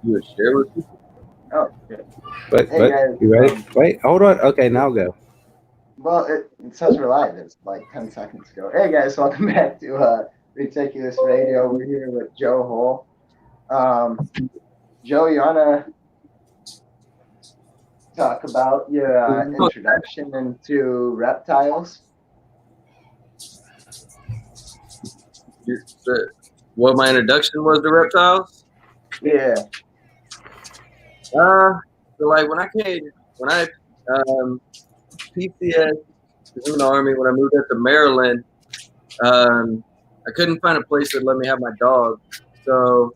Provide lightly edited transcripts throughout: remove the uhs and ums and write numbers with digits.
you would share with people? Oh, good. But Hey guys, you ready? Wait, hold on. Okay, now go. well, it says we're live. It's like 10 seconds ago. Hey guys, welcome back to Reticulous Radio. We're here with Joe Hole. Joe, you wanna talk about your introduction into reptiles? What my introduction was to reptiles? Yeah. So like when I PCS was in the Army, when I moved up to Maryland, I couldn't find a place that let me have my dog. So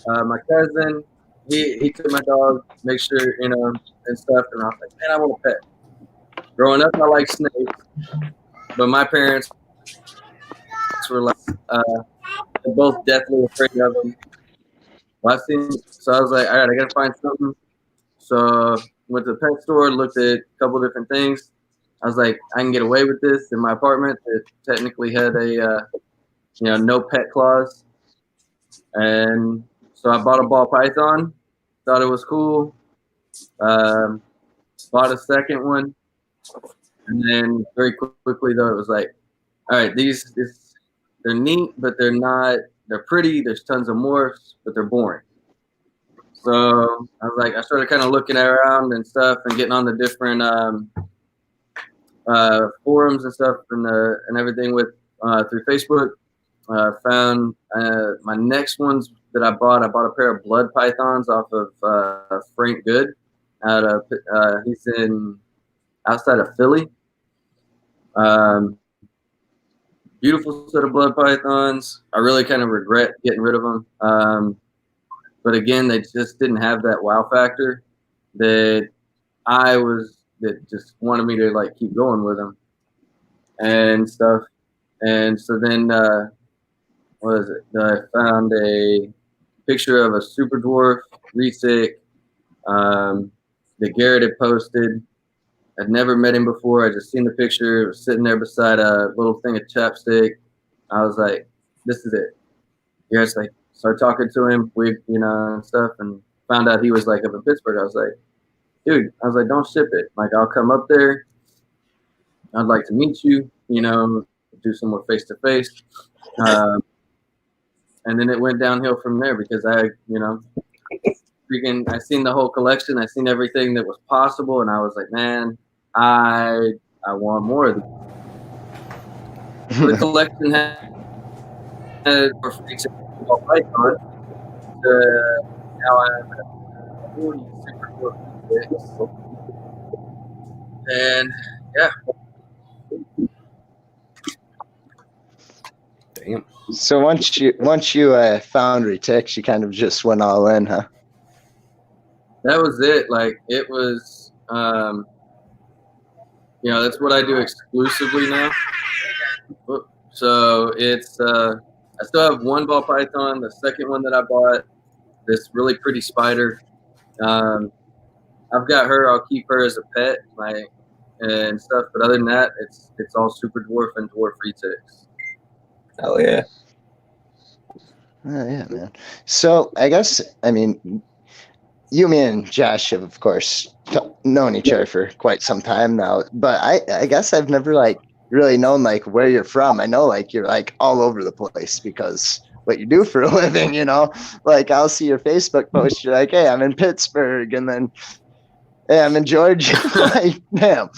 my cousin, he took my dog, make sure, and stuff, and I was like, man, I want a pet. Growing up, I like snakes, but my parents were like, they're both deathly afraid of them. So I was like, all right, I gotta find something. So went to the pet store, looked at a couple different things. I was like, I can get away with this in my apartment. It technically had a no pet clause, and so I bought a ball python. Thought it was cool. Bought a second one, and then very quickly though it was like, all right, they're neat, but they're not. They're pretty. There's tons of morphs, but they're boring. So I was like, I started kind of looking around and stuff, and getting on the different forums and stuff, and everything with through Facebook. Found my next ones that I bought. I bought a pair of blood pythons off of Frank Good. He's outside of Philly. Beautiful set of blood pythons. I really kind of regret getting rid of them. But again, they just didn't have that wow factor that just wanted me to like keep going with them and stuff. And so then, what is it? I found a picture of a Superdwarf Retic that Garrett had posted. I'd never met him before. I just seen the picture. It was sitting there beside a little thing of chapstick. I was like, this is it. Garrett's like, started talking to him, and stuff, and found out he was like up in Pittsburgh. I was like, dude, don't ship it. Like, I'll come up there. I'd like to meet you, do some more face-to-face. And then it went downhill from there because I seen the whole collection. I seen everything that was possible, and I was like, man, I want more of these. The collection had more freaks of python. Now I'm at 40 super and yeah. Damn. So once you found Retics, you kind of just went all in, huh? That was it. Like, it was, that's what I do exclusively now. So it's, I still have one ball python. The second one that I bought, this really pretty spider. I've got her. I'll keep her as a pet, and stuff. But other than that, it's all Superdwarf and Dwarf Retics. Hell yeah. Oh, yeah, man. So I guess, you, me, and Josh have, of course, known each other for quite some time now. But I guess I've never, really known, where you're from. I know, you're, all over the place because what you do for a living, I'll see your Facebook post. You're like, hey, I'm in Pittsburgh. And then, hey, I'm in Georgia. Damn.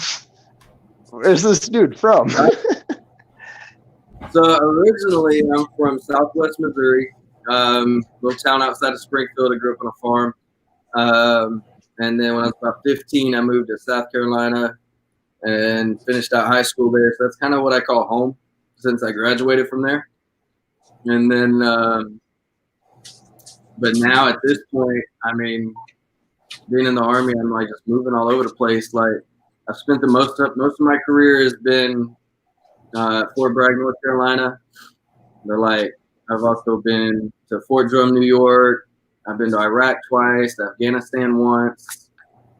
Where's this dude from? So originally, I'm from Southwest Missouri, little town outside of Springfield. I grew up on a farm. And then when I was about 15, I moved to South Carolina and finished out high school there. So that's kind of what I call home since I graduated from there. And then, but now at this point, being in the Army, I'm just moving all over the place. I've spent the most of my career has been Fort Bragg, North Carolina. But I've also been to Fort Drum, New York. I've been to Iraq twice, Afghanistan once.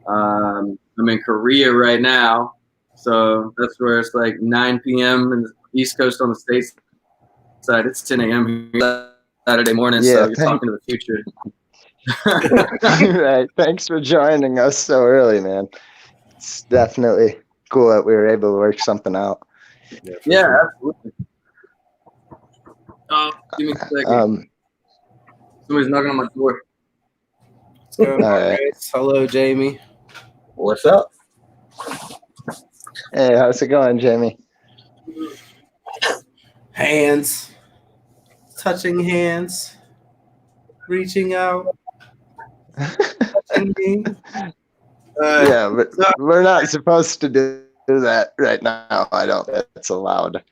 I'm in Korea right now. So that's where it's 9 p.m. in the East Coast on the States side. It's 10 a.m. here Saturday morning, so you're talking to the future. Right. Thanks for joining us so early, man. It's definitely cool that we were able to work something out. Yeah, absolutely. Give me a second. Somebody's knocking on my door. What's going on, right. guys? Hello, Jamie. What's up? Hey, how's it going, Jamie? Hands. Touching hands. Reaching out. Touching me. Yeah, but we're not supposed to do that right now. I don't think it's allowed.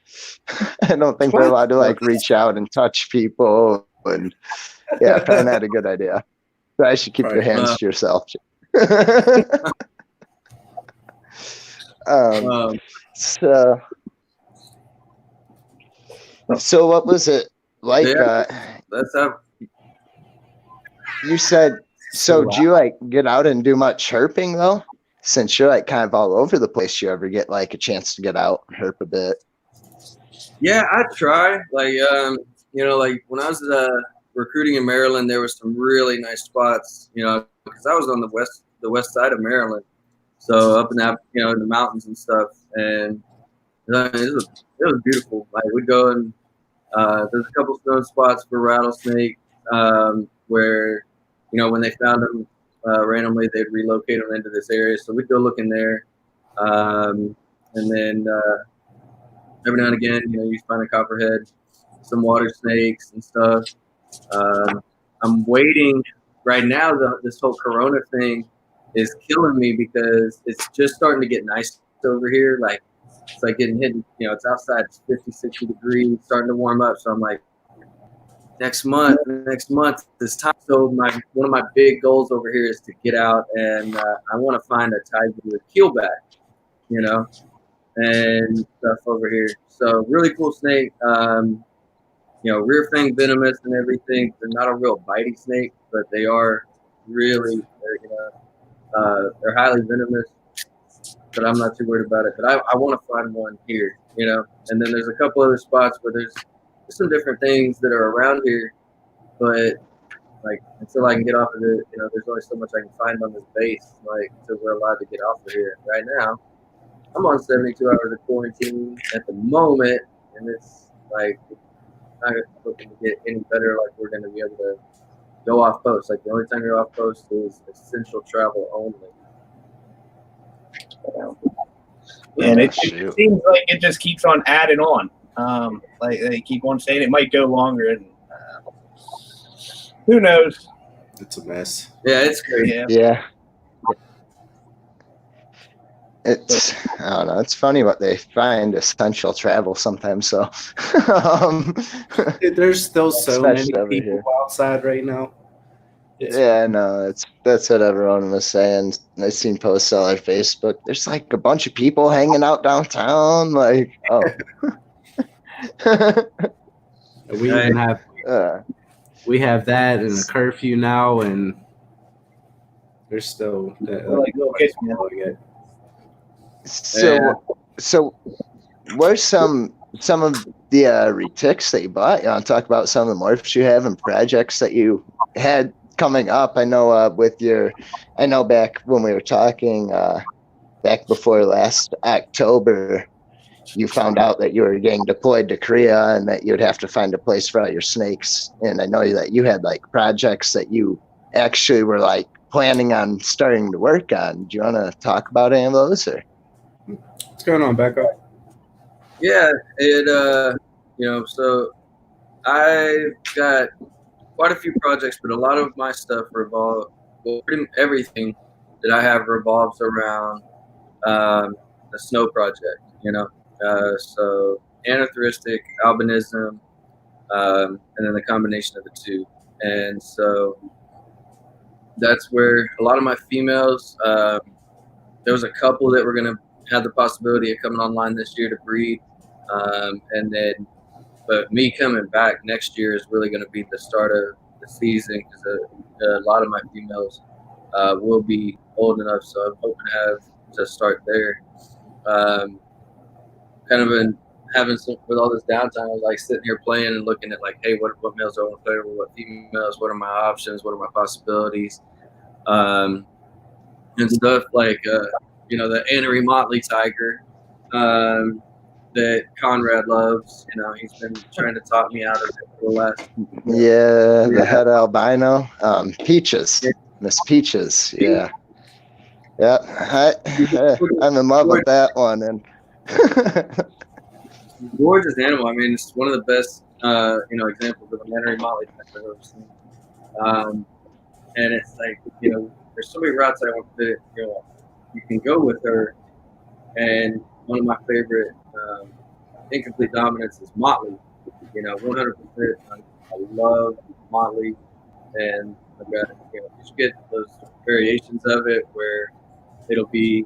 I don't think we're allowed to like reach out and touch people. And yeah, probably not a good idea. I should keep your hands to yourself. So what was it like? Let's have. You said, so do you like get out and do much herping though? Since you're like kind of all over the place, you ever get like a chance to get out and herp a bit? Yeah, I try. Like, like when I was recruiting in Maryland, there was some really nice spots. Because I was on the west side of Maryland, so up in that, in the mountains and stuff, and it was beautiful. Like we'd go and there's a couple snow spots for rattlesnake where, when they found them randomly, they'd relocate them into this area. So we'd go look in there, and then every now and again, you find a copperhead, some water snakes and stuff. I'm waiting right now. This whole Corona thing is killing me because it's just starting to get nice over here. Like it's like getting hit. It's outside. It's 50, 60 degrees, starting to warm up. So I'm like, next month, this time. So one of my big goals over here is to get out and I want to find a tiger with keelback, and stuff over here. So really cool snake. Rear fang venomous and everything. They're not a real bitey snake, but they are really, they're highly venomous. But I'm not too worried about it. But I want to find one here, And then there's a couple other spots where there's some different things that are around here, but like until I can get off of it, there's only so much I can find on this base, like until we're allowed to get off of here. Right now, I'm on 72 hours of quarantine at the moment, and it's like not looking to get any better. Like we're going to be able to go off post. Like the only time you're off post is essential travel only. And it seems like it just keeps on adding on. Like they keep on saying it might go longer, and who knows? It's a mess. Yeah, it's crazy. Yeah. I don't know. It's funny what they find essential travel sometimes. So there's still so many people here outside right now. Yeah, no, that's what everyone was saying. I seen posts on our Facebook. There's like a bunch of people hanging out downtown. Like, oh, we even have that and a curfew now, and there's still So where's some of the Retics that you bought? You want to talk about some of the morphs you have and projects that you had coming up? I know I know back when we were talking back before last October, you found out that you were getting deployed to Korea and that you'd have to find a place for all your snakes. And I know that you had like projects that you actually were like planning on starting to work on. Do you want to talk about any of those? Or what's going on, Becca? Yeah, so I've got quite a few projects, but a lot of my stuff pretty everything that I have revolves around the snow project, so anarthristic, albinism, and then the combination of the two. And so that's where a lot of my females, there was a couple that were going to have the possibility of coming online this year to breed. But me coming back next year is really going to be the start of the season because a lot of my females will be old enough. So I'm hoping to start there. Kind of having some with all this downtime, I was like sitting here playing and looking at like, hey, what males do I want to play with? What females? What are my options? What are my possibilities? And stuff like the Annery Motley tiger that Conrad loves. He's been trying to talk me out of it for the last. The head albino, Peaches, Miss Peaches, yeah. I'm in love with that one, and gorgeous animal. I mean, it's one of the best examples of a Annery Motley tiger I've ever seen. And it's like there's so many routes I want to you can go with her, and one of my favorite incomplete dominance is Motley. 100%. I love Motley, and I've got you get those variations of it where it'll be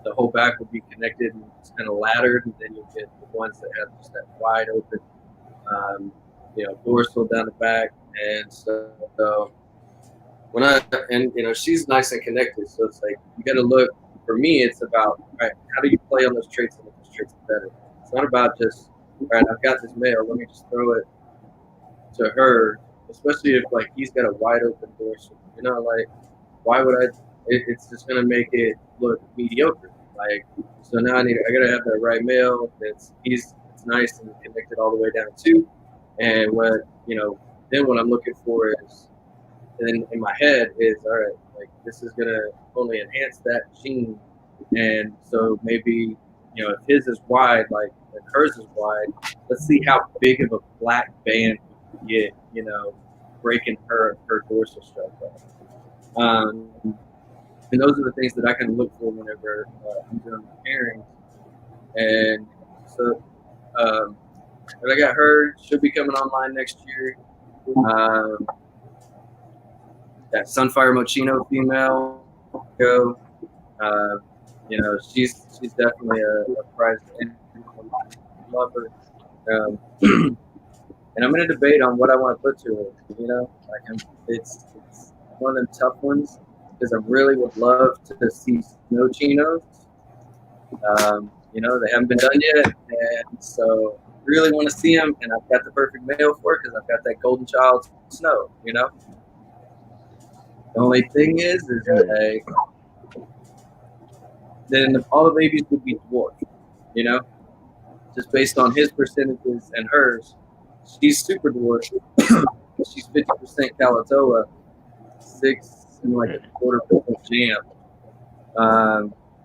the whole back will be connected and it's kind of laddered, and then you'll get the ones that have just that wide open, dorsal down the back, and so she's nice and connected. So it's like you got to look. For me, it's about how do you play on those traits and make those traits better. It's not about just I've got this male, let me just throw it to her, especially if like he's got a wide open dorsal. Why would I? It's just gonna make it look mediocre. So now I gotta have that right male. It's nice and connected all the way down too. And then what I'm looking for is, in my head is, all right, like this is gonna only enhance that gene. And so maybe if his is wide, like and hers is wide, let's see how big of a black band we get, breaking her dorsal structure. And those are the things that I can look for whenever I'm doing the pairings. And so, but I got her. She'll be coming online next year. That Sunfire Mochino female, she's definitely a prized lover. And I'm gonna debate on what I want to put to her. It's one of them tough ones because I really would love to see snow chinos. They haven't been done yet, and so really want to see them. And I've got the perfect male for it because I've got that golden child snow. The only thing is then all the babies would be dwarf. Just based on his percentages and hers. She's super dwarf. She's 50% Kalatoa, 6.25% jam.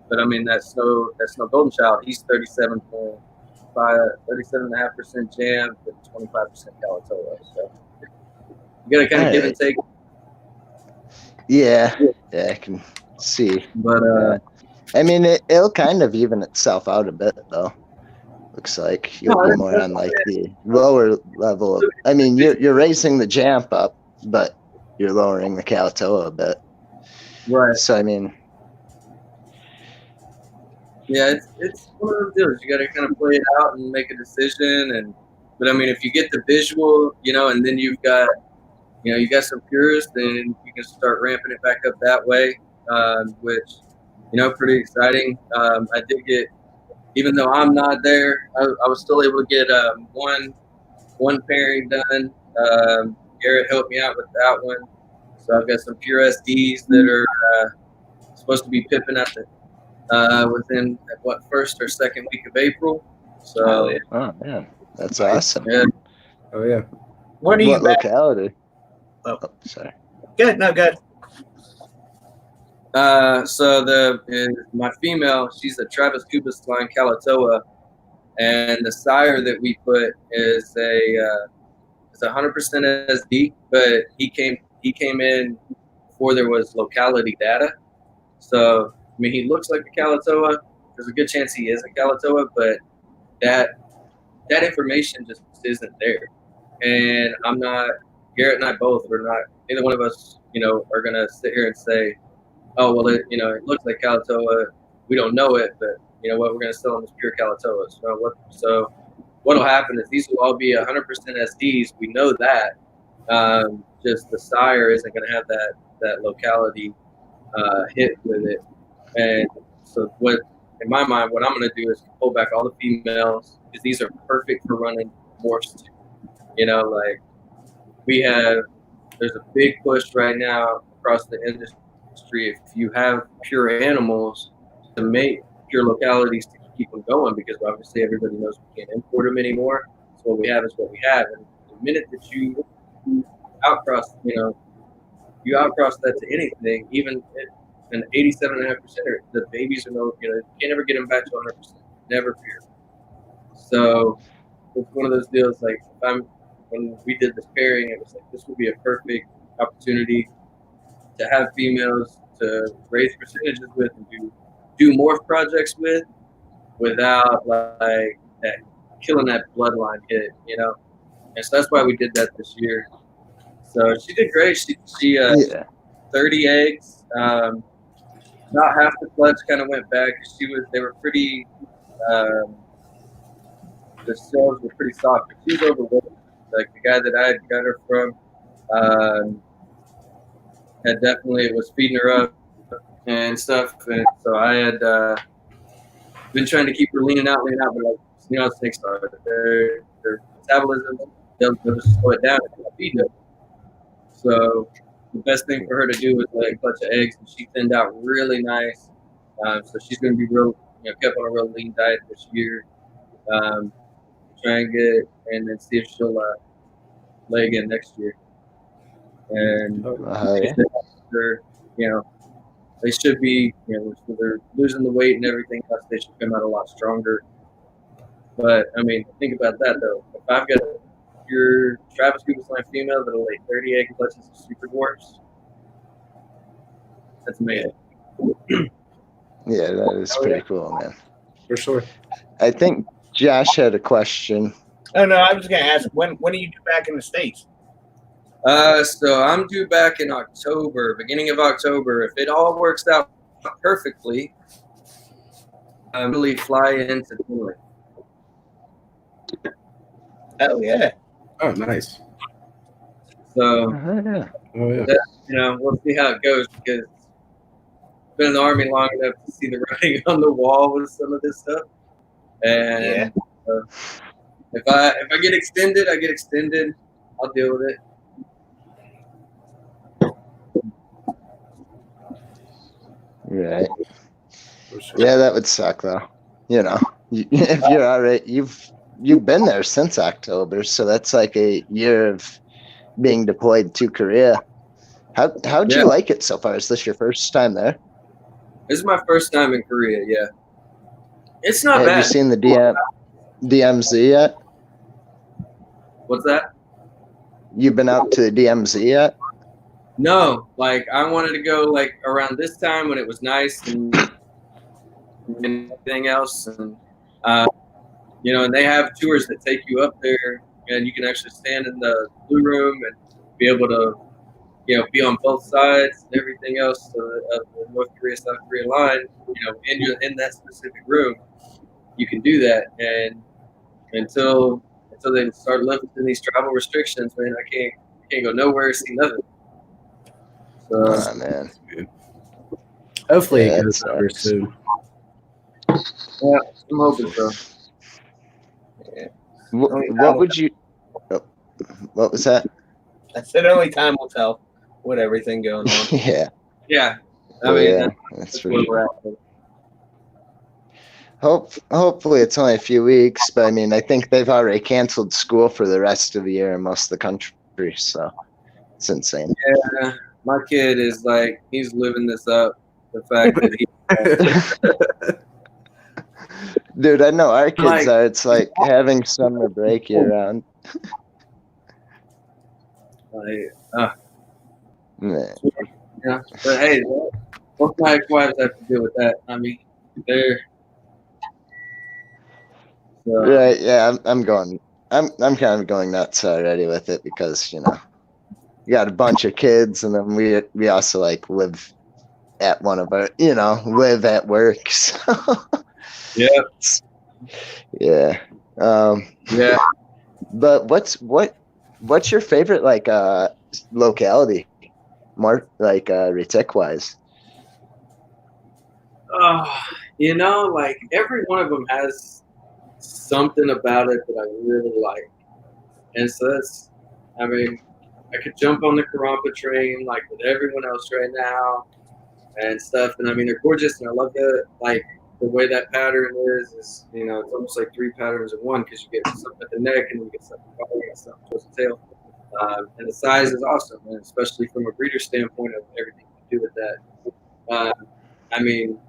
But I mean that's no golden child. He's 37.5% jam, with 25% Kalatoa. So you gotta kind of give and take. Yeah, I can see. But I mean, it'll kind of even itself out a bit, though. Looks like you'll be more on like the lower level. I mean, you're raising the jamp up, but you're lowering the Kalatoa a bit. Right. So I mean, yeah, it's one of those deals. You got to kind of play it out and make a decision. But I mean, if you get the visual, and then you've got, you got some purists, then you can start ramping it back up that way, which, pretty exciting. I did get, even though I'm not there, I was still able to get one pairing done. Garrett helped me out with that one. So I've got some pure SDs that are supposed to be pipping at the within first or second week of April. So oh man, that's awesome. Yeah. Oh yeah. What are you? What locality? Oh, sorry. Good. No, good. So my female, she's a Travis Kubas line Kalatoa, and the sire that we put is a 100% SD, but he came in before there was locality data. So I mean, he looks like a Kalatoa. There's a good chance he is a Kalatoa, but that information just isn't there. And I'm not. Garrett and I both are not. Neither one of us, are gonna sit here and say, oh well, it looks like Kalatoa. We don't know it, but what, we're gonna sell them as pure Kalatoas. So what'll happen is these will all be 100% SDs. We know that. Just the sire isn't gonna have that locality hit with it. And so in my mind, what I'm gonna do is pull back all the females because these are perfect for running dwarfs too. You know, like there's a big push right now across the industry. If you have pure animals, to make pure localities to keep them going, because obviously everybody knows we can't import them anymore. So what we have is what we have. And the minute that you outcross, you outcross that to anything, even an 87.5%, the babies are you can't ever get them back to 100%. Never pure. So it's one of those deals. Like when we did this pairing, it was like this would be a perfect opportunity to have females to raise percentages with and do morph projects with, without like that killing that bloodline hit, And so that's why we did that this year. So she did great. She 30 eggs. About half the clutch kind of went back. They were pretty. The cells were pretty soft. But she was overweight. Like the guy that I had got her from, had definitely was feeding her up and stuff. And so I had been trying to keep her leaning out, but like how snakes are. Their metabolism, they'll just slow it down if you feed them. So the best thing for her to do was like a clutch of eggs, and she thinned out really nice. So she's going to be kept on a real lean diet this year. Try and get, and then see if she'll lay again next year. And they should be, they're losing the weight and everything else. They should come out a lot stronger. But I mean, think about that though. If I've got your Travis Cooper's line female that'll lay 30 egg clutches of Superdwarfs, that's amazing. Yeah, that is pretty cool, man. For sure. I think Josh had a question. Oh no, I was going to ask when are you due back in the States? So I'm due back in October, beginning of October. If it all works out perfectly, I'm really fly into Finland. Oh yeah. Oh, nice. So, Yeah. we'll see how it goes, because I've been in the Army long enough to see the writing on the wall with some of this stuff. And if I get extended, I get extended. I'll deal with it. Right. Sure. Yeah, that would suck though. If you're all right, you've been there since October, so that's like a year of being deployed to Korea. How'd you like it so far? Is this your first time there? This is my first time in Korea. Yeah, it's not bad. Have you seen the DMZ yet? What's that? You've been out to the DMZ yet? No, like I wanted to go like around this time when it was nice and anything else, and and they have tours that take you up there, and you can actually stand in the blue room and be able to, be on both sides and everything else of the North Korea South Korea line. In that specific room, you can do that, and until they start lifting these travel restrictions, man, I can't go nowhere, see nothing. So, man. Hopefully it goes over soon. Yeah, I'm hoping so. Yeah. What would you? Oh, what was that? I said only time will tell with everything going on. Yeah. I mean, that's for sure. Hopefully it's only a few weeks, but I mean, I think they've already canceled school for the rest of the year in most of the country, so it's insane. Yeah, my kid is like, he's living this up. The fact that he. Dude, I know our kids are. It's like having summer break year round. Yeah, but hey, what my ex-wives have to deal with that? I mean, they're. Right, yeah, I'm kind of going nuts already with it, because you got a bunch of kids, and then we also like live at one of our live at work. So yeah. But what's your favorite like locality, more like retic wise? Like every one of them has something about it that I really like. And so that's, I mean, I could jump on the Karampa train like with everyone else right now and stuff. And I mean, they're gorgeous, and I love the way that pattern is, you know, it's almost like 3 patterns in one, because you get something at the neck and you get something at the body, you get something towards the tail. And the size is awesome, and especially from a breeder standpoint of everything you do with that. I mean,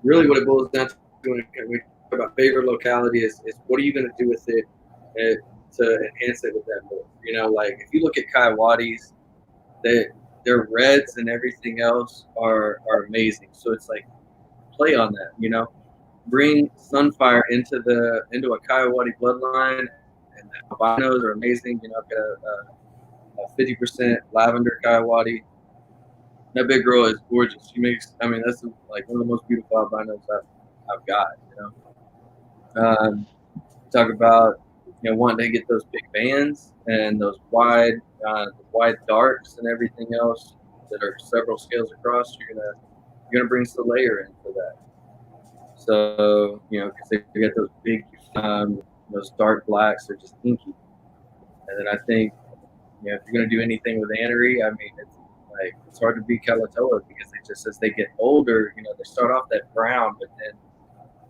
really what it boils down to when we talk about favorite locality is what are you going to do with it to enhance it with that book? You know, like if you look at Kiowatis, their reds and everything else are amazing. So it's like, play on that, you know, bring Sunfire into a Kiowati bloodline, and the albinos are amazing. You know, I've got a 50% lavender Kiowati. That big girl is gorgeous. She makes, I mean, that's like one of the most beautiful albinos I've got, you know. Talk about, you know, wanting to get those big bands and those wide darks and everything else that are several scales across. You're gonna bring Solaire in for that. So, you know, because they get those big, those dark blacks, they're just inky. And then I think, you know, if you're gonna do anything with Anery, I mean, it's hard to beat Kalatoa, because they just, as they get older, you know, they start off that brown, but then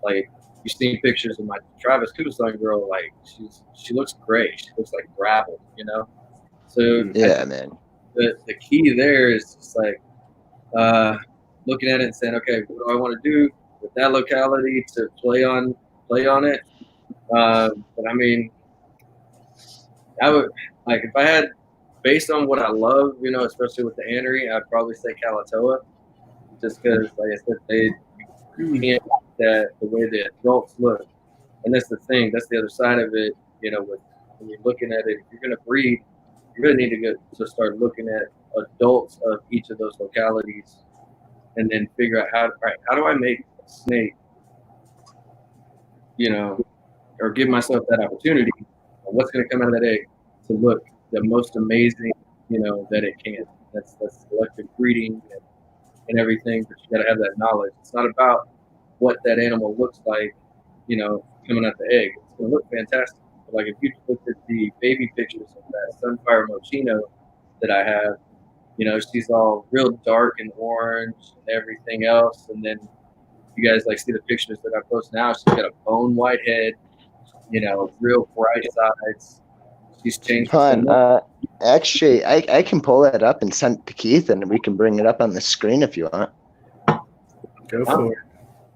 like you've seen pictures of my Travis Kudasong girl, like she looks gray. She looks like gravel, you know. So yeah, man. The key there is just like looking at it and saying, okay, what do I want to do with that locality to play on it? But I mean, I would, like, if I had, based on what I love, you know, especially with the Anery, I'd probably say Kalatoa, just because, like I said, they can't that the way the adults look, and that's the thing. That's the other side of it, you know. When you're looking at it, if you're going to breed, you're going to need to start looking at adults of each of those localities, and then figure out how do I make a snake, you know, or give myself that opportunity. What's going to come out of that egg to look the most amazing, you know, that it can. That's selective breeding and everything, but you got to have that knowledge. It's not about what that animal looks like, you know, coming out the egg. It's going to look fantastic. But like if you looked at the baby pictures of that Sunfire Moschino that I have, you know, she's all real dark and orange and everything else. And then you guys like see the pictures that I post now. She's got a bone white head, you know, real bright sides. She's changed. Actually, I can pull that up and send it to Keith, and we can bring it up on the screen if you want. Go for it.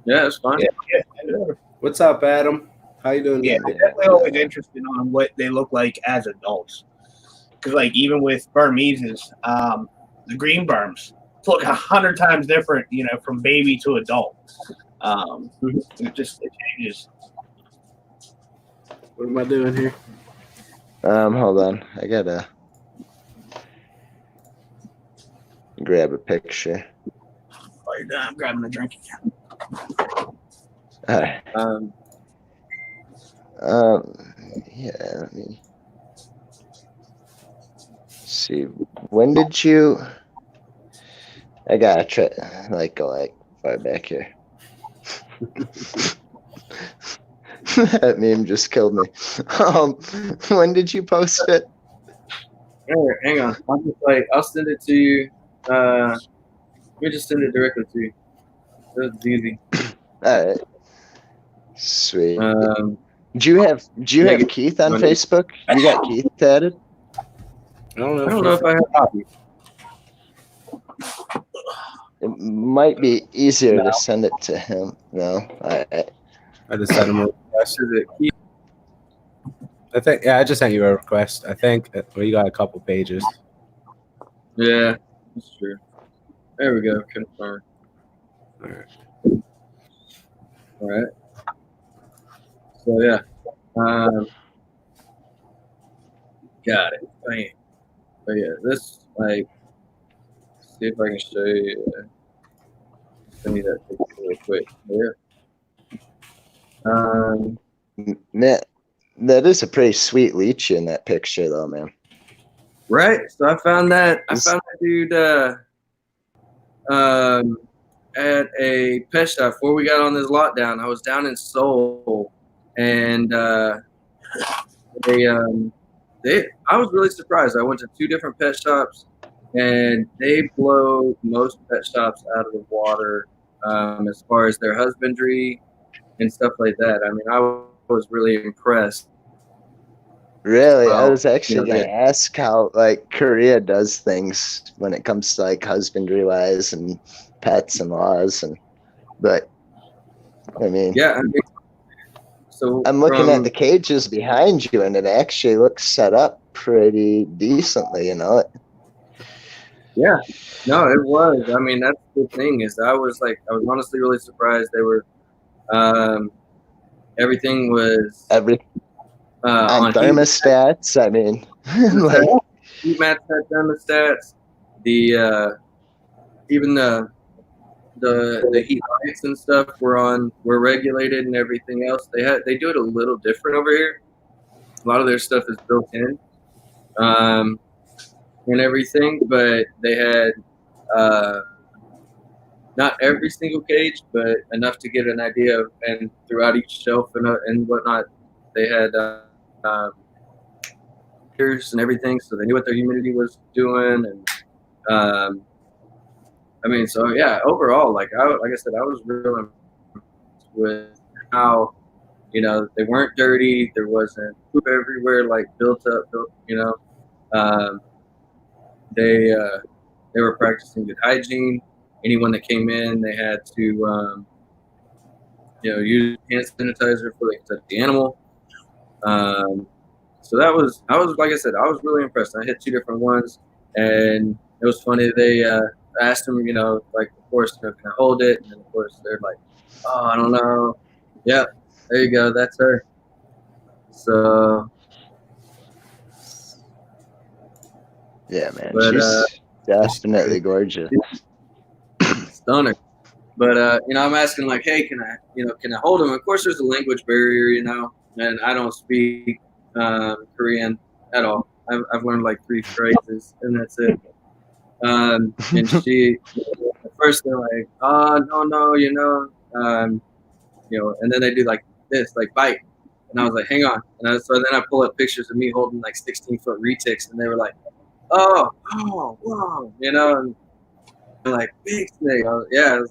Yeah, it's fine. Yeah. What's up, Adam? How you doing? Yeah, I'm definitely always interested on what they look like as adults. Because, like, even with Burmese's, the green Burms look 100 times different, you know, from baby to adult. It changes. What am I doing here? Hold on. I gotta grab a picture. Oh, you're done. I'm grabbing a drink again. All right. Yeah, let me see. When did you? I gotta try, go far back here. That meme just killed me. When did you post it? Hang on. I'll send it to you. Let me just send it directly to you. That's easy. All right. Sweet. Do you have Keith on Facebook? You got Keith added? I don't know if I have copies. It might be easier to send it to him. No, I just sent him a request. I think, I just sent you a request. I think you got a couple pages. Yeah, that's true. There we go. Confirm. All right. So yeah, got it. Bam. But yeah, this see if I can show you. Send me that picture real quick. Yeah. Matt, that is a pretty sweet leech in that picture, though, man. Right. So I found that dude at a pet shop before we got on this lockdown. I was down in Seoul and I was really surprised. I went to 2 different pet shops, and they blow most pet shops out of the water as far as their husbandry and stuff like that. I mean, I was really impressed. Really, I Well, was actually you know, gonna ask how like Korea does things when it comes to like husbandry wise and pets and laws, but I mean, yeah. I mean, so I'm looking at from the cages behind you, and it actually looks set up pretty decently. You know, yeah, no, it was. I mean, that's the thing is I was honestly really surprised. They were everything was every on on thermostats. I mean, like heat mats had thermostats. The even the heat lights and stuff were regulated and everything else. They do it a little different over here. A lot of their stuff is built in and everything, but they had not every single cage, but enough to get an idea of. And throughout each shelf and whatnot, they had and everything, so they knew what their humidity was doing. And I mean, so yeah, overall, like I said, I was really impressed with how, they weren't dirty. There wasn't poop everywhere, like built up. They were practicing good hygiene. Anyone that came in, they had to use hand sanitizer before they could touch the animal. So I was like I said, I was really impressed. I hit 2 different ones, and it was funny. They asked them, like, of course, can I hold it? And of course, they're like, oh, I don't know. Yeah, there you go. That's her. So yeah, man, but, she's definitely gorgeous. stunner. But I'm asking like, hey, can I hold him? Of course, there's a language barrier, and I don't speak Korean at all. I've learned like 3 phrases, and that's it. And she, at first they're like, oh, no, and then they do like this, like bite. And I was like, hang on. So then I pull up pictures of me holding like 16-foot retics, and they were like, oh, wow, and they're like, big snake. I was like, yeah.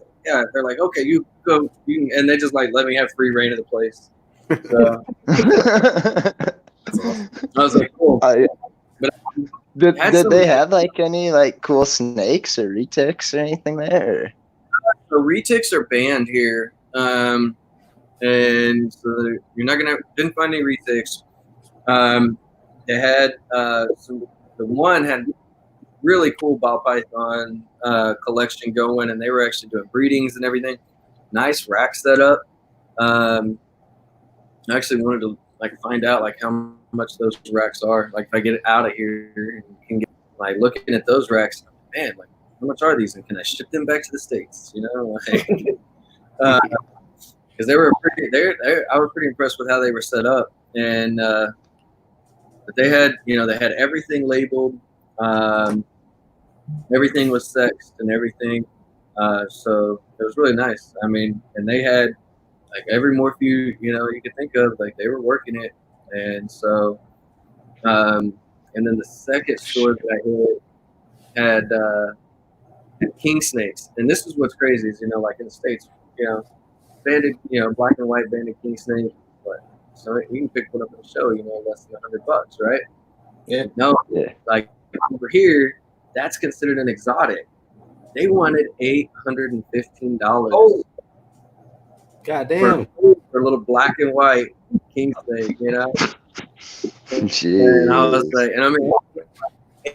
They're like, okay, you go, and they just like let me have free reign of the place. So I was like, cool. But Did they have like any like cool snakes or retics or anything there? So retics are banned here, and so you're not didn't find any retics. They had the one had really cool ball python collection going, and they were actually doing breedings and everything. Nice rack setup. I actually wanted to like find out like how much those racks are. Like if I get it out of here and can get like looking at those racks, man, like how much are these, and can I ship them back to the States? Like because they were I was pretty impressed with how they were set up, and but they had everything labeled. Everything was sexed and everything, so it was really nice. I mean, and they had like every morph you could think of, like they were working it. And so and then the second store that I hit had king snakes, and this is what's crazy is like in the States, banded, black and white banded king snake, but so you can pick one up at the show, less than $100, right? Yeah. No, Yeah. like over here, that's considered an exotic. They wanted $815. Oh, goddamn! For a little black and white king snake, Jeez. And I was like, and I mean,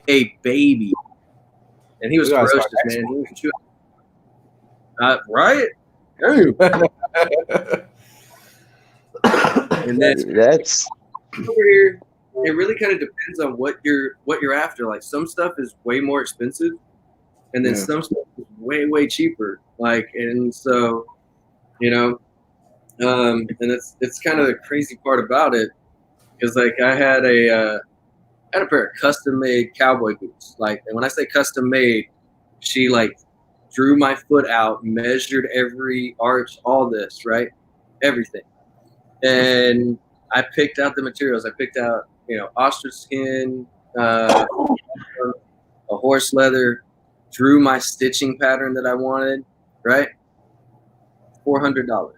a baby, and he was We gotta ferocious, start man. He was chewing, right? And then That's over here, it really kind of depends on what you're after. Like some stuff is way more expensive, and then some stuff is way cheaper. Like, and so and it's kind of the crazy part about it, because like I had a pair of custom made cowboy boots. Like, and when I say custom made, she like drew my foot out, measured every arch, all this, right, everything. And I picked out the materials. I picked out, ostrich skin, a horse leather, drew my stitching pattern that I wanted, right? $400.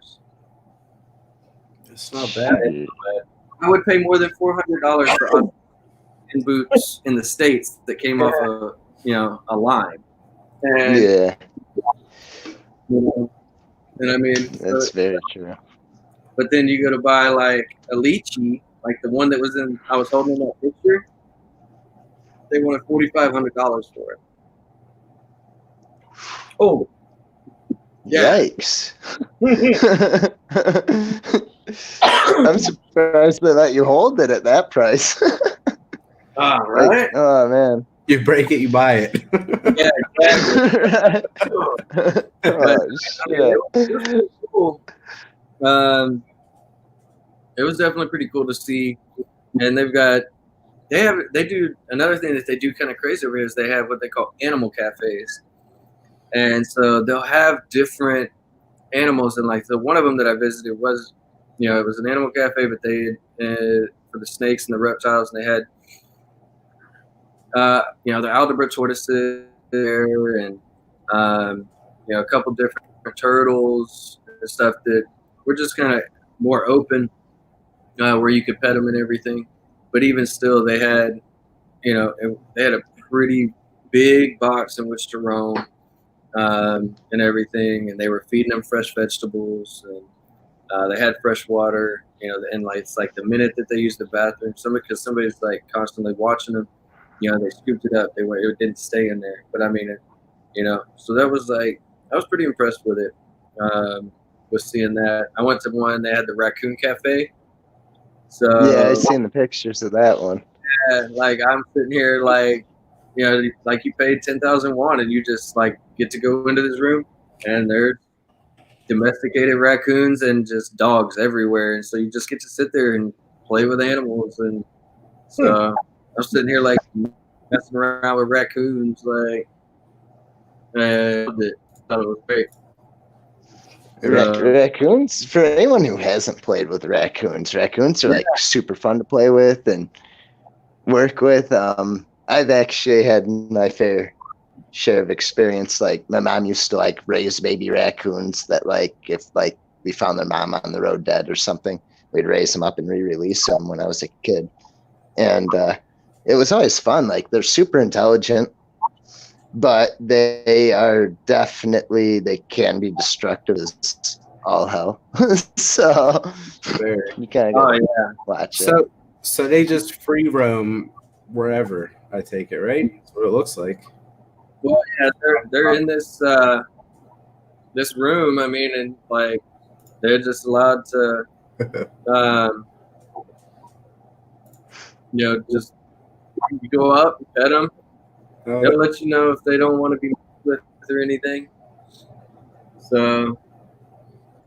It's not bad. I would pay more than $400 for in boots in the States that came off a line. And, Yeah, and I mean, that's very true. But then you go to buy like a lychee, like the one that I was holding in that picture. They wanted $4,500 for it. Oh, yeah. Yikes. I'm surprised they let you hold it at that price. Right. Like, oh, man. You break it, you buy it. Yeah, exactly. Oh, shit. It was cool. It was definitely pretty cool to see. And they do another thing that they do kind of crazy over here is they have what they call animal cafes. And so they'll have different animals, and like the one of them that I visited was, it was an animal cafe, but they for the snakes and the reptiles, and they had the Aldebra tortoises there, and a couple different turtles and stuff that were just kind of more open, where you could pet them and everything. But even still, they had a pretty big box in which to roam. And everything, and they were feeding them fresh vegetables, and they had fresh water, and like it's like the minute that they used the bathroom, because somebody's like constantly watching them, they scooped it up. It didn't stay in there, but I mean, so that was like, I was pretty impressed with it, with seeing that. I went to one, they had the raccoon cafe. So Yeah, I seen the pictures of that one. Yeah, like I'm sitting here like, like you paid 10,000 won and you just like get to go into this room and there's domesticated raccoons and just dogs everywhere. And so you just get to sit there and play with animals. And so I'm sitting here like messing around with raccoons. Like, I loved it. Thought it was great. Raccoons, for anyone who hasn't played with raccoons are like super fun to play with and work with. I've actually had my fair share of experience. Like my mom used to like raise baby raccoons that like if like we found their mom on the road dead or something, we'd raise them up and re-release them when I was a kid. And it was always fun. Like they're super intelligent, but they can be destructive as all hell. So you kind of watch it. So they just free roam wherever, I take it, right? That's what it looks like. Well, yeah, they're in this this room. I mean, and like they're just allowed to, just you go up, pet them. They'll let you know if they don't want to be with or anything. So,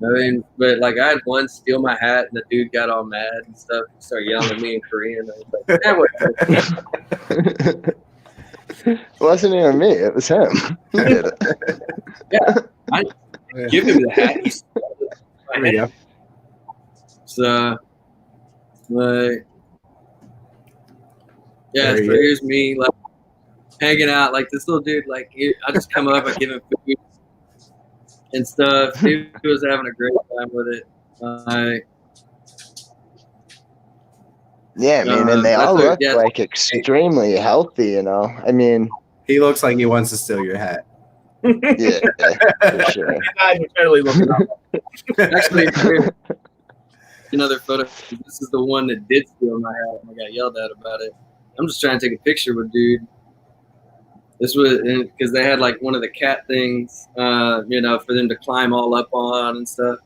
I mean, but like I had one steal my hat, and the dude got all mad and stuff. He started yelling at me in Korean. I was like, It wasn't even me. It was him. He did it. Yeah, I give him the hat. He stole it. There we go. So, like, yeah. So here's me, like, hanging out like this little dude. Like, I just come up, I give him food and stuff. He was having a great time with it. Yeah, I mean, and they all look like extremely healthy, I mean, he looks like he wants to steal your hat. Yeah, for sure. I'm totally looking up. Actually, another photo. This is the one that did steal my hat, and I got yelled at about it. I'm just trying to take a picture with dude. This was because they had like one of the cat things, for them to climb all up on and stuff.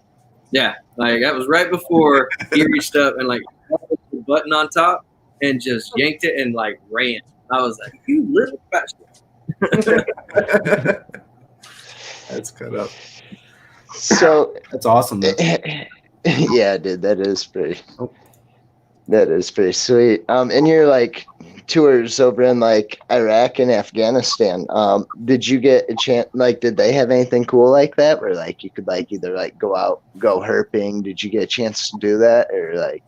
Yeah, like that was right before he reached up and like the button on top and just yanked it and like ran. I was like, "You little bastard!" That's cut up. So that's awesome. Yeah, dude, that is pretty sweet. And you're like tours over in like Iraq and Afghanistan, did you get a chance, like, did they have anything cool like that where like you could like either like go herping? Did you get a chance to do that, or like?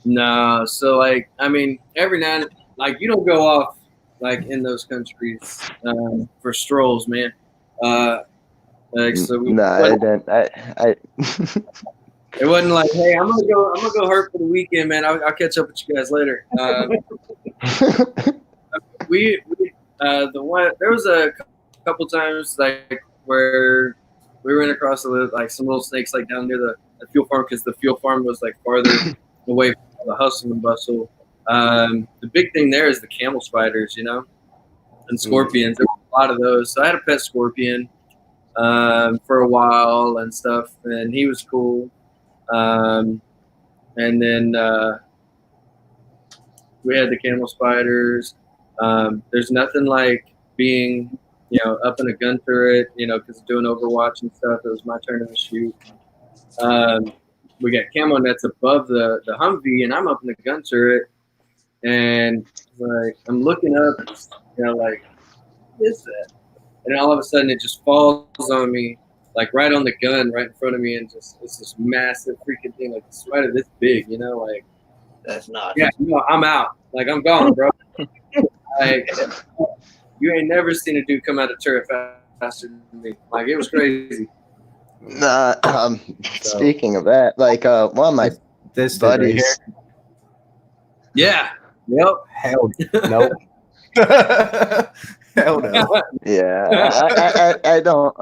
No, so like I mean, every now and like you don't go off like in those countries for strolls, man. Like so we No, I didn't. It wasn't like, hey, I'm gonna go herp for the weekend, man. I'll catch up with you guys later. There was a couple times like where we ran across like some little snakes like down near the fuel farm, because the fuel farm was like farther away from the hustle and bustle. The big thing there is the camel spiders, you know, and scorpions. There were a lot of those. So I had a pet scorpion for a while and stuff, and he was cool. And then we had the camel spiders. There's nothing like being, you know, up in a gun turret, you know, because doing Overwatch and stuff. It was my turn to shoot. We got camo nets above the Humvee, and I'm up in the gun turret, and like I'm looking up, you know, like what is that? And all of a sudden it just falls on me, like right on the gun, right in front of me, and just it's this massive freaking thing, like the spider this big, you know, like That's not. yeah, no, I'm out, like I'm gone, bro. Like you ain't never seen a dude come out of turret faster than me. Like it was crazy. Speaking of that, like one of my This buddies. Right Yeah. Yep. Hell no. Hell no. Yeah, I don't.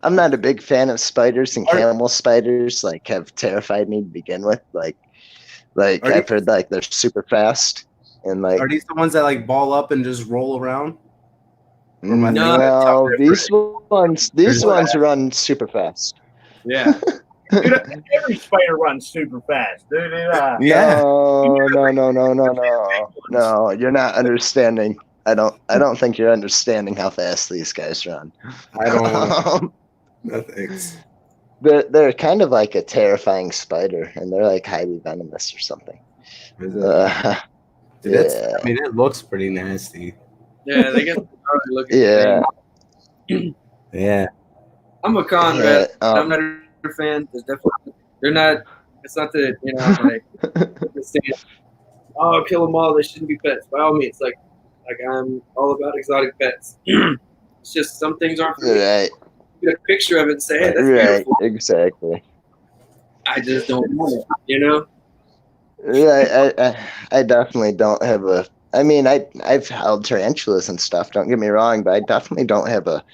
I'm not a big fan of spiders, and camel spiders like have terrified me to begin with. Like I've heard like they're super fast, and like Are these the ones that like ball up and just roll around? no, these ones run super fast. Yeah. Dude, every spider runs super fast. Dude, Yeah. No, you're not understanding. I don't think you're understanding how fast these guys run. I don't. No thanks. They're kind of like a terrifying spider, and they're like highly venomous or something. Is it? Yeah. I mean, it looks pretty nasty. Yeah, they get looking. Yeah. Yeah. I'm a Conrad. I'm not a fan. There's definitely they're not. It's not that, you know, like saying, oh, kill them all. They shouldn't be pets. By all means, like I'm all about exotic pets. It's just some things aren't for me. Right. Get a picture of it and say, hey, that's Right. beautiful. Exactly. I just don't want it. You know. Yeah, I definitely don't have a. I mean, I've held tarantulas and stuff. Don't get me wrong, but I definitely don't have a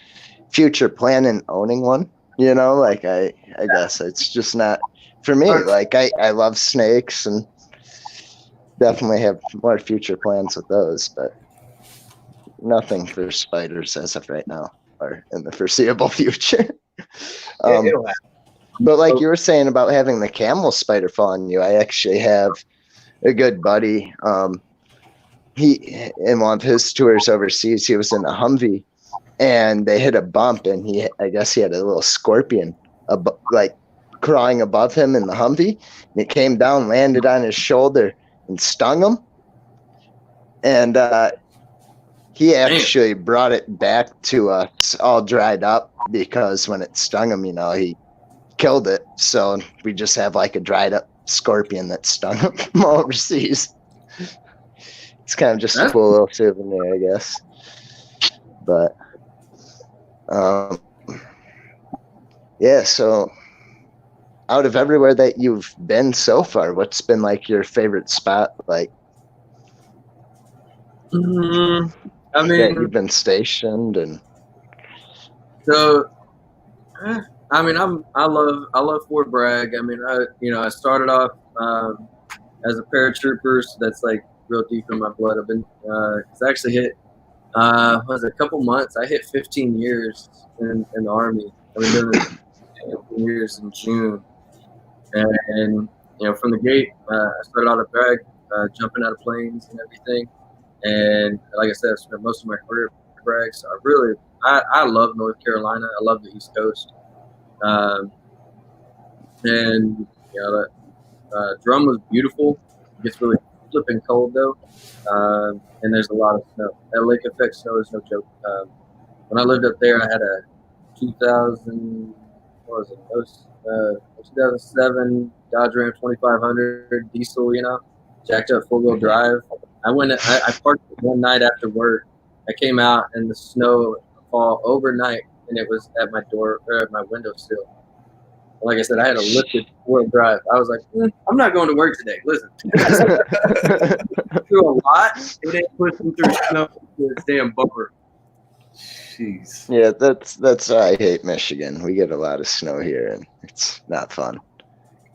future plan in owning one. You know, like I guess it's just not for me. Like I love snakes and definitely have more future plans with those, but nothing for spiders as of right now or in the foreseeable future. it'll happen. But like you were saying about having the camel spider fall on you, I actually have a good buddy. He in one of his tours overseas, he was in a Humvee, and they hit a bump, and I guess he had a little scorpion like crawling above him in the Humvee, and it came down, landed on his shoulder, and stung him. And he actually brought it back to us all dried up, because when it stung him, you know, he killed it. So we just have like a dried up scorpion that stung him from overseas. It's kind of just a cool little souvenir, I guess. But yeah, so out of everywhere that you've been so far, what's been like your favorite spot, like I mean, that you've been stationed? And so I mean, I love Fort Bragg. I mean, I started off as a paratrooper, so that's like real deep in my blood. I've been it's actually hit was it a couple months. I hit 15 years in the Army. I've been doing this 15 years in June, and you know, from the gate, I started out at Bragg, jumping out of planes and everything. And like I said, I spent most of my career at Bragg. So I love North Carolina. I love the East Coast. And you know, Drum was beautiful. It gets really flipping cold though, and there's a lot of snow. That lake effect snow is no joke. When I lived up there, I had a 2007 Dodge Ram 2500 diesel, jacked up 4-wheel drive. I parked it one night after work. I came out and the snow fall overnight, and it was at my door or at my windowsill. Like I said, I had a lifted 4-wheel drive. I was like, I'm not going to work today. Listen, through a lot, it ain't pushing through snow with its damn bumper. Jeez. Yeah, that's why I hate Michigan. We get a lot of snow here, and it's not fun.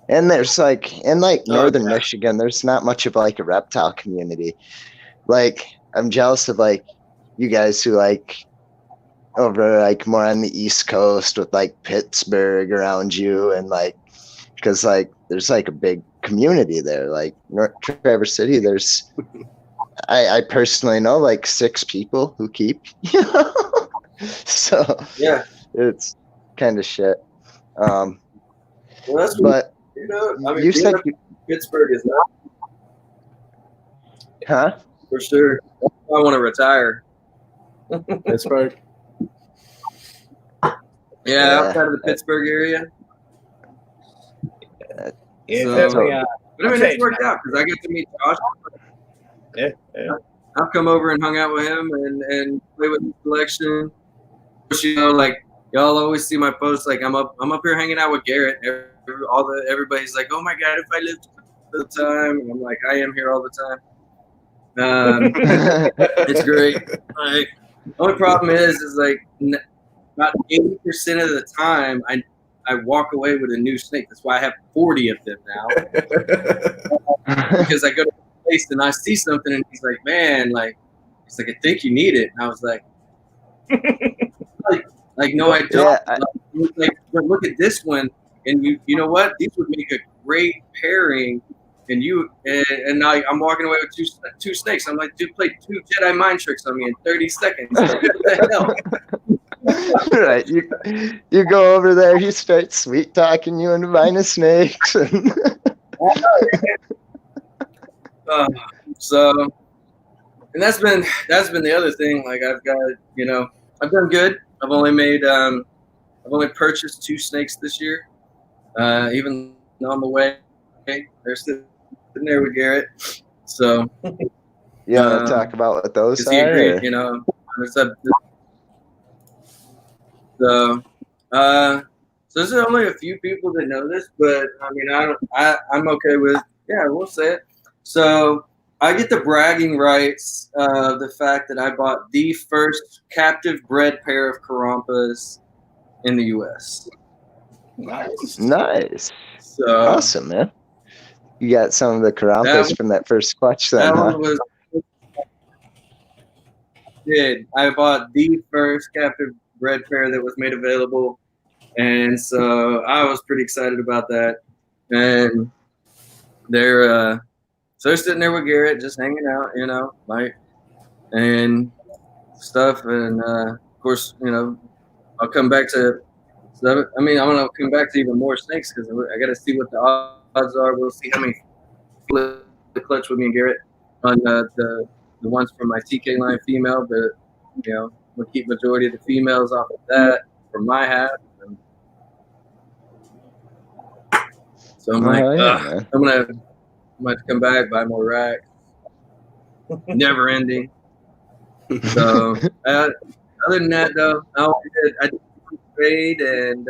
And there's northern Michigan, there's not much of like a reptile community. Like, I'm jealous of like you guys who like over like more on the East Coast with like Pittsburgh around you, and like because like there's like a big community there. Like North Traverse City, there's I personally know like 6 people who keep, so yeah, it's kind of shit. Well, that's But I mean, you said Pittsburgh is not, huh? for sure. I want to retire. Pittsburgh. Yeah, outside of the Pittsburgh area. Yeah, So- definitely, But I mean, it's worked out because I get to meet Josh. yeah. I've come over and hung out with him and play with his collection. Like y'all always see my posts. Like I'm up here hanging out with Garrett. Everybody's like, oh my god, if I lived all the time. And I'm like, I am here all the time. It's great. Like, the only problem is like about 80% of the time I walk away with a new snake. That's why I have 40 of them now. Because I go to a place and I see something and he's like, man, like, he's like, I think you need it. And I was like, no, I don't. Yeah, But look at this one, and you know what? These would make a great pairing. And now I'm walking away with two snakes. I'm like, dude, played 2 Jedi mind tricks on me in 30 seconds. Like, what the hell? Right. You go over there, you start sweet talking you into buying a snakes. So, and that's been the other thing. Like I've got, I've done good. I've only purchased 2 snakes this year. Even though I'm away, they're sitting there with Garrett. So, You want to talk about what those he are? agreed, So there's only a few people that know this, but I mean, I'm okay with, we'll say it. So I get the bragging rights of the fact that I bought the first captive bred pair of Karampas in the U.S. Nice. So Awesome, man. You got some of the Karampas from that first clutch then, that huh? one was. I bought the first captive bred pair that was made available, and so I was pretty excited about that. And they're sitting there with Garrett, just hanging out, and stuff. And of course, I'll come back to. I'm gonna come back to even more snakes because I got to see what the odds are. We'll see how many flip the clutch with me and Garrett on the ones from my TK line female, but we'll keep majority of the females off of that for my half. And so I'm like, I'm gonna come back, buy more racks. Never ending. So other than that, though, I did trade, and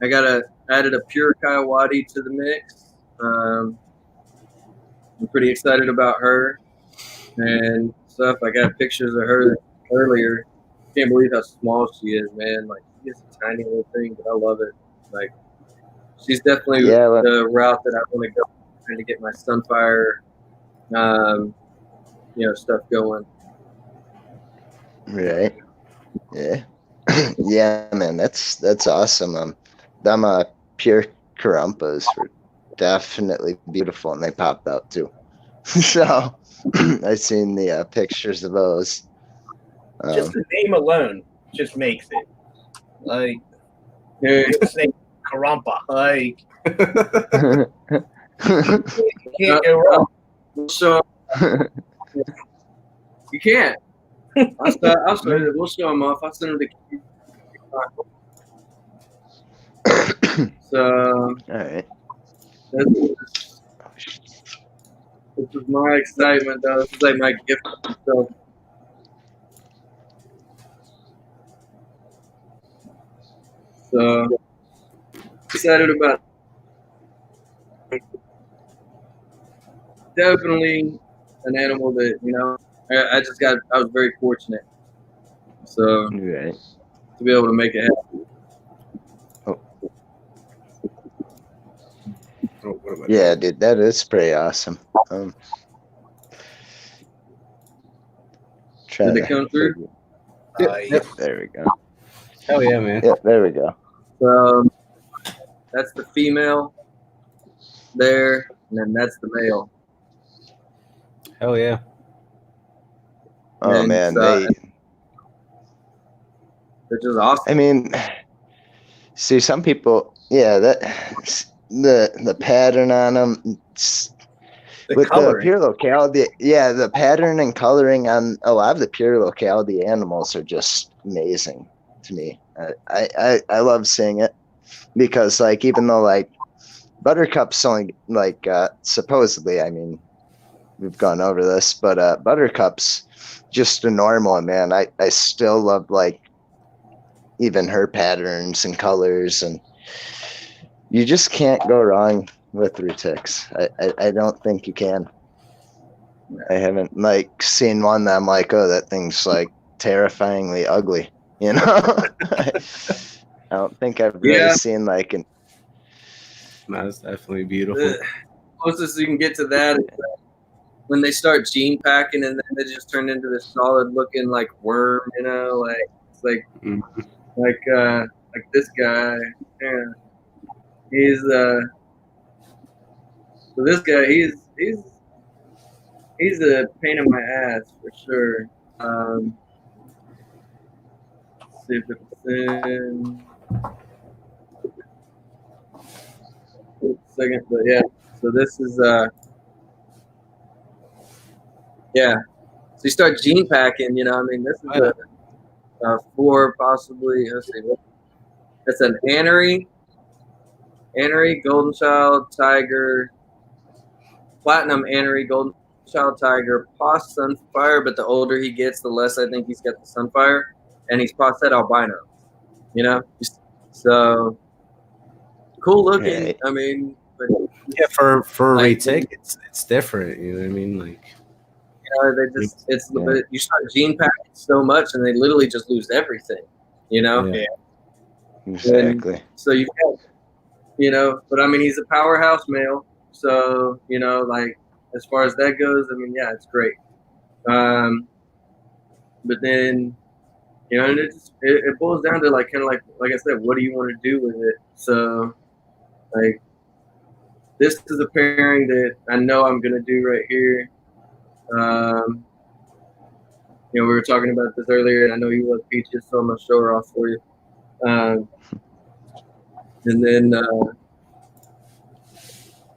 I added a pure Coyote to the mix. I'm pretty excited about her and stuff. I got pictures of her earlier. Can't believe how small she is, man. Like, she is a tiny little thing, but I love it. Like, she's definitely the route that I want to go, trying to get my Sunfire, stuff going. Right. Yeah. Yeah, man, that's awesome. Them pure Karampas were definitely beautiful, and they popped out too. So I seen the pictures of those. Just the name alone just makes it like snake Karampa. Like, you can't go wrong. We'll show. You can't. We'll show them off. I'll send them to. So. All right. This is my excitement, though. This is like my gift to myself. So excited about it. Definitely an animal that, you know, I was very fortunate. So Right. to be able to make it happen. Yeah, dude, that is pretty awesome. Did it come through? Yep, there we go. Hell yeah, man. Yep, there we go. So that's the female there, and then that's the male. Hell yeah. Oh And man, they're just awesome. I mean, see, some people, yeah, that the pattern on them with coloring. the pure locality, yeah, the pattern and coloring on a lot of the pure locality animals are just amazing to me. I love seeing it because, like, even though like Buttercup's only like supposedly, I mean, we've gone over this, but Buttercup's just a normal, man. I still love like even her patterns and colors, and you just can't go wrong with Retics. I don't think you can. I haven't like seen one that I'm like, oh, that thing's like terrifyingly ugly, you know. I don't think I've really seen like an. That's definitely beautiful. The closest you can get to that is when they start gene packing and then they just turn into this solid looking like worm, you know, like it's like like this guy. Yeah. He's so this guy he's a pain in my ass for sure. Let's see if it's in second, but yeah. So this is yeah. So you start gene packing, you know. I mean, this is a 4 possibly. Let's see. It's an Anery, Golden Child, Tiger, Platinum Anery, Golden Child, Tiger, Poss Sunfire. But the older he gets, the less I think he's got the Sunfire, and he's Posset Albino. You know, so cool looking. Right. I mean, but Yeah, for like, Retic, it's different. You know what I mean? Like, you know, they just you start gene packing so much, and they literally just lose everything. You know. Yeah. Exactly. And so you got, you know, but I mean, he's a powerhouse male. So, you know, like as far as that goes, I mean, yeah, it's great. But then, you know, and it boils down to like kind of like I said, what do you want to do with it? So, like, this is a pairing that I know I'm gonna do right here. You know, we were talking about this earlier, and I know you love peaches, so I'm gonna show her off for you. And then,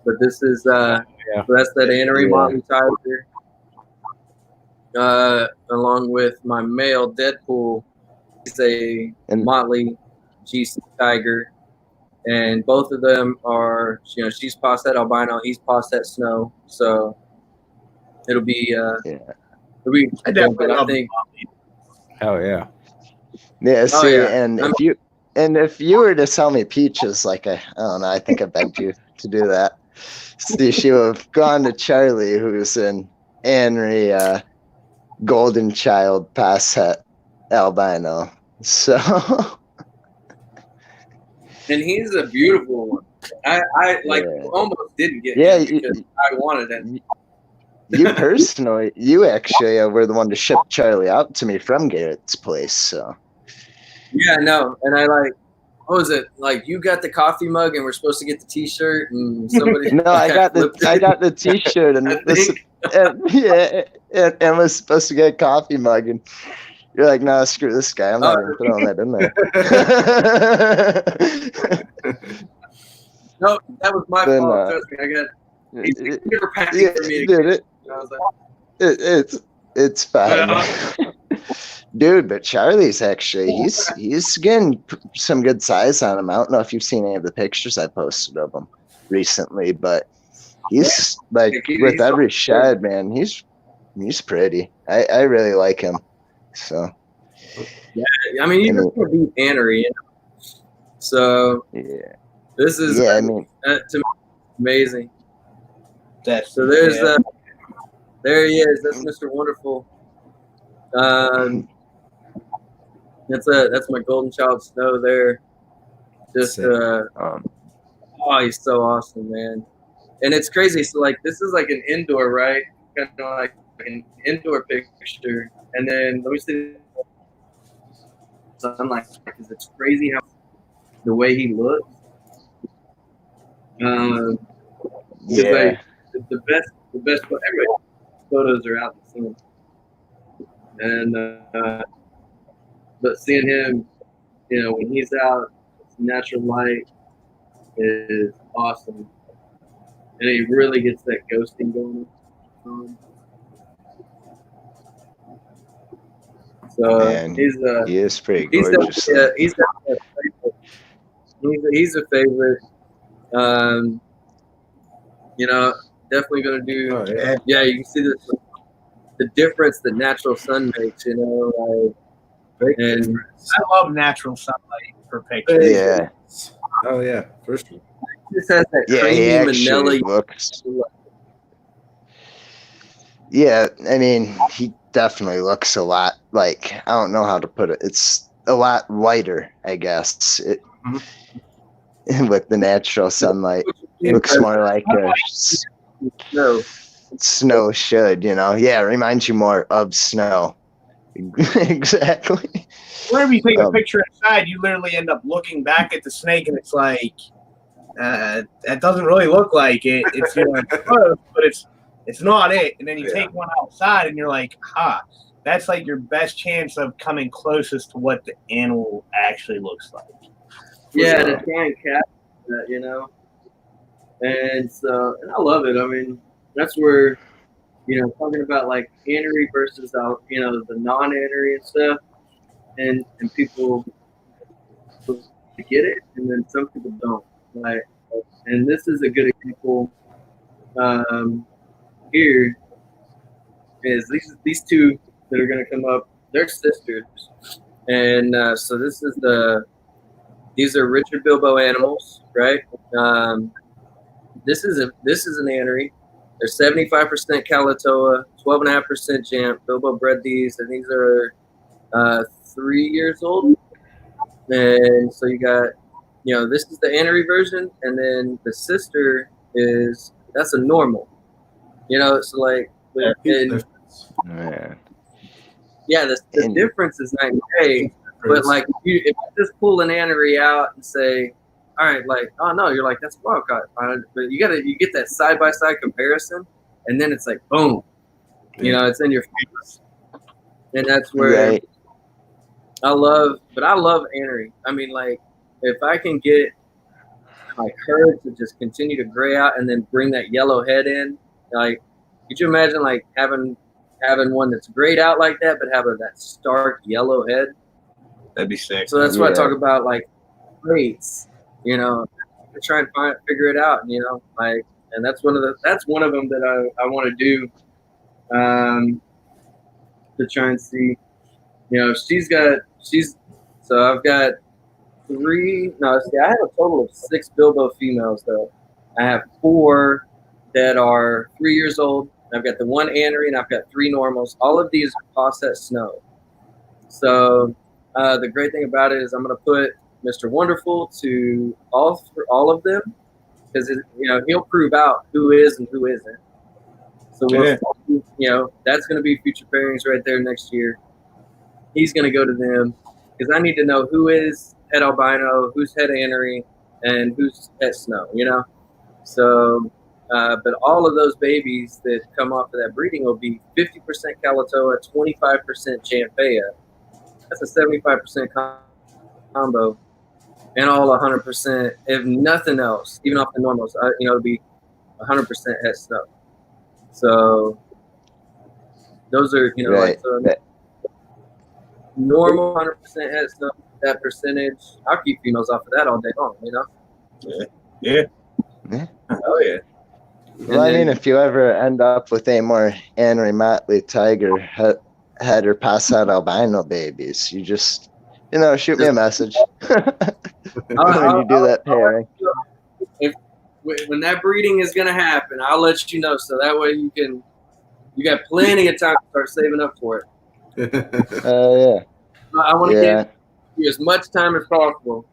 but this is so that's that Anery Motley Tiger, along with my male Deadpool. He's a Motley GC Tiger, and both of them are, you know, she's Posset Albino, he's Posset Snow, so it'll be I definitely I think. hell yeah. Yeah, see, yeah. and if you were to sell me peaches, like I don't know, I think I begged you to do that. See, she would have gone to Charlie, who's an Anery Golden Child Posset Albino. So, And he's a beautiful one. I almost didn't get him because I wanted it. You personally, you actually were the one to ship Charlie out to me from Garrett's place. So. Yeah, no, and I like, what was it? Like, you got the coffee mug, and we're supposed to get the T-shirt, and somebody. No, I got the T-shirt, and and was supposed to get a coffee mug, and you're like, no, screw this guy. I'm not even throwing that in there. No, that was my fault. Trust me, I got. He never packed it for me. Did it? I was like, It's fine. Dude, but Charlie's actually he's getting some good size on him. I don't know if you've seen any of the pictures I posted of him recently, but he's like with every shed, man, he's pretty. I really like him. So yeah, I mean, you just want to be Annery, you know? So yeah, this is I mean, to me, amazing. That's So there's there he is. That's Mr. Wonderful. That's my golden child Snow there. Just oh, he's so awesome, man. And it's crazy. So like this is like an indoor, right? Kind of like an indoor picture. And then let me see. Sunlight, because it's crazy how the way he looks. yeah. Like, the best everybody photos are out in the sun. And but seeing him, you know, when he's out, natural light is awesome, and he really gets that ghosting going on. So Man, he is pretty gorgeous. He's a favorite. You know, definitely gonna do. Oh, yeah. Yeah, you can see the difference that natural sun makes. You know, like, and I love natural sunlight for pictures. Yeah. Oh yeah, first one. Just has that Yeah, he creamy actually vanilla. looks. Yeah, I mean, he definitely looks a lot like, I don't know how to put it. It's a lot lighter, I guess. With the natural sunlight, it looks more like snow should, you know. Yeah, it reminds you more of snow. Exactly. Whenever you take a picture inside, you literally end up looking back at the snake, and it's like that doesn't really look like it. It's, you know, it's close, but it's not it. And then you take one outside, and you're like, that's like your best chance of coming closest to what the animal actually looks like. Yeah, to try and capture that, you know. And so, and I love it. I mean, that's where, you know, talking about like Annery versus, you know, the non-Annery and stuff, and people get it, and then some people don't. Like, and this is a good example. Here is these two that are going to come up. They're sisters, and so these are Richard Bilbo animals, right? This is an Annery. They're 75% Kalatoa, 12.5% Jamp. Bilbo bred these, and these are 3 years old. And so you got, you know, this is the Annery version, and then the sister that's a normal. You know, so like, the difference is night and day. But like, if you just pull an Annery out and say, all right, like, oh no, you're like, that's a wild caught. But you get that side by side comparison, and then it's like, boom, you know, it's in your face, and that's where I love Annery. I mean, like, if I can get like her to just continue to gray out and then bring that yellow head in, like, could you imagine like having one that's grayed out like that, but having that stark yellow head? That'd be sick. So that's what I talk about, like traits, you know, to try and figure it out, you know, like, and that's one of them that I want to do, to try and see, you know, so I've got I have a total of 6 Bilbo females though. I have 4 that are 3 years old. I've got the 1 Annery, and I've got 3 normals. All of these are Posset Snow. So the great thing about it is I'm going to put Mr. Wonderful to all of them, because you know, he'll prove out who is and who isn't. So you know, that's going to be future pairings right there next year. He's going to go to them because I need to know who is het albino, who's het Annery, and who's het Snow. You know, so. But all of those babies that come off of that breeding will be 50% Kalatoa, 25% Champea. That's a 75% combo, and all 100%, if nothing else, even off the normals, you know, it'll be 100% het Snow. So Those are, you know, Right. like normal 100% head stuff. That percentage, I'll keep females off of that all day long. You know. Yeah. Oh yeah. Well, I mean, if you ever end up with a more Henry Motley tiger head or pass out albino babies, you just, shoot me a message when you do that pairing. When that breeding is gonna happen, I'll let you know, so that way you got plenty of time to start saving up for it. Yeah. I want to give you as much time as possible.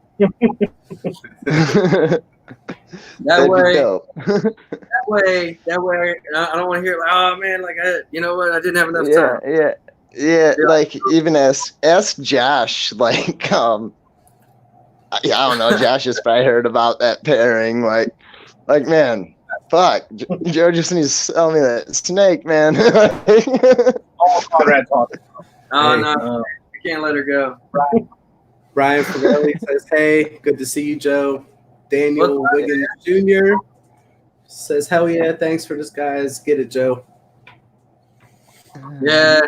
That way, I don't want to hear like, oh man, like you know what, I didn't have enough time. Yeah. Like even ask Josh. Like I don't know. Josh has probably heard about that pairing. Like man, fuck. Joe just needs to tell me that snake, man. All Conrad talking. Oh no, I can't let her go. Brian Farrelly says, "Hey, good to see you, Joe." Daniel Wiggins Jr. says, "Hell yeah, thanks for this, guys. Get it, Joe." Yeah,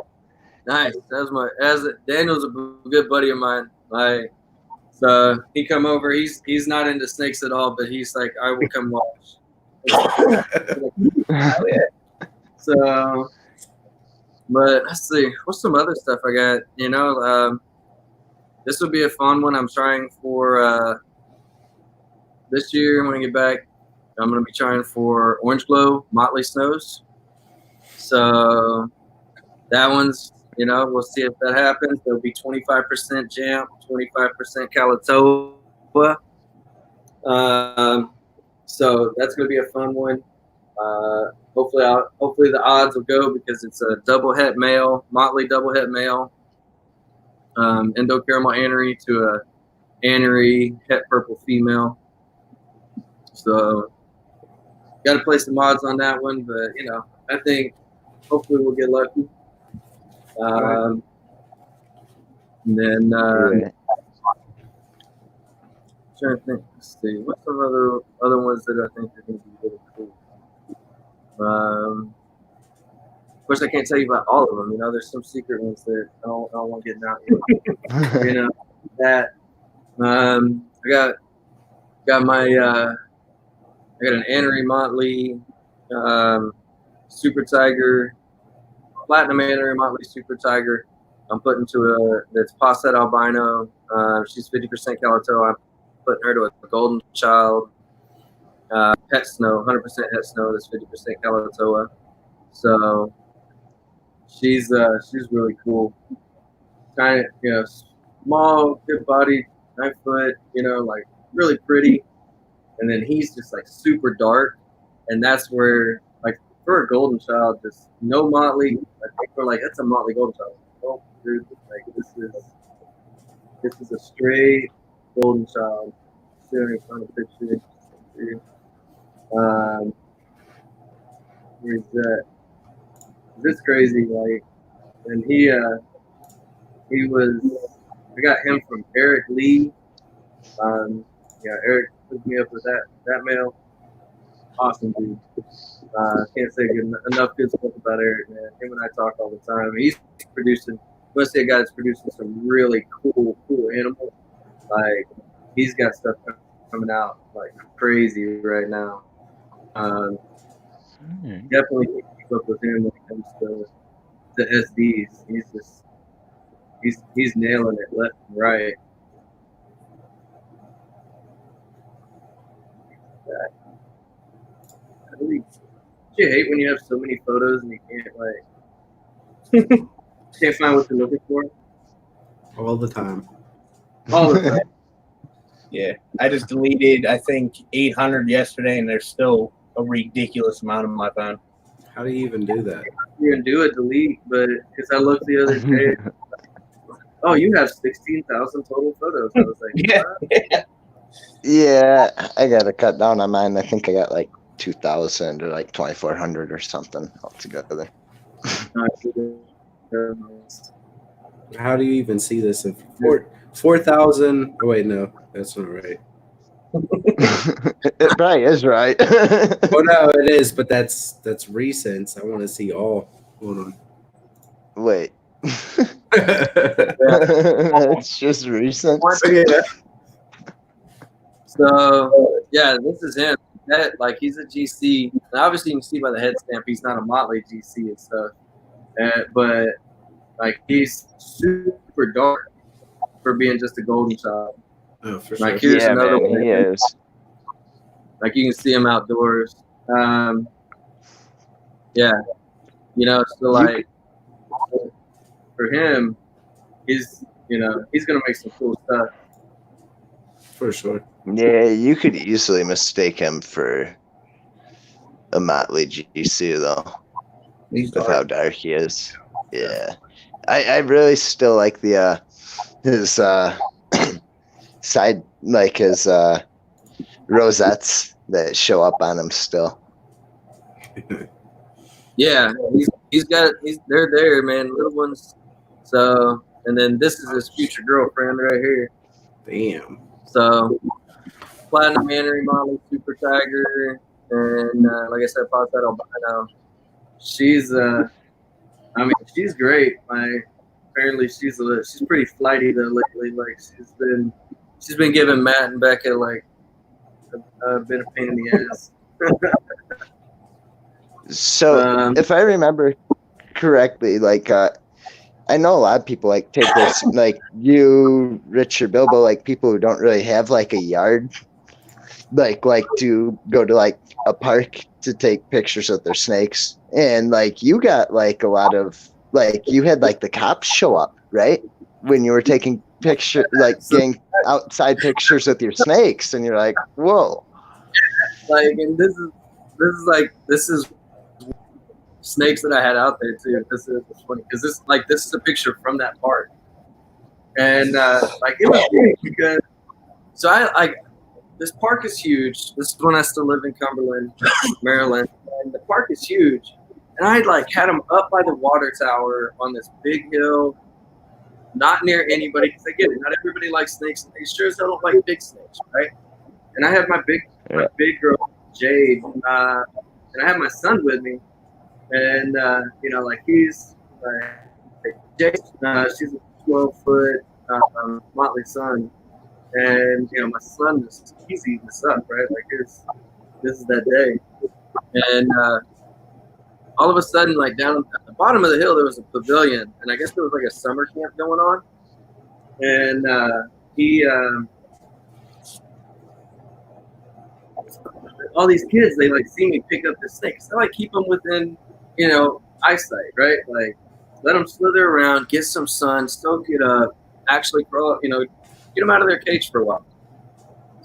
nice. Daniel's a good buddy of mine. Like, so he come over. He's not into snakes at all, but he's like, I will come watch. Hell yeah. So, but let's see, what's some other stuff I got? This would be a fun one. I'm trying for this year. When I get back, I'm going to be trying for Orange Glow Motley Snows. So that one's, we'll see if that happens. There'll be 25% Jam, 25% Kalatoa. So that's going to be a fun one. Hopefully the odds will go because it's a double het male, Motley double het male, endo caramel anery to a anery het purple female. So got to play some odds on that one, but I think hopefully we'll get lucky. And then trying to think. Let's see, what's some other ones that I think are going to be really cool. Of course, I can't tell you about all of them. There's some secret ones that I don't want getting out. That I got my. I got an Anery Motley Super Tiger, Platinum Anery Motley Super Tiger. I'm putting that's Posset albino. She's 50% Kalatoa. I'm putting her to a golden child. Het Snow, 100% Het Snow. That's 50% Kalatoa. So she's really cool. Kind of small, good body, 9 foot. Like really pretty. And then he's just like super dark, and that's where like for a golden child, just no Motley. Like we're like, that's a Motley golden child. Oh, dude, like this is a straight golden child. Showing on a picture. Where's that? This crazy, like, and he was. I got him from Eric Lee. Eric hooked me up with that male. Awesome dude. Can't say enough good stuff about Eric, man. Him and I talk all the time. He's producing. Let's say a guy that's producing some really cool animals. Like he's got stuff coming out like crazy right now. Definitely keep up with him when it comes to the SDs. He's nailing it left and right. Do you hate when you have so many photos and you can't find what you're looking for? All the time. All the time. Yeah, I just deleted I think 800 yesterday, and there's still a ridiculous amount on my phone. How do you even do that? You can do a delete, but because I looked the other day, oh, you have 16,000 total photos. I was like, Yeah, I gotta cut down on mine. I think I got like 2,000 or like 2,400 or something altogether. How do you even see this? If 4,000? Oh wait, no, that's not right. It probably is right. Oh no, it is, but that's recent. I want to see all. Hold on. Wait. It's just recent. So yeah, this is him. That, like, he's a GC. And obviously, you can see by the head stamp, he's not a Motley GC and stuff. But like, he's super dark for being just a golden child. Oh, for Like, sure. here's Yeah, another man, one. he is. Like, you can see him outdoors. Yeah, you know, so like for him, he's gonna make some cool stuff. For sure. Yeah, you could easily mistake him for a Motley GC though, He's with how dark he is. Yeah, I really still like the his side, like his rosettes that show up on him still. Yeah, they're there, man, little ones. So, and then this is his future girlfriend right here. Damn. So, Platinum Mannery Molly, Super Tiger, and like I said, Falsetto Albino. She's she's great. Apparently she's pretty flighty though lately. Like, she's been giving Matt and Becca like a bit of pain in the ass. So if I remember correctly, like I know a lot of people like take this, like you, Richard, Bilbo, like people who don't really have like a yard, like to go to like a park to take pictures of their snakes. And like you got like a lot of, like you had like the cops show up, right? When you were taking picture, like getting outside pictures with your snakes, and you're like, whoa. Like, and this is snakes that I had out there too. This is funny because this is a picture from that park, and like it was huge because this park is huge. This is when I still live in Cumberland, Maryland, and the park is huge. And I had them up by the water tower on this big hill, not near anybody, because I get it. Not everybody likes snakes, and they sure as hell don't like big snakes, right? And I have my big girl Jade, and I have my son with me. And, he's Jade, she's a 12-foot motley son. And, my son, he's eating this up, right? Like, this is that day. And all of a sudden, like, down at the bottom of the hill, there was a pavilion. And I guess there was, like, a summer camp going on. And all these kids, they, see me pick up the snakes. So I keep them within, eyesight, right? Like, let them slither around, get some sun, still get up, actually crawl, get them out of their cage for a while.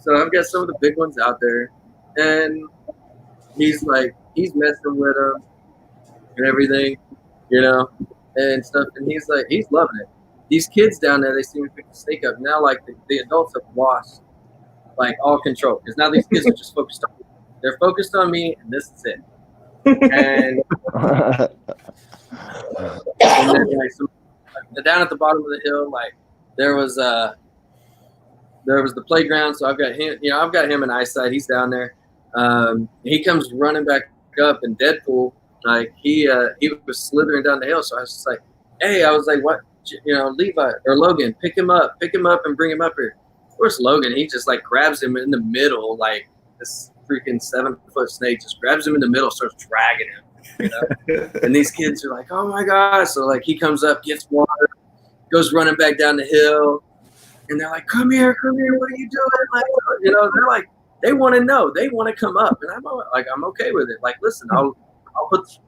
So I've got some of the big ones out there, and he's messing with them and everything, and stuff. And he's loving it. These kids down there, they see me pick the snake up. Now, the adults have lost, all control. Because now these kids are just focused on me. They're focused on me, and this is it. And then, down at the bottom of the hill, there was the playground. So I've got him, I've got him in eyesight. He's down there. He comes running back up, and Deadpool, he was slithering down the hill. So I was just like, hey, what, Levi or Logan, pick him up and bring him up here. Of course, Logan, he just grabs him in the middle, this freaking 7-foot snake, just grabs him in the middle, starts dragging him, And these kids are like, oh my gosh. So he comes up, gets water, goes running back down the hill, and they're like, come here, what are you doing? They're like, they want to know, they want to come up, and I'm okay with it. Listen, I'll put,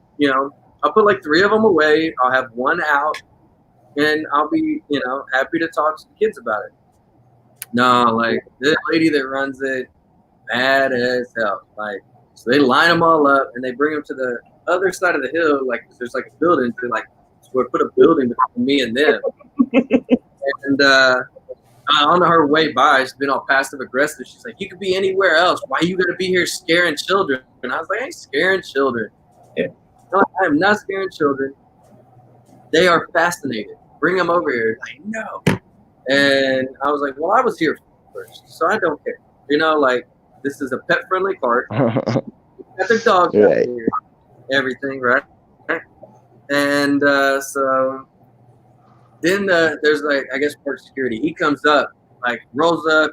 I'll put 3 of them away. I'll have one out, and I'll be, happy to talk to the kids about it. No, the lady that runs it, bad as hell. So they line them all up, and they bring them to the other side of the hill. There's a building to we put a building between me and them. And on her way by, she's been all passive aggressive. She's like, you could be anywhere else. Why you gotta be here scaring children? And I was like, I ain't scaring children. Yeah. No, I am not scaring children. They are fascinated. Bring them over here. No. And I was like, well, I was here first, so I don't care. This is a pet-friendly park. Got their dogs out here, everything, right? And so then there's like, I guess, park security. He comes up, like rolls up,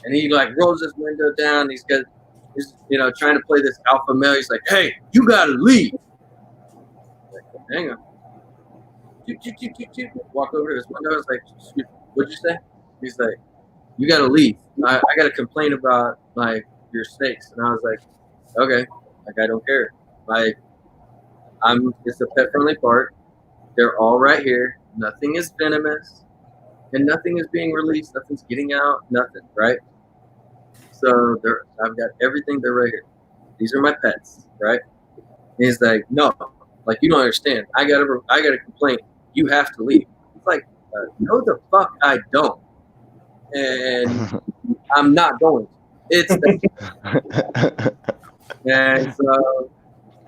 and he like rolls his window down. He's trying to play this alpha male. He's like, "Hey, you gotta leave." Like, hang on. Walk over to his window. I was like, "What'd you say?" He's like, "You gotta leave. I gotta complain about like your snakes." And I was like, "Okay, like I don't care. Like it's a pet friendly park. They're all right here. Nothing is venomous, and nothing is being released. Nothing's getting out. Nothing, right? So I've got everything. They're right here. These are my pets, right?" And he's like, "No, like you don't understand. I got a complaint. You have to leave." It's like, no, the fuck I don't, and I'm not going to. It's and so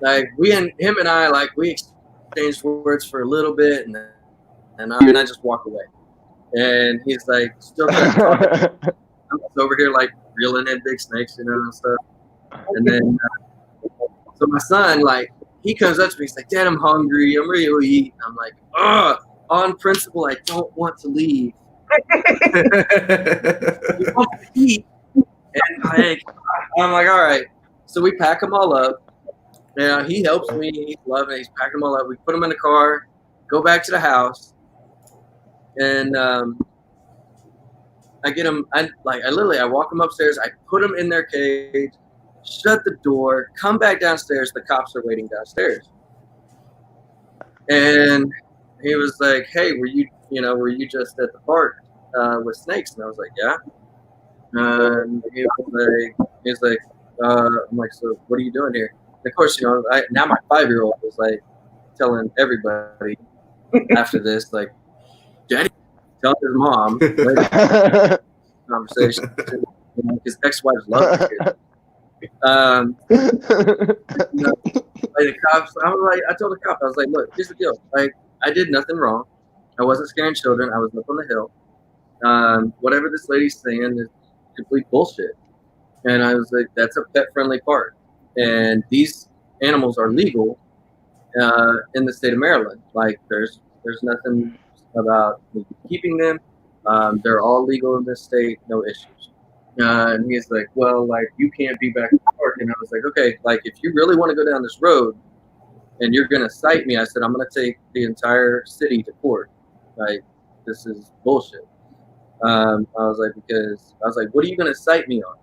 like him and I like we exchanged words for a little bit, and I just walk away. And he's like, still trying to talk. I'm just over here like reeling in big snakes, and stuff. And then so my son like he comes up to me. He's like, "Dad, I'm hungry. I'm ready to eat." I'm like, on principle, I don't want to leave. He wants to eat, and I'm like, all right. So we pack them all up. He helps me. He's loving it. He's packing them all up. We put them in the car, go back to the house, and I get them. I walk them upstairs. I put them in their cage, shut the door, come back downstairs. The cops are waiting downstairs, and he was like, "Hey, were you just at the park with snakes?" And I was like, "Yeah." He was like, I'm like, "So what are you doing here?" And of course, now my 5-year-old was like telling everybody after this, like, "Daddy, tell his mom." Conversation. His ex-wife loved it. Like the cops, I told the cop, I was like, "Look, here's the deal. Like, I did nothing wrong. I wasn't scaring children. I was up on the hill. Whatever this lady's saying is complete bullshit." And I was like, "That's a pet-friendly park, and these animals are legal in the state of Maryland. Like, there's nothing about me keeping them. They're all legal in this state, no issues." And he's like, "Well, like you can't be back in the park." And I was like, "Okay, like if you really want to go down this road and you're gonna cite me," I said, "I'm gonna take the entire city to court. Like this is bullshit." I was like, "What are you gonna cite me on?"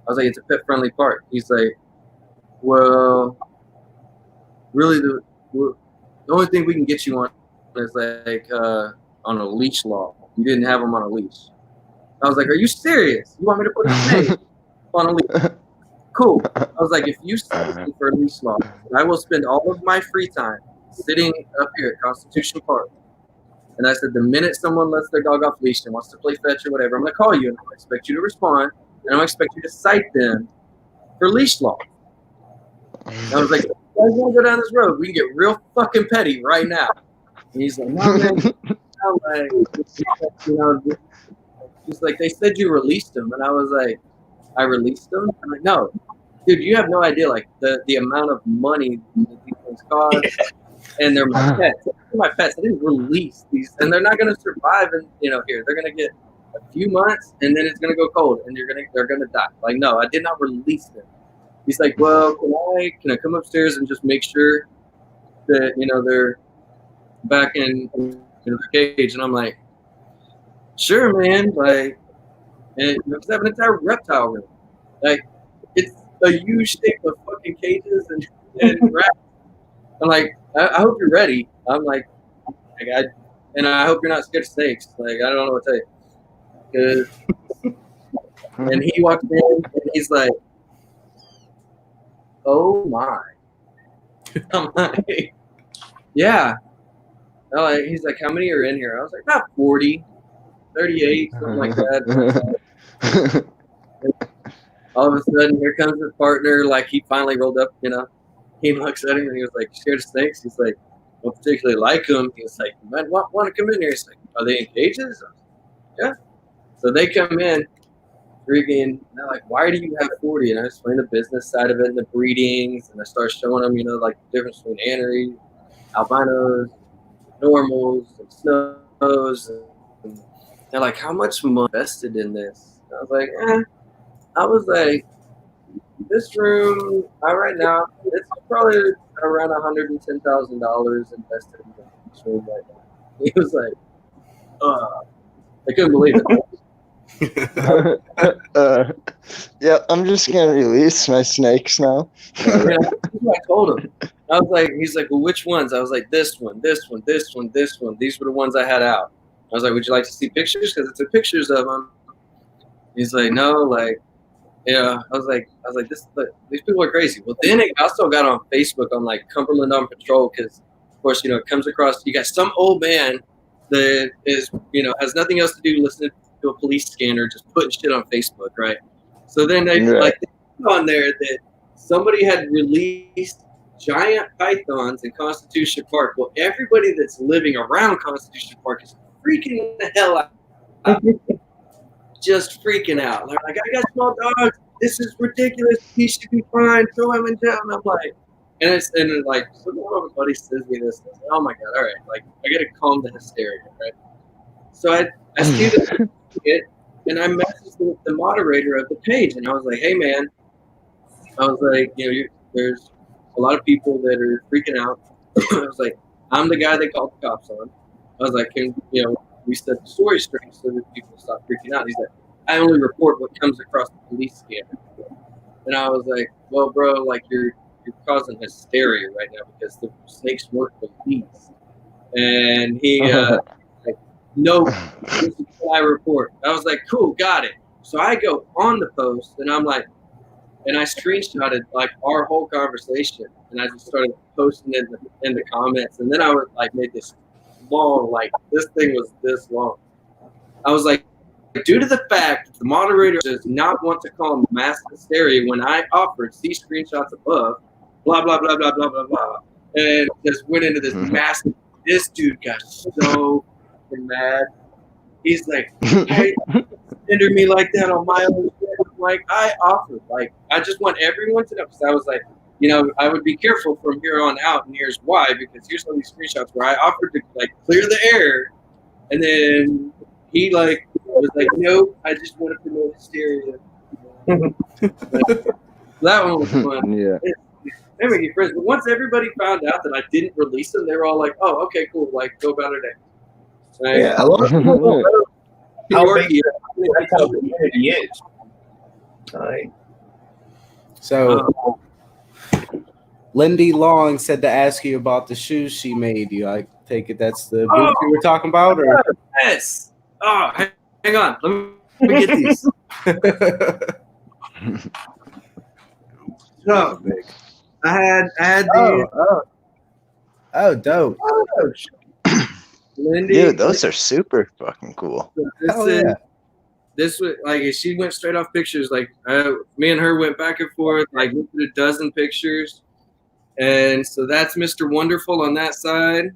I was like, "It's a pet friendly park." He's like, "Well, really the only thing we can get you on is like on a leash law. You didn't have them on a leash." I was like, "Are you serious? You want me to put a snake on a leash?" Cool. I was like, "If you sue me for a leash law, I will spend all of my free time sitting up here at Constitution Park." And I said, "The minute someone lets their dog off leash and wants to play fetch or whatever, I'm going to call you and I expect you to respond and I'm going to expect you to cite them for leash law." And I was like, "If you guys want to go down this road, we can get real fucking petty right now." And he's like, "No, man." He's like, "They said you released them." And I was like, "I released them?" I'm like, "No, dude, you have no idea like the amount of money that these things cost, and they're my pets. They're my pets. I didn't release these, and they're not going to survive. And here they're going to get a few months, and then it's going to go cold, and they're going to die. Like, no, I did not release them." He's like, "Well, can I come upstairs and just make sure that they're back in the cage?" And I'm like, "Sure, man." Like, and because I have an entire reptile room. Like, it's a U shape of fucking cages and rats. I'm like, I hope you're ready. I'm like, and I hope you're not scared of snakes. Like, I don't know what to say. And he walked in and he's like, "Oh my." I'm like, "Yeah." He's like, "How many are in here?" I was like, "About 40, 38, something like that." All of a sudden, here comes his partner. Like, he finally rolled up, He looks at him and he was like, "Scared of snakes?" He's like, "Don't particularly like them." He was like, "You might want to come in here." He's like, "Are they in cages?" I was like, "Yeah." So they come in, freaking, and they're like, "Why do you have 40? And I explained the business side of it and the breedings, and I start showing them, like the difference between albinos, normals, and snows. And they're like, how much money invested in this? And I was like, this room right now, it's probably around $110,000 invested in this room right now. He was like, I couldn't believe it. Yeah, I'm just gonna release my snakes now. Yeah, I told him. I was like, he's like, well, which ones? I was like, this one, this one, this one, this one. These were the ones I had out. I was like, would you like to see pictures? Because I took pictures of them. He's like, no, like, yeah. I was like, these people are crazy. Well, then I also got on Facebook on like Cumberland on Patrol because, of course, you know, it comes across. You got some old man that is, you know, has nothing else to do listening to a police scanner, just putting shit on Facebook, right? So then they like they put on there that somebody had released giant pythons in Constitution Park. Well, everybody that's living around Constitution Park is freaking the hell out. Just freaking out. Like, I got small dogs. This is ridiculous. He should be fine. Throw him in jail. And I'm like, and like, so one of my buddies says me this. And I say, oh my God, all right. Like, I got to calm the hysteria, right? So I see it, and I messaged the moderator of the page, and I was like, hey, man. I was like, you know, there's a lot of people that are freaking out. I was like, I'm the guy they called the cops on. I was like, can, you know, we set the story straight so that people stop freaking out. He's like, I only report what comes across the police scanner. And I was like, well, bro, like you're causing hysteria right now because the snakes work police. And he like, no, this is what I report. I was like, cool, got it. So I go on the post and I'm like, and I screenshotted like our whole conversation and I just started posting it in the comments. And then I was like, made this long, like this thing was this long. I was like, due to the fact that the moderator does not want to call mass hysteria when I offered, see screenshots above, blah, blah, blah, blah, blah, blah, blah. And just went into this massive, this dude got so mad. He's like, hey, hinder me like that on my own shit. Like, I offered, like, I just want everyone to know, because I was like, you know, I would be careful from here on out, and here's why, because here's some of these screenshots where I offered to, like, clear the air, and then he, like, was like, nope, I just want to promote hysteria. That one was fun. Yeah. They make you friends, but once everybody found out that I didn't release them, they were all like, oh, okay, cool, like, go about our day. Like, Yeah, I love how big the community is. Like, So, Lindy Long said to ask you about the shoes she made. You like take it that's the boots you were talking about, or yes. Oh, hang on, let me get these. So, I had these. Oh, dope. Lindy, Dude, those are super fucking cool. This was like she went straight off pictures. Like me and her went back and forth, like looked at a dozen pictures, and so that's Mr. Wonderful on that side,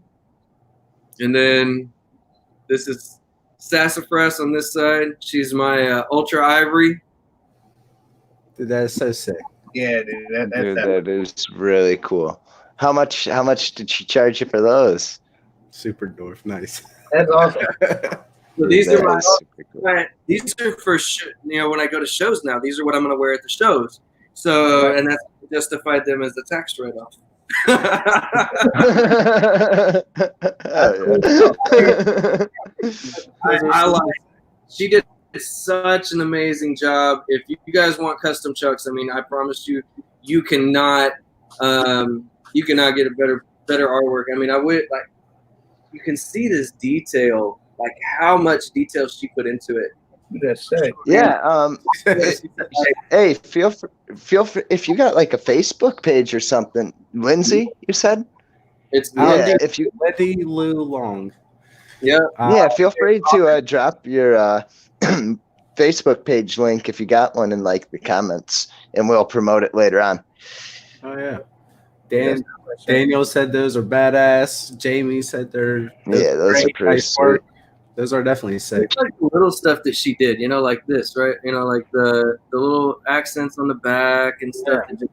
and then this is Sassafras on this side. She's my Ultra Ivory. Dude, that is so sick. yeah, dude, That is really cool. How much did she charge you for those? Superdwarf, nice. that's awesome. So these That are my. is super cool. These are for when I go to shows now. These are what I'm going to wear at the shows. So and that's justified them as the tax write-off. I like. She did such an amazing job. If you guys want custom chucks, I mean, I promise you, you cannot get a better artwork. I mean, I would like. You can see this detail, like how much detail she put into it. That's sick. Yeah. Hey, feel free if you got like a Facebook page or something. Lindsay, you said? It's Yeah, if you Lindy Lou Long. yeah. feel free to drop your Facebook page link if you got one in like the comments, and we'll promote it later on. Oh yeah. Daniel said those are badass. Jamie said those Those are great. pretty Nice work. sweet. Those are definitely sick. It's like the little stuff that she did, like this, right? Like the little accents on the back and stuff. And just,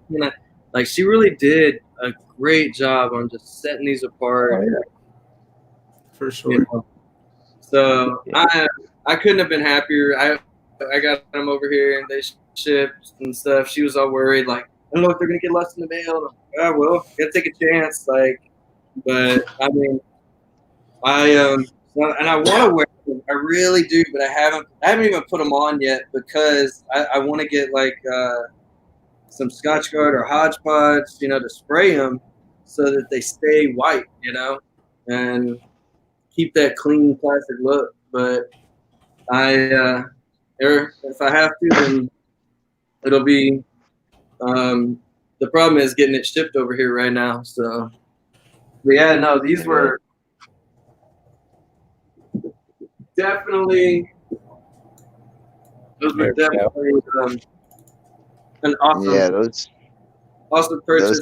like she really did a great job on just setting these apart. Oh, yeah. For sure. You know? So I couldn't have been happier. I got them over here and they shipped and stuff. She was all worried, like, I don't know if they're gonna get lost in the mail. Oh well, gotta take a chance. Like, but I mean, and I want to wear them. I really do, but I haven't even put them on yet because I want to get like some Scotch Guard or Hodgepodge, to spray them so that they stay white, and keep that clean plastic look. But if I have to, then it'll be. The problem is getting it shipped over here right now. So, but yeah, no, these were definitely. Those were definitely an awesome. Yeah, those awesome purchase.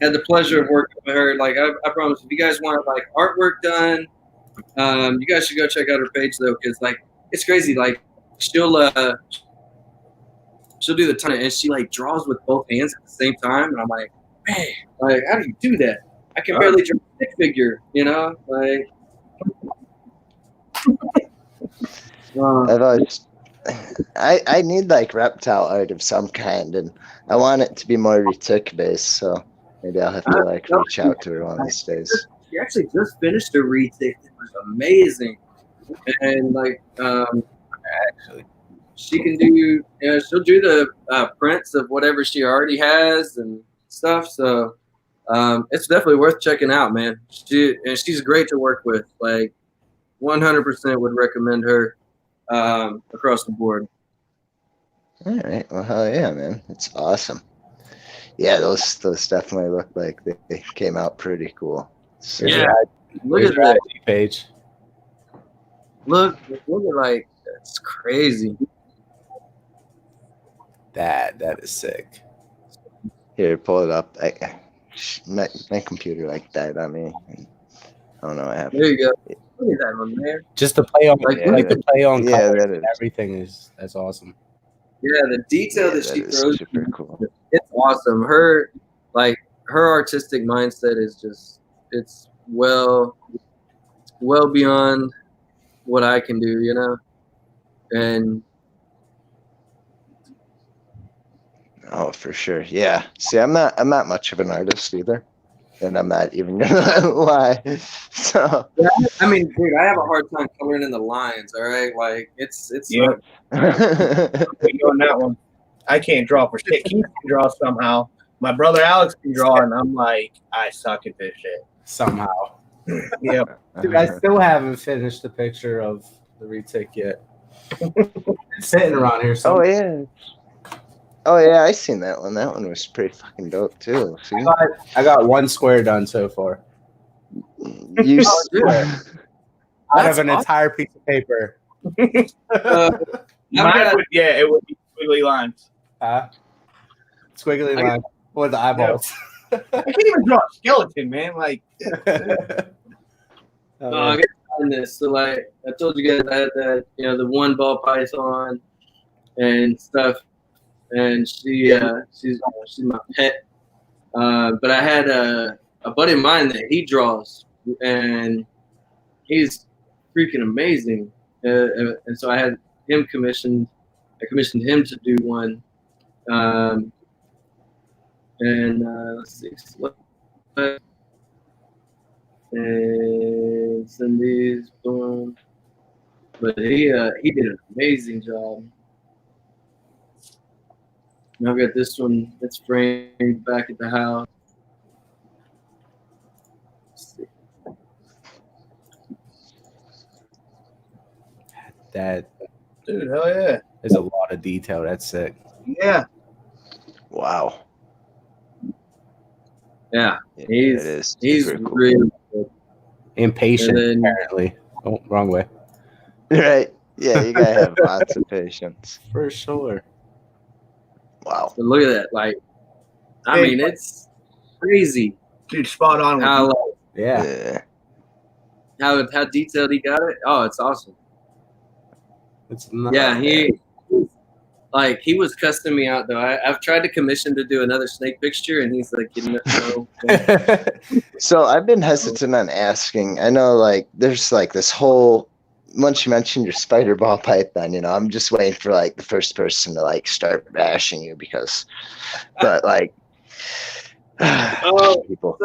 Had the pleasure of working with her. Like I promise, if you guys want like artwork done, you guys should go check out her page though, because like it's crazy. Like she'll do the ton and she like draws with both hands at the same time, and I'm like, man, like how do you do that? I can barely draw a stick figure, like. I've always, I need like reptile art of some kind, and I want it to be more retic based. So maybe I'll have to like reach out to her one of these days. She actually just finished a retic. It was amazing, and like Actually, she can do. She'll do the prints of whatever she already has and stuff. So it's definitely worth checking out, man. She's great to work with. Like 100% would recommend her across the board. All right. Well, hell yeah, man. It's awesome. Yeah, those definitely look like they came out pretty cool. So, Yeah. Look at that that. page. Look at like that's crazy. That is sick. Here, pull it up. My computer like died on me. I don't know what happened. There you go. Look at that one, man. Just the play on, Like, the play on yeah, colors that and is. everything that's awesome. Yeah, the detail that she is throws, super cool. it's awesome. Her artistic mindset is just it's well beyond what I can do, and Oh, for sure. Yeah. See, I'm not much of an artist either, and I'm not even gonna lie. So. yeah, I mean, dude, I have a hard time coloring in the lines. All right, like it's Yeah. We go on that one. I can't draw for shit. Keith can draw somehow. My brother Alex can draw, and I'm like, I suck at this shit. Somehow. Yeah. Dude, I still haven't finished the picture of the retic yet. It's sitting around here. Oh Somewhere. yeah. Oh yeah, I seen that one. That one was pretty fucking dope too. See? I got one square done so far. You Out of an entire piece of paper. Mine would, it would be squiggly lines. Squiggly line with the eyeballs. I can't even draw a skeleton, man. Like, I got to find this. So like I told you guys, I had that the one ball python and stuff, and she's my pet. But I had a buddy of mine that he draws, and he's freaking amazing. And so I had him commissioned. I commissioned him to do one. Let's see. And send these, boom. But he did an amazing job. And I've got this one that's framed back at the house. Let's see. That dude, hell yeah. is a lot of detail. That's sick. Yeah. Wow. Yeah, Yeah, he's it is he's super cool. really good. Impatient, And then- apparently. Oh, wrong way. Right. Yeah, you gotta have lots of patience. For sure. Wow. So look at that. Like, I mean, it's crazy Dude, spot on with how you. Yeah. Yeah. how detailed he got it. Oh, it's awesome. It's not, Yeah, Like, he was cussing me out, though. I've tried to commission to do another snake picture, and he's like, no. So I've been hesitant on asking. I know, like, there's like this whole. Once you mentioned your spider ball python, I'm just waiting for like the first person to like start bashing you because, but like, people,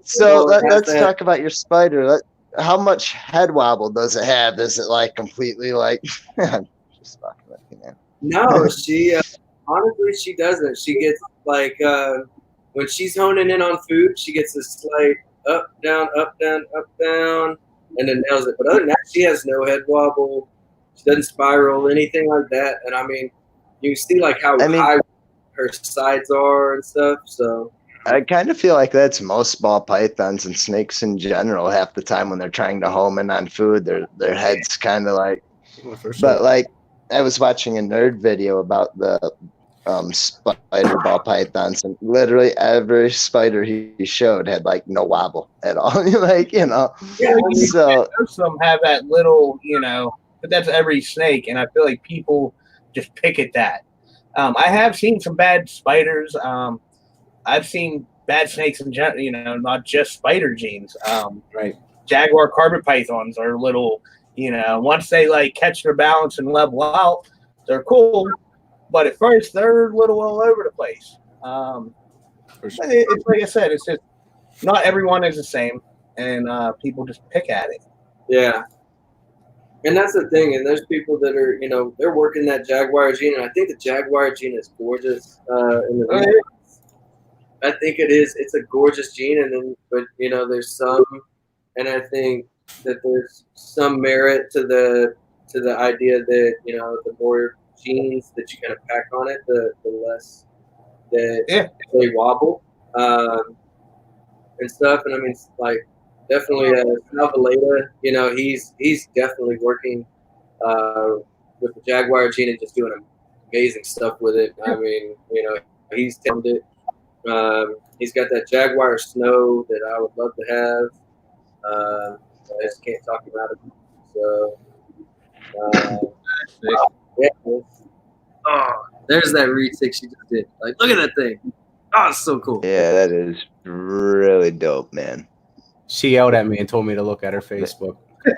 so let's talk about your spider. How much head wobble does it have? Is it like completely like? I'm just fucking with you, man. No, she honestly she doesn't. She gets like when she's honing in on food, she gets a slight up, down, and then nails it. But other than that, she has no head wobble. She doesn't spiral, anything like that. And I mean, you see like how high her sides are and stuff. So I kind of feel like that's most ball pythons and snakes in general. Half the time when they're trying to home in on food, their head's kind of like. But like, I was watching a nerd video about the spider ball pythons, and literally every spider he showed had like no wobble at all. Like, so some have that little, but that's every snake, and I feel like people just pick at that. I have seen some bad spiders. I've seen bad snakes in general, not just spider genes. Right. Jaguar carpet pythons are little, once they like catch their balance and level out, they're cool. But at first, they're a little all over the place. It's like I said, it's just not everyone is the same, and people just pick at it. Yeah. And that's the thing. And there's people that are, they're working that Jaguar gene. And I think the Jaguar gene is gorgeous. I think it is. It's a gorgeous gene. But there's some, and I think that there's some merit to the idea that, the more genes that you kind of pack on it, the less that they wobble and stuff. And I mean, like, definitely Salvaleta, he's definitely working with the Jaguar gene and just doing amazing stuff with it. I mean, he's tamed it. He's got that Jaguar Snow that I would love to have. I just can't talk about it. So, yeah. Oh, there's that retic she just did. Like, look at that thing. Oh, it's so cool. Yeah, that is really dope, man. She yelled at me and told me to look at her Facebook. She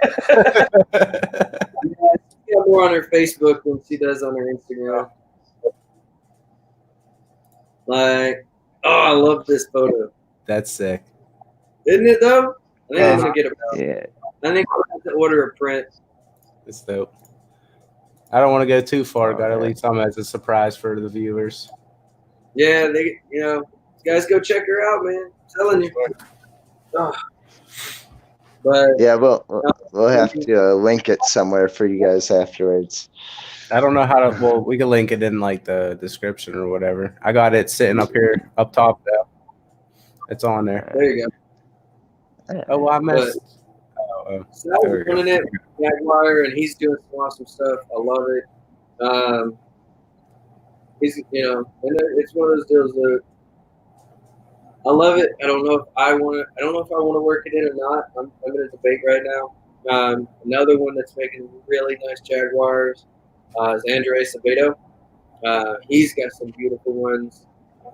got more on her Facebook than she does on her Instagram. Like, I love this photo. That's sick. Isn't it, though? I think I'm going to get a Yeah. I think I'm going to order a print. It's dope. I don't want to go too far. Got to leave some as a surprise for the viewers. Yeah, guys go check her out, man. I'm telling you. Oh. But yeah, we'll have to link it somewhere for you guys afterwards. I don't know how to. Well, we can link it in like the description or whatever. I got it sitting up here, up top though. It's on there. There you go. Oh, well, I missed. So I was running it, Jaguar, and he's doing some awesome stuff. I love it. He's, and it's one of those deals that I love it. I don't know if I want to work it in or not. I'm in a debate right now. Another one that's making really nice Jaguars is Andre Acevedo. He's got some beautiful ones,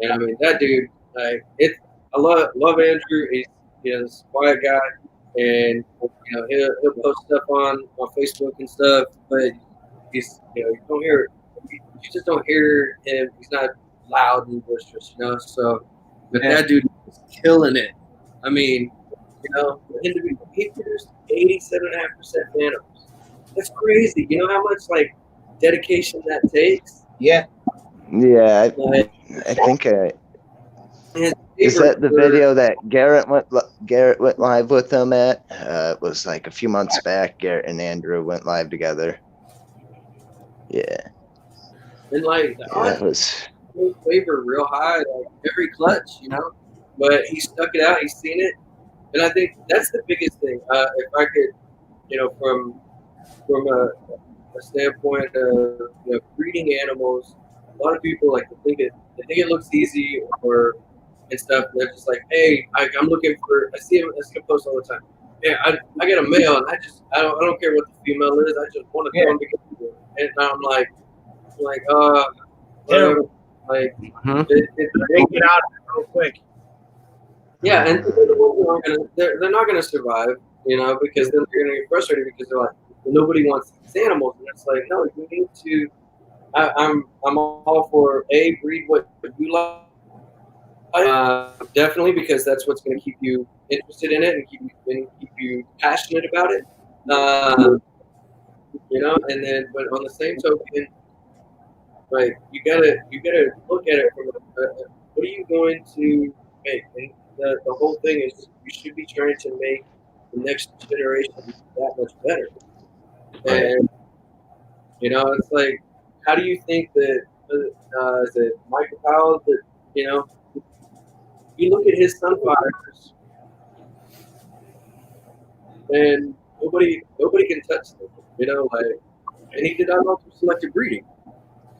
and I mean that dude. Like I love Andrew. He's this quiet guy. And he'll post stuff on Facebook and stuff, but he's you don't hear, you just don't hear him. He's not loud and boisterous, So, but that dude is killing it. I mean, he produced 87.5% phantoms. That's crazy. You know how much like dedication that takes? Yeah. Yeah, I think. Is that the video that Garrett went live with him at? It was like a few months back. Garrett and Andrew went live together. Yeah. And like that was favor real high, like every clutch, But he stuck it out. He's seen it, and I think that's the biggest thing. If I could, from a standpoint of breeding animals, a lot of people like to think it looks easy and stuff. They're just like, hey, I'm looking for. I see him post all the time. yeah, I get a male, and I don't care what the female is. I just want to throw them together. And I'm like, whatever. Like, Mhm. They get out of it real quick. yeah, and they're not gonna survive, because then they're gonna get frustrated because they're like, well, nobody wants these animals, and it's like, no, you need to. I'm all for breed what you like. Definitely, because that's what's going to keep you interested in it and keep you passionate about it. And then, but on the same token, like you gotta look at it from what are you going to make? And the whole thing is you should be trying to make the next generation that much better. And it's like, how do you think that is it Michael Powell that you look at his sunflowers and nobody can touch them, and he did that all through selective breeding.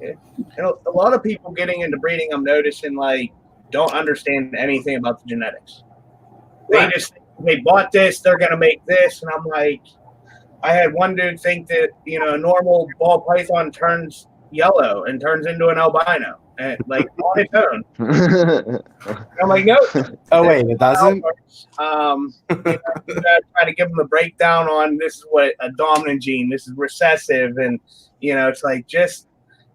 Yeah. And a lot of people getting into breeding, I'm noticing, like, don't understand anything about the genetics. They just they bought this, they're gonna make this, and I'm like, I had one dude think that a normal ball python turns yellow and turns into an albino, and like on its own. I'm like, no. Oh wait, it doesn't. Try to give them a breakdown on this is what a dominant gene, this is recessive, and it's like just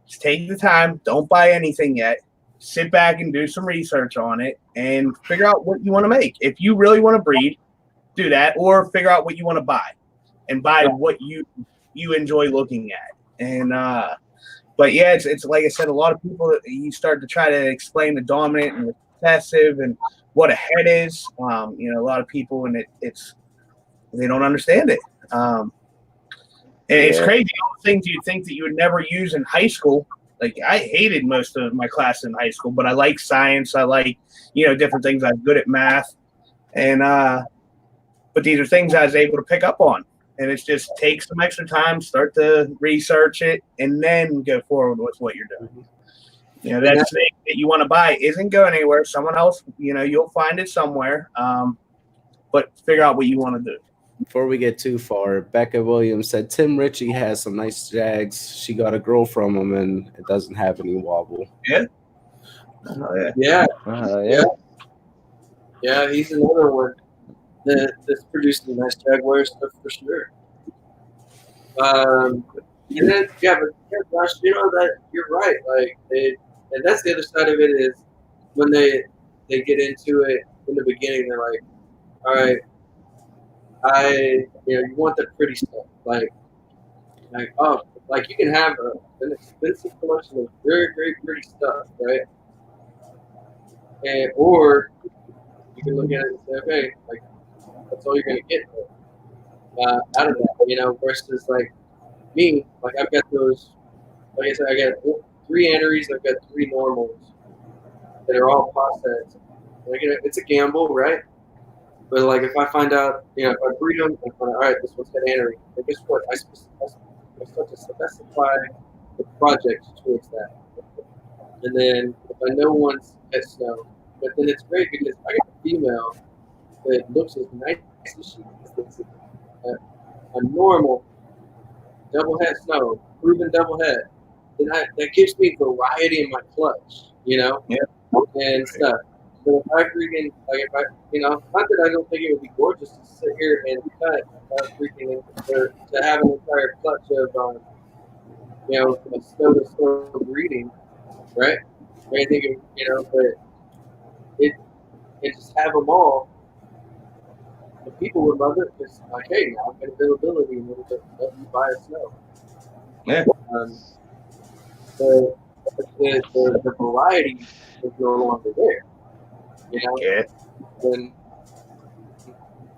take the time. Don't buy anything yet. Sit back and do some research on it and figure out what you want to make. If you really want to breed, do that, or figure out what you want to buy and buy what you enjoy looking at. And but yeah, it's like I said, a lot of people, you start to try to explain the dominant and recessive and what a head is. A lot of people, and it's they don't understand it. And it's crazy, all the things you'd think that you would never use in high school. Like, I hated most of my class in high school, but I like science. I like, different things. I'm good at math. And, but these are things I was able to pick up on. And it's just take some extra time, start to research it, and then go forward with what you're doing. That thing that you want to buy isn't going anywhere. Someone else, you'll find it somewhere. But figure out what you want to do. Before we get too far, Becca Williams said Tim Ritchie has some nice Jags. She got a girl from him, and it doesn't have any wobble. Yeah. Yeah, he's another one that's producing nice Jaguar stuff for sure. And then, but Josh, that you're right. Like, and that's the other side of it is when they get into it in the beginning, they're like, all right, you want the pretty stuff, like you can have an expensive collection of very, very pretty stuff, right? Or you can look at it and say, okay, like that's all you're gonna get out of that, versus like me, like I've got those, like I said, I got 3 anneries, I've got 3 normals that are all processed. Like, it's a gamble, right? But like if I find out, if I breed them, and find out, all right, this one's got annery, then guess what? I start to specify the project towards that. And then if I know one's at snow, but then it's great because I got a female that looks as nice as she is. A normal double head snow, proven double head. Then that gives me variety in my clutch, and stuff. But if I freaking, like if I, not that I don't think it would be gorgeous to sit here and cut or to have an entire clutch of, snow to snow breeding, right? Or anything, but it just have them all. The people would love it because, like, hey, now I've got availability and let you buy a snow. Yeah. The variety is no longer there. Yeah. And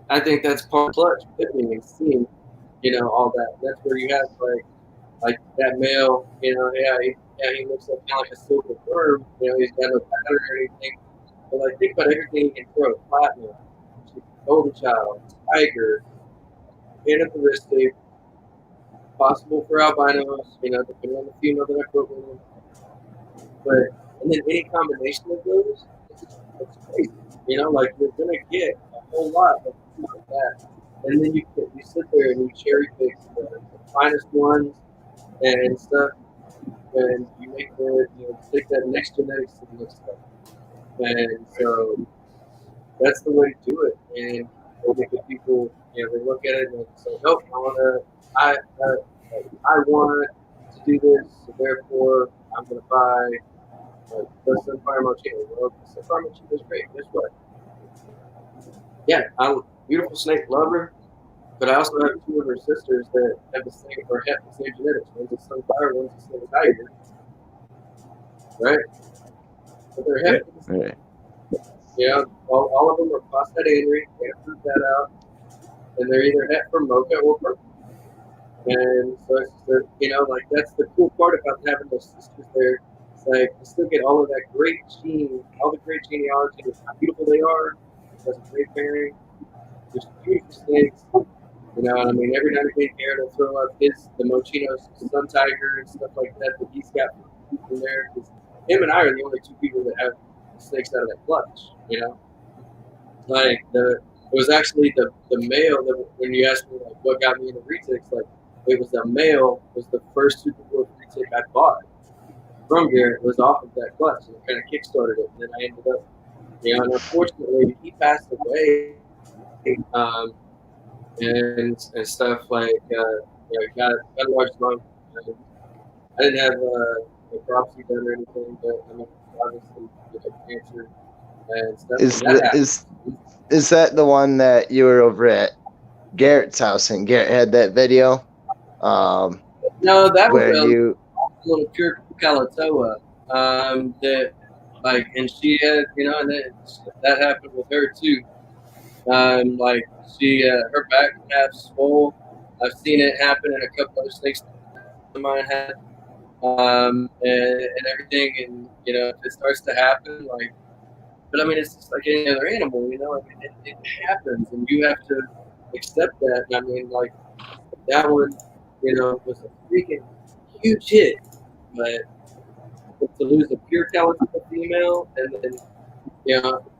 I think that's part of clutch picking and seeing, all that. That's where you have like that male, he looks like kind of like a silver worm, he's got no pattern or anything. But like think about everything he can throw: platinum, golden child, tiger, anaphoristic, possible for albinos, depending on the female that I put with him. But and then any combination of those, it's crazy. Like you're gonna get a whole lot of that and then you sit there and you cherry pick the finest ones and stuff, and you make take that next genetics to the next level. And so that's the way to do it. And I think that people, they look at it and they say, "Nope, I want to do this, so therefore I'm going to buy the Sunfire Mochino." Well, the Sunfire Mochino is great. Guess what? Yeah, I'm a beautiful snake lover, but I also have two of her sisters that have the same or have the same genetics. One's a Sunfire, one's a Snake Tiger. Right? But they're hefty. Right. All of them are phosphate anery. They have to prove that out. And they're either het from mocha or purple. And so it's that's the cool part about having those sisters there. It's like you still get all of that great gene, all the great genealogy of how beautiful they are. That's a great pairing. There's beautiful snakes. And I mean, every now and again, Garrett will throw up the Mochino's Sun Tiger and stuff like that he's got from there. Because him and I are the only two people that have snakes out of that clutch. Like it was actually the male that when you asked me like what got me into Retics, like it was the male was the first Superdwarf Retic I bought from Garrett was off of that clutch and it kind of kickstarted it, and then I ended up, and unfortunately he passed away, and stuff like he got a large lung. I didn't have a prophecy done or anything, but I mean obviously cancer and stuff. Is that the one that you were over at Garrett's house and Garrett had that video? No, that was a little pure Kalatoa. That and she had, and then that happened with her too. She, her back half swole. I've seen it happen in a couple other snakes of mine had, and everything. And if it starts to happen, but I mean, it's just like any other animal, I mean, it happens, and you have to accept that. And I mean, that one, was a freaking huge hit, but to lose a pure talented female, and then,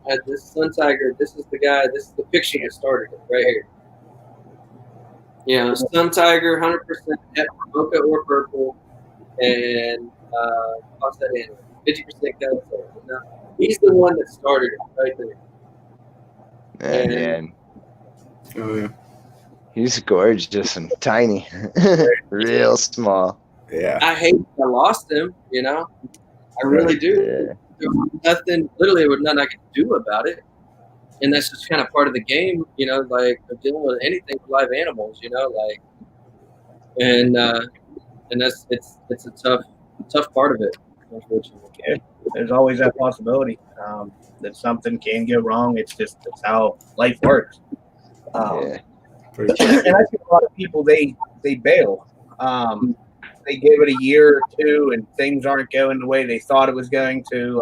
had this Sun Tiger, this is the guy, this is the picture that started it right here. Sun Tiger, 100% het for mocha or purple, and what's that in? 50% California. He's the one that started it right there. And oh, yeah. He's gorgeous and tiny, real small. Yeah. I hate I lost him, I really do. Yeah. There was nothing, literally, there was nothing I could do about it. And that's just kind of part of the game, of dealing with anything with live animals, and that's it's a tough part of it, unfortunately. Yeah, there's always that possibility that something can go wrong. It's how life works. Yeah. And I think a lot of people they bail. They give it a year or two, and things aren't going the way they thought it was going to.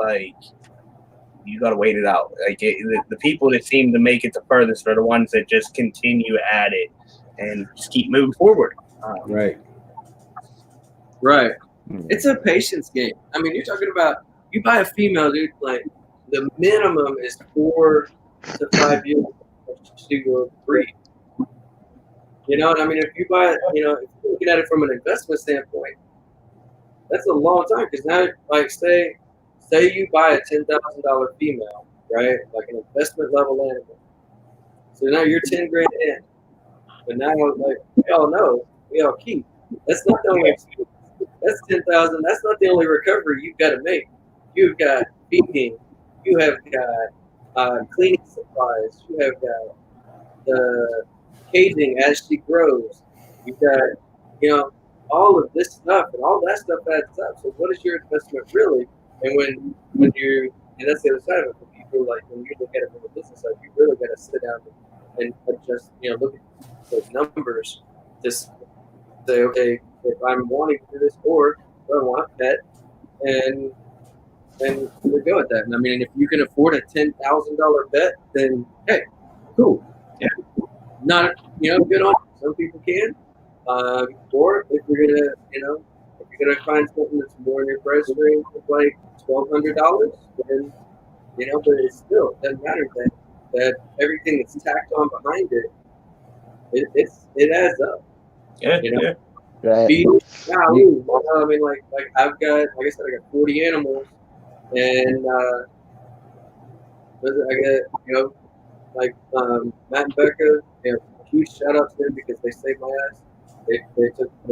You got to wait it out. The people that seem to make it the furthest are the ones that just continue at it and just keep moving forward. Right. It's a patience game. I mean, you're talking about you buy a female, dude. The minimum is 4 to 5 years to breed. And I mean, if you buy it, if you're looking at it from an investment standpoint, that's a long time. Because now, say you buy a $10,000 female, right? Like an investment level animal. So now you're $10,000 in, but now, we all know, we all keep. That's not the only. That's $10,000. That's not the only recovery you've got to make. You've got feeding. You have got cleaning supplies. You have got the caging as she grows. You've got, all of this stuff, and all that stuff adds up. So what is your investment really? And when you're, and that's the other side of it for people, when you look at it from the business side, you really got to sit down and adjust, look at those numbers. Just say, okay, if I'm wanting to do this, or do I want a pet, and we go at that. And I mean, if you can afford a $10,000 bet, then hey, cool. Yeah. Not, good on you. Some people can. Or if you're gonna find something that's more in your price range of $1,200, then but it still doesn't matter that everything that's tacked on behind it it adds up. Yeah, You know? yeah. Right. I mean, like I've got, like I said, I got 40 animals, and I get, like Matt and Becca, huge shout out to them because they saved my ass. They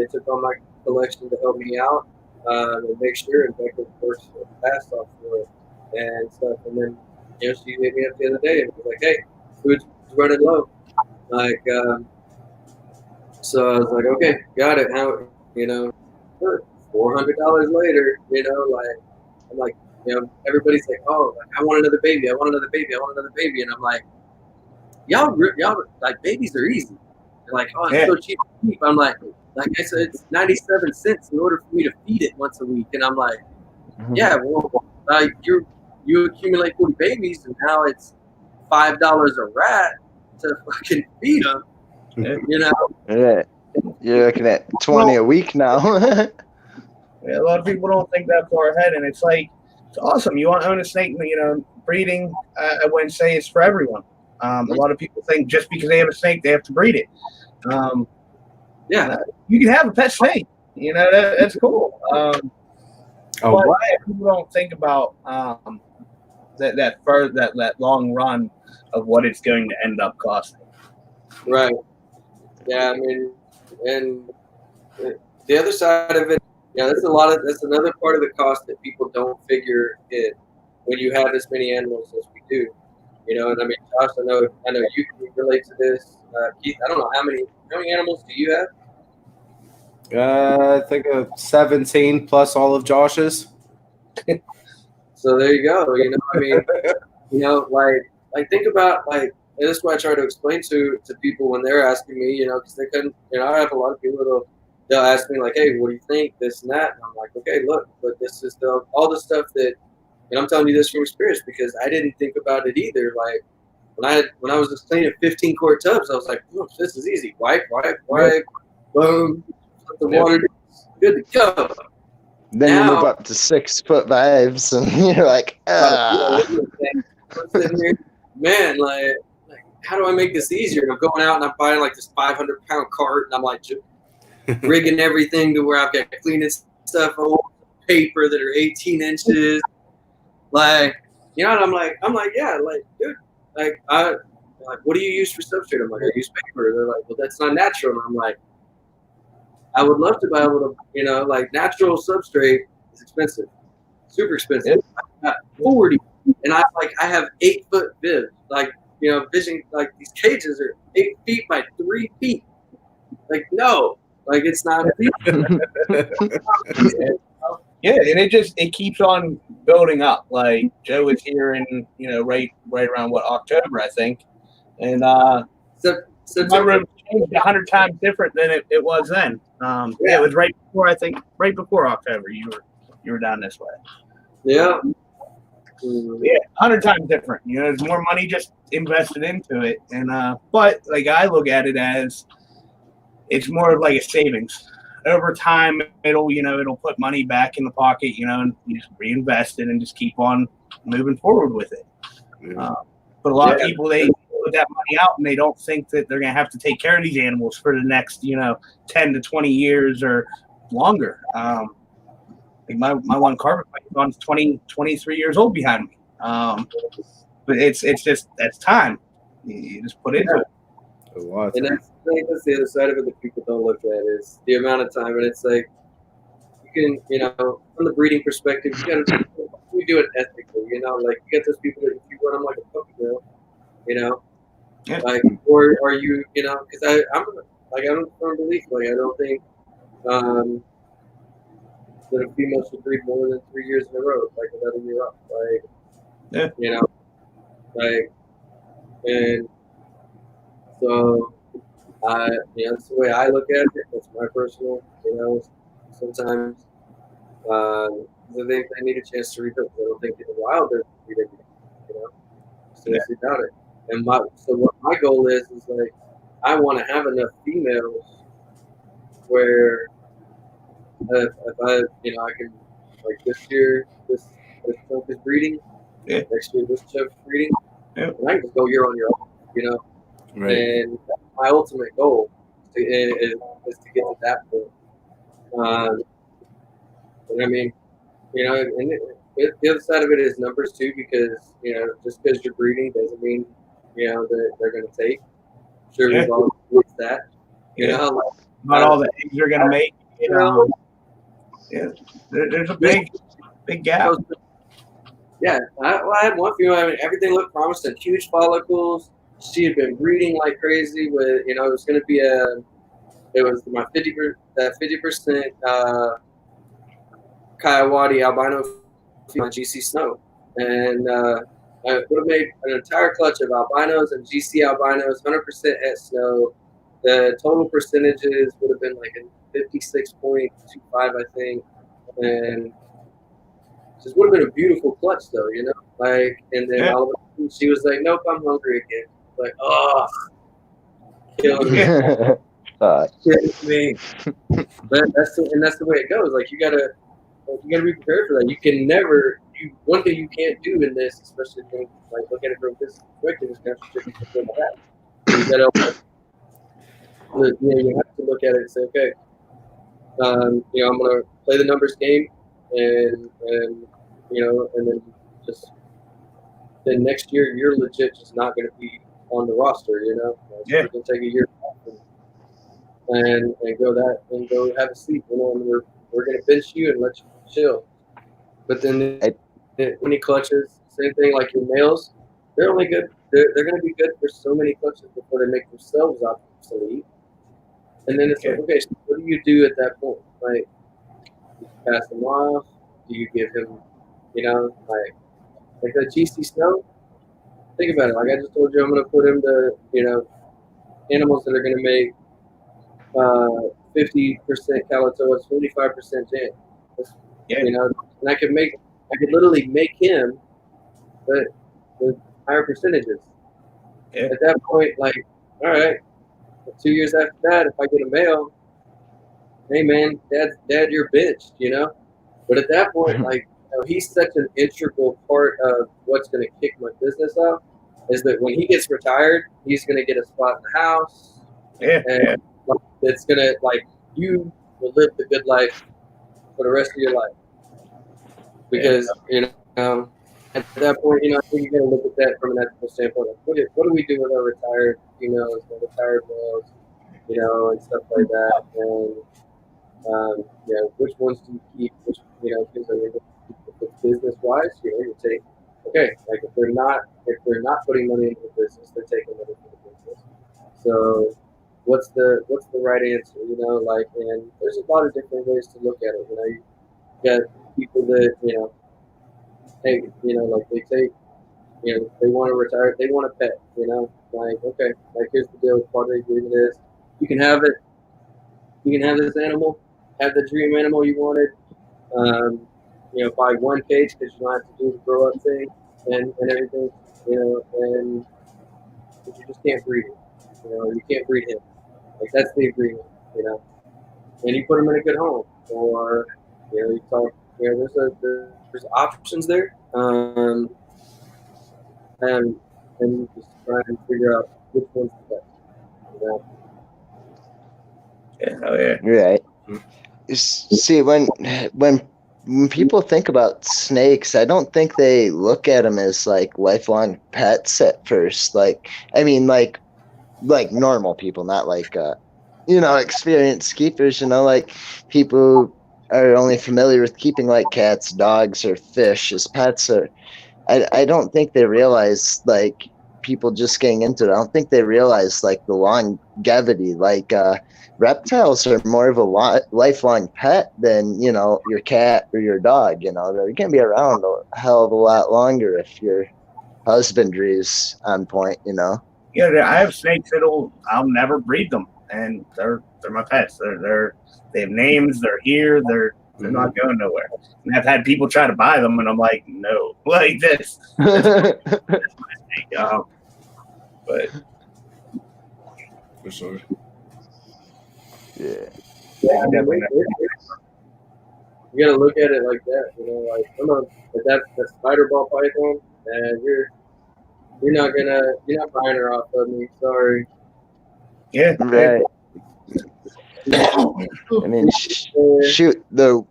took on my collection to help me out and make sure. And Becca, of course, passed off for it and stuff. And then she hit me up the other day and was like, "Hey, food's running low." Like, so I was like, "Okay, got it." How $400 later, like I'm like, everybody's like, "Oh, like, I want another baby. I want another baby. I want another baby," and I'm like, y'all like babies are easy. They're like, oh, it's so cheap. I'm like I said, it's 97 cents in order for me to feed it once a week, and I'm like, yeah, well, you accumulate 40 babies, and now it's $5 a rat to fucking feed them. Right. You're looking at 20 a week now. Yeah, a lot of people don't think that far ahead, and it's like, it's awesome. You want to own a snake, breeding, I wouldn't say it's for everyone. A lot of people think just because they have a snake, they have to breed it. You can have a pet snake. That's cool. But people don't think about that long run of what it's going to end up costing. Right. Yeah, I mean, and the other side of it, that's another part of the cost that people don't figure in when you have as many animals as we do. And I mean, Josh, I know you can relate to this. Keith, I don't know how many animals do you have? I think 17 plus all of Josh's. So there you go. I mean, like think about and this is what I try to explain to people when they're asking me, because they couldn't. I have a lot of people they'll ask me like, hey, what do you think, this and that, and I'm like, okay, look, but this is all the stuff that. And I'm telling you this from experience because I didn't think about it either. Like when I was just cleaning 15 quart tubs, I was like, oh, this is easy. Wipe, boom, let the water, good to go. Then you move up to 6-foot vibes, and you're like, man, like how do I make this easier? And I'm going out and I'm buying like this 500-pound cart, and I'm like rigging everything to where I've got cleaning stuff on paper that are 18 inches. Like, and I'm like, yeah, like, dude, like, what do you use for substrate? I'm like, I use paper. They're like, well, that's not natural. And I'm like, I would love to be able to, like, natural substrate is expensive, super expensive. I got 40, and I have 8-foot viv, like, vision, like these cages are 8 feet by 3 feet. Like, no, like it's not. Yeah, and it keeps on building up. Like Joe was here in right around October, I think, and so my room changed 100 times different than it was then. It was right before October. You were down this way. Yeah. Yeah, 100 times different. There's more money just invested into it, and but like I look at it as it's more of like a savings. Over time, it'll put money back in the pocket, and you just reinvest it and just keep on moving forward with it. But a lot of people, they put that money out and they don't think that they're going to have to take care of these animals for the next, 10 to 20 years or longer. Like my one carpet python's 23 years old behind me. But it's just, that's time. You just put into it. And that's the other side of it that people don't look at is the amount of time. And it's like, you can, from the breeding perspective, you do it ethically, like you get those people that if you run them like a puppy mill, like, or are you, because I'm a firm believer, like I don't think that a female should breed more than 3 years in a row, like another year up, and so that's the way I look at it. That's my personal, sometimes they need a chance to rebuild. I don't think in a while they're reading, seriously about it. And so what my goal is like, I want to have enough females where if I, I can, like this year, this chunk is breeding. Next year, this chunk's breeding. And I can just go year on year, Right. And my ultimate goal is to get to that point. And I mean, you know, and the other side of it is numbers too, because you know, just because you're breeding doesn't mean you know that they're going to take. Sure, we've all experienced that. You know, like, not all the eggs are going to make. Yeah, there's a big gap. Yeah, I had one female. I mean, everything looked promising. Huge follicles. She had been breeding like crazy. With you know, it was going to be it was my 50% Coyote albino female GC Snow, and I would have made an entire clutch of albinos and GC albinos, 100% at Snow. The total percentages would have been like a 56.25, I think, and this would have been a beautiful clutch, though, you know. Like, and then all of a sudden she was like, "Nope, I'm hungry again." Like, oh, killing me, killing me. But that's the way it goes. Like, you gotta be prepared for that. You can never. One thing you can't do in this, especially when, like, look at it from this perspective, is kind of just like that. You gotta, you have to look at it and say, okay, you know, I'm gonna play the numbers game, and you know, and then next year you're legit just not gonna be on the roster, you know. You're gonna take a year off and go have a seat, you know, and we're gonna bench you and let you chill. But then when he clutches, same thing like your males, they're only good. They're gonna be good for so many clutches before they make themselves obsolete. And then it's like, okay, so what do you do at that point? Like, do you pass him off? Do you give him, you know, like the GC Snow? Think about it. Like I just told you, I'm going to put him to, you know, animals that are going to make 50% Calatoas, 25% Jan. You know, and I could literally make him, but with higher percentages. Yeah. At that point, like, all right, 2 years after that, if I get a male, hey man, dad, you're benched, you know. But at that point, like, you know, he's such an integral part of what's going to kick my business up. Is that when he gets retired, he's going to get a spot in the house. Yeah. And it's going to, like, you will live the good life for the rest of your life. Because, you know, at that point, you know, I think you're going to look at that from an ethical standpoint. Like, what do we do with our retired females, the retired males, you know, and stuff like that. And, you know, which ones do you keep? Which, you know, because I mean, business-wise, you know, you take, okay, like if they're not putting money into the business, they're taking money from the business. So, what's the right answer? You know, like, and there's a lot of different ways to look at it. You know, you got people that, you know, hey, you know, like they take, you know, they want to retire, they want a pet. You know, like, okay, like here's the deal. Part of the agreement is you can have it. You can have this animal, have the dream animal you wanted. You know, buy one cage because you don't have to do the grow up thing and everything, you know, but you just can't breed him. You know, you can't breed him. Like that's the agreement, you know. And you put him in a good home, or you know, you talk. You know, there's options there, and you just try and figure out which one's the best. You know. Yeah. Oh yeah. Right. See, when people think about snakes, I don't think they look at them as like lifelong pets at first. Like, I mean, like normal people, not like, you know, experienced keepers, you know, like people are only familiar with keeping like cats, dogs, or fish as pets. Or I don't think they realize, like, people just getting into it, I don't think they realize like the longevity. Like, reptiles are more of a lifelong pet than, you know, your cat or your dog. You know, they're going to be around a hell of a lot longer if your husbandry is on point, you know. Yeah, I have snakes I'll never breed them, and they're my pets. They have names. They're here. They're not going nowhere. And I've had people try to buy them, and I'm like, no, like this. That's my snake. But for sure. Yeah. Yeah, you gotta look at it like that, you know. Like, come on, if that's the spider ball python, and you're not buying her off of me. Sorry. Yeah. Right. I mean, shoot, the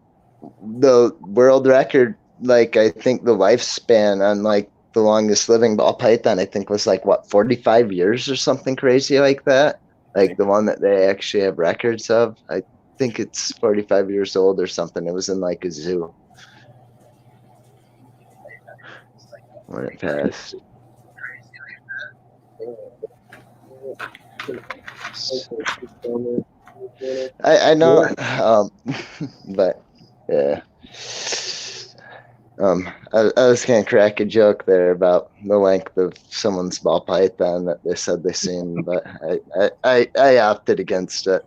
world record, like I think the lifespan on like the longest living ball python, I think was like what 45 years or something crazy like that. Like the one that they actually have records of, I think it's 45 years old or something. It was in like a zoo when it passed. I know, but yeah. I was gonna crack a joke there about the length of someone's ball python that they said they seen, but I opted against it.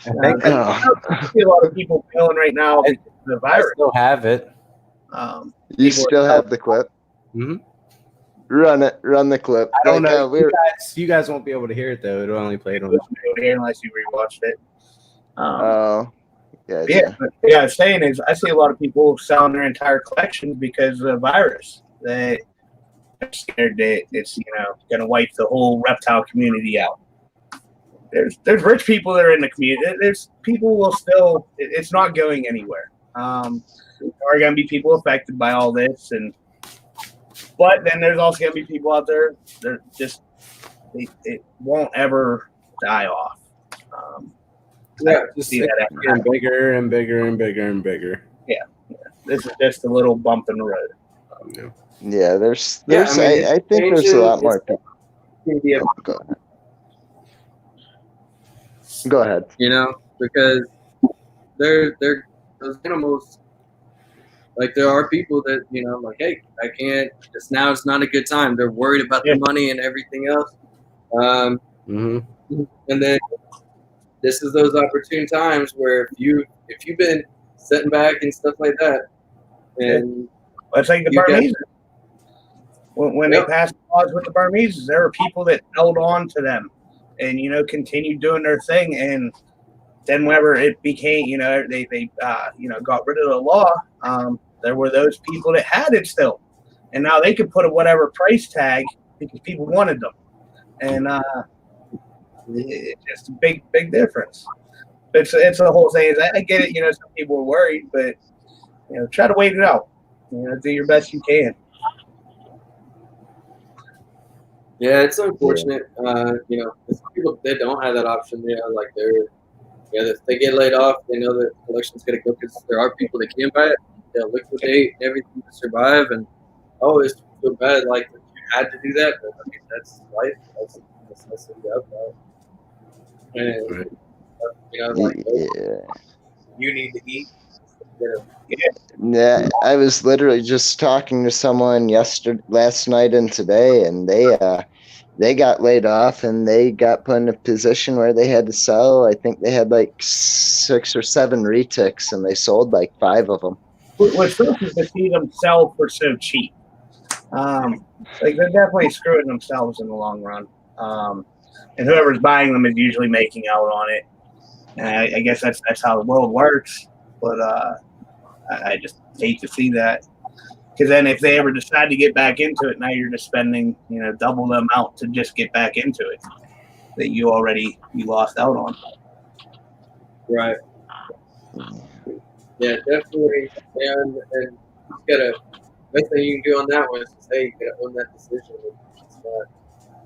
I think I see a lot of people feeling right now because of the I virus. still have it. You People still have the clip? Mm-hmm. Run the clip. I don't know. We're You guys won't be able to hear it though. It'll only play it on. here unless you rewatched it. yeah. Yeah, I was saying is I see a lot of people selling their entire collections because of the virus. They're scared that it's going to wipe the whole reptile community out. There's rich people that are in the community. There's people will still. It's not going anywhere. There are going to be people affected by all this, but then there's also going to be people out there. They're just it won't ever die off. Just see that getting bigger and bigger and bigger and bigger. Yeah. This is just a little bump in the road. Yeah, there's I think there's a lot more people. Go ahead. Because they're those animals. Like there are people that like, hey, I can't. It's not a good time. They're worried about the money and everything else. And then this is those opportune times where if you've been sitting back and stuff like that, and it's like the Burmese. When they passed laws with the Burmese, there were people that held on to them and continued doing their thing. And then whenever it became, they got rid of the law, there were those people that had it still, and now they could put a whatever price tag because people wanted them, and it's just a big difference. It's the whole thing. I get it. Some people are worried, but try to wait it out. Do your best you can. Yeah, it's unfortunate. People they don't have that option. Like if they get laid off, they know that the collection's gonna go because there are people that can buy it. They'll liquidate everything to survive, and it's so bad. Like you had to do that, but I mean that's life. That's necessity of that. And you need to eat. Yeah, I was literally just talking to someone last night and today, and they got laid off and they got put in a position where they had to sell. I think they had like 6 or 7 retics, and they sold like 5 of them. What's sucks is to see them sell for so cheap. Like they're definitely screwing themselves in the long run. And whoever's buying them is usually making out on it. And I guess that's how the world works. But I just hate to see that, because then if they ever decide to get back into it, now you're just spending double the amount to just get back into it that you lost out on. Right. Yeah, definitely. And you gotta. Best thing you can do on that one is to say you gotta own that decision. It's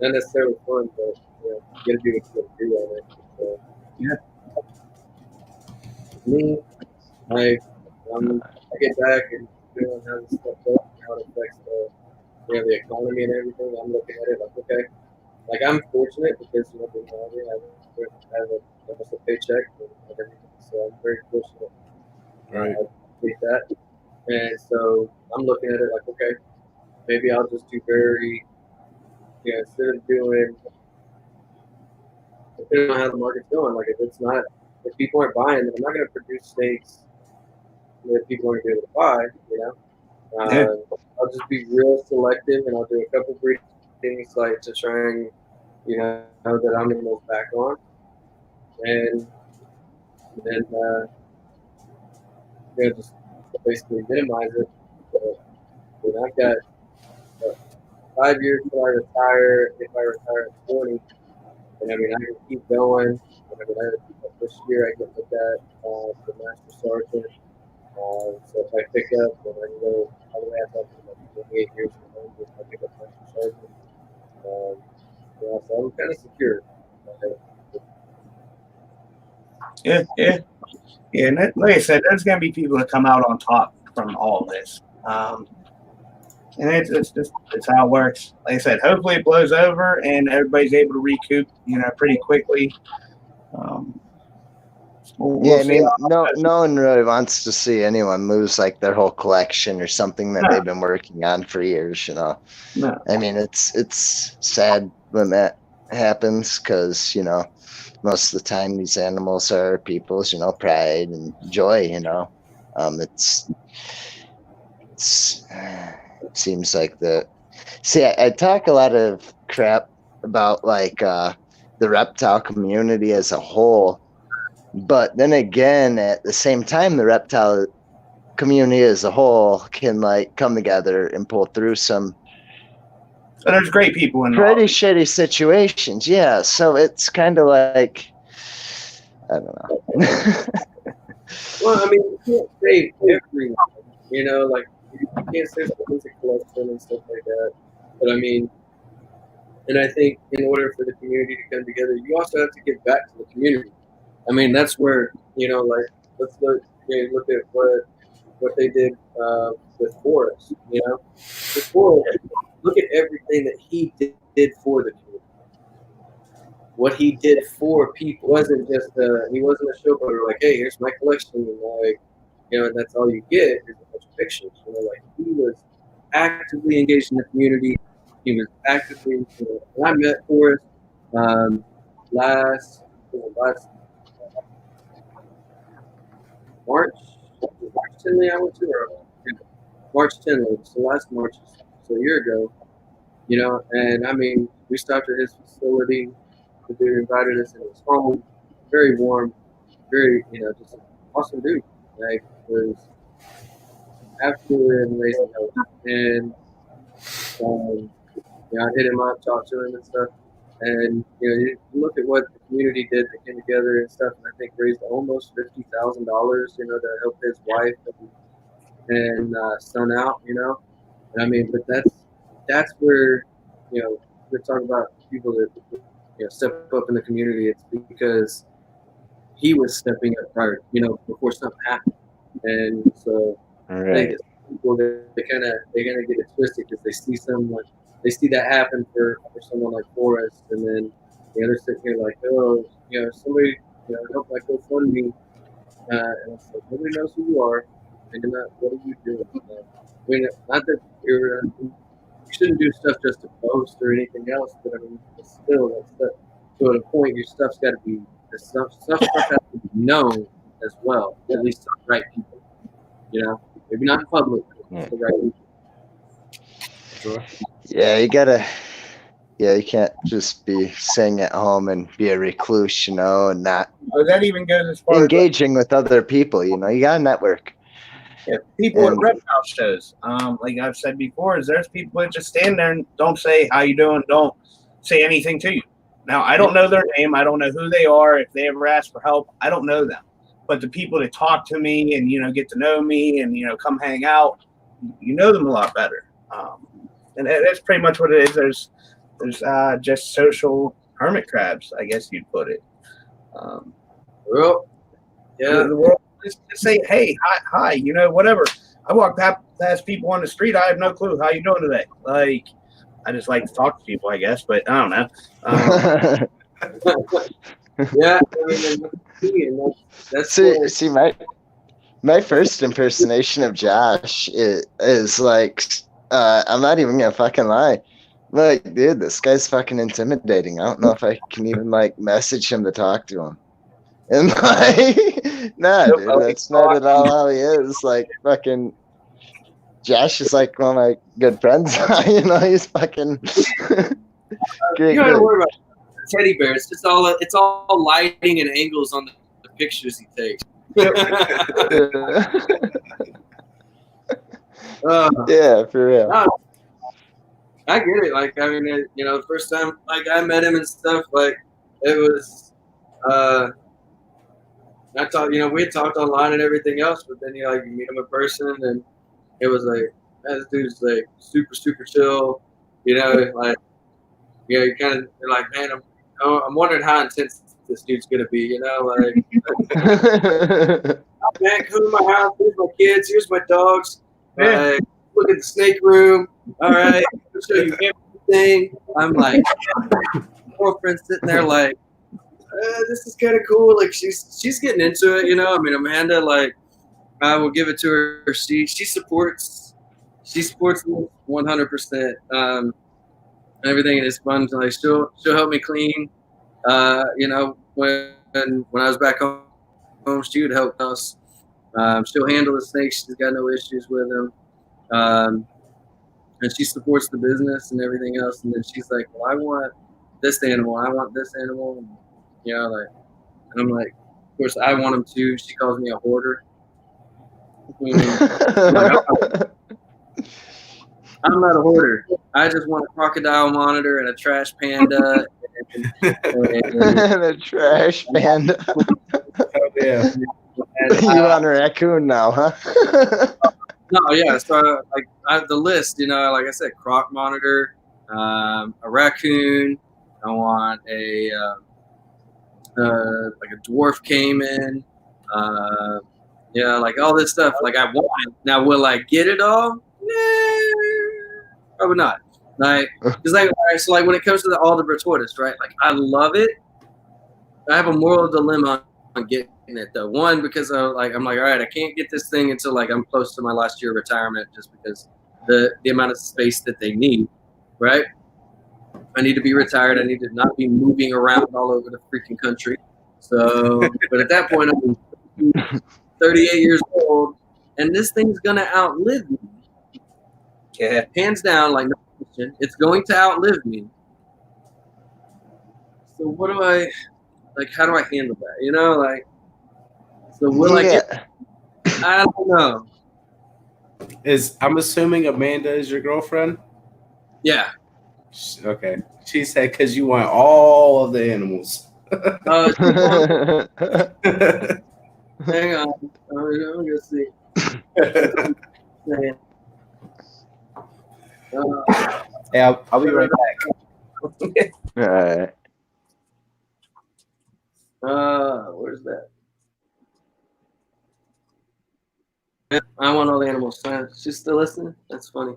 not necessarily fun, but you gotta do what you gotta do on it. So, me, I get back and doing how this stuff goes, how it affects the economy and everything. I'm looking at it like, okay, like I'm fortunate because I have almost a paycheck and everything, so I'm very fortunate. Right. I take that, and so I'm looking at it like, okay, maybe I'll just do instead of doing, depending on how the market's going, like if people aren't buying, then I'm not going to produce steaks that people aren't going to be able to buy, I'll just be real selective, and I'll do a couple brief things like to try and, know that I'm the most back on, and then, just basically minimize it. But I've got 5 years till I retire. If I retire at 20, And I mean, I can keep going. And I mean, this year I get looked at the Master Sergeant. So if I pick up, then I can go all the way up to like 28 years old if I pick up Master Sergeant. Yeah, so I'm kind of secure. Yeah. And like I said, there's going to be people that come out on top from all this. And it's how it works. Like I said, hopefully it blows over and everybody's able to recoup, pretty quickly. I mean, no one really wants to see anyone lose like their whole collection or something that they've been working on for years. No. I mean, it's sad when that happens because most of the time these animals are people's pride and joy. It seems like I talk a lot of crap about like the reptile community as a whole, but then again, at the same time, the reptile community as a whole can like come together and pull through some there's great people in pretty shitty situations. Yeah, so it's kind of like, I don't know. Well, I mean, you can't say everyone, like you can't say someone's a collection and stuff like that. But I mean, and I think in order for the community to come together, you also have to give back to the community. I mean, that's where like let's look at what they did with Forrest. With Forrest, look at everything that he did for the community. What he did for people wasn't just he wasn't a showboater like, hey, here's my collection, and like and that's all you get is a bunch of pictures. Like he was actively engaged in the community. He was actively. When I met Forrest last March 10th, I went to, or March 10th, so last March, so a year ago, and I mean, we stopped at his facility. The dude invited us in his home, very warm, very, just an awesome dude. Like, was absolutely an amazing host. And, I hit him up, talked to him and stuff. And, you look at what the community did that came together and stuff, and I think raised almost $50,000, to help his wife and son out, And I mean, but that's where, we're talking about people that, step up in the community. It's because he was stepping up prior, before something happened. And so I think it's people that they kind of get it twisted because they see that happen for someone like Forrest, and then they're sitting here like, oh, somebody, help my GoFundMe, and it's like, nobody knows who you are, and you're not. What are you doing? I mean, not that you shouldn't do stuff just to post or anything else, but I mean, it's still that stuff. So at a point, your stuff's got to be stuff has to be known as well, at least to the right people. Maybe not in public, but to the right people. Sure. Yeah, you can't just be sitting at home and be a recluse, and not that even goes as far engaging with other people. You gotta network. Yeah, people at reptile shows, like I've said before, is there's people that just stand there and don't say how you doing, don't say anything to you. Now, I don't know their name, I don't know who they are, if they ever ask for help, I don't know them. But the people that talk to me and get to know me and come hang out, them a lot better. And that's pretty much what it is. There's just social hermit crabs, I guess you'd put it. Well, yeah. The world just say, hey, hi, whatever. I walk past people on the street. I have no clue. How you doing today? Like, I just like to talk to people, I guess, but I don't know. Yeah, I mean, that's see, my first impersonation of Josh is like, I'm not even gonna fucking lie. Like, dude, this guy's fucking intimidating. I don't know if I can even like message him to talk to him. And like, nah, dude, that's not at all how he is. Like, fucking Josh is like one of my good friends. He's fucking great. You don't have to worry about teddy bear. It's all lighting and angles on the pictures he takes. Yeah, for real. I get it. Like, I mean, the first time like I met him and stuff, like it was. I thought, we had talked online and everything else, but then you meet him in person, and it was like, man, this dude's like super super chill. Like you kind of you're like, man, I'm wondering how intense this dude's gonna be. Like man, come to my house. Here's my kids. Here's my dogs. Yeah. Look at the snake room. All right, I'll show you everything. I'm like, my girlfriend's sitting there like, this is kind of cool. Like she's getting into it. I mean, Amanda, like, I will give it to her. She supports me 100%. Everything, and it's fun. Like she'll help me clean. When I was back home, she would help us. She'll handle the snakes. She's got no issues with them. And she supports the business and everything else. And then she's like, well, I want this animal. I want this animal. And I'm like, of course, I want them too. She calls me a hoarder. I'm not a hoarder. I just want a crocodile monitor and a trash panda. And a trash panda. Oh, yeah. You want a raccoon now, huh? No, yeah. So I have the list. Like I said, croc monitor, a raccoon. I want a like a dwarf cayman. Like all this stuff. Like I want it. Now, will I get it all? Nah, probably not. Like, because so when it comes to the Aldebra tortoise, right? Like I love it. I have a moral dilemma on getting it though. One, because I'm like, all right, I can't get this thing until like I'm close to my last year of retirement, just because the amount of space that they need, right? I need to be retired. I need to not be moving around all over the freaking country. So, but at that point, I'm 38 years old, and this thing's gonna outlive me. Yeah, hands down, like no question, it's going to outlive me. So what do I like? How do I handle that? So will I get? I don't know. I'm assuming Amanda is your girlfriend? Yeah. Okay. She said because you want all of the animals. Hang on. I'm gonna see. Yeah, I'll be right back. All right. Where's that? I want all the animals. She's still listening? That's funny.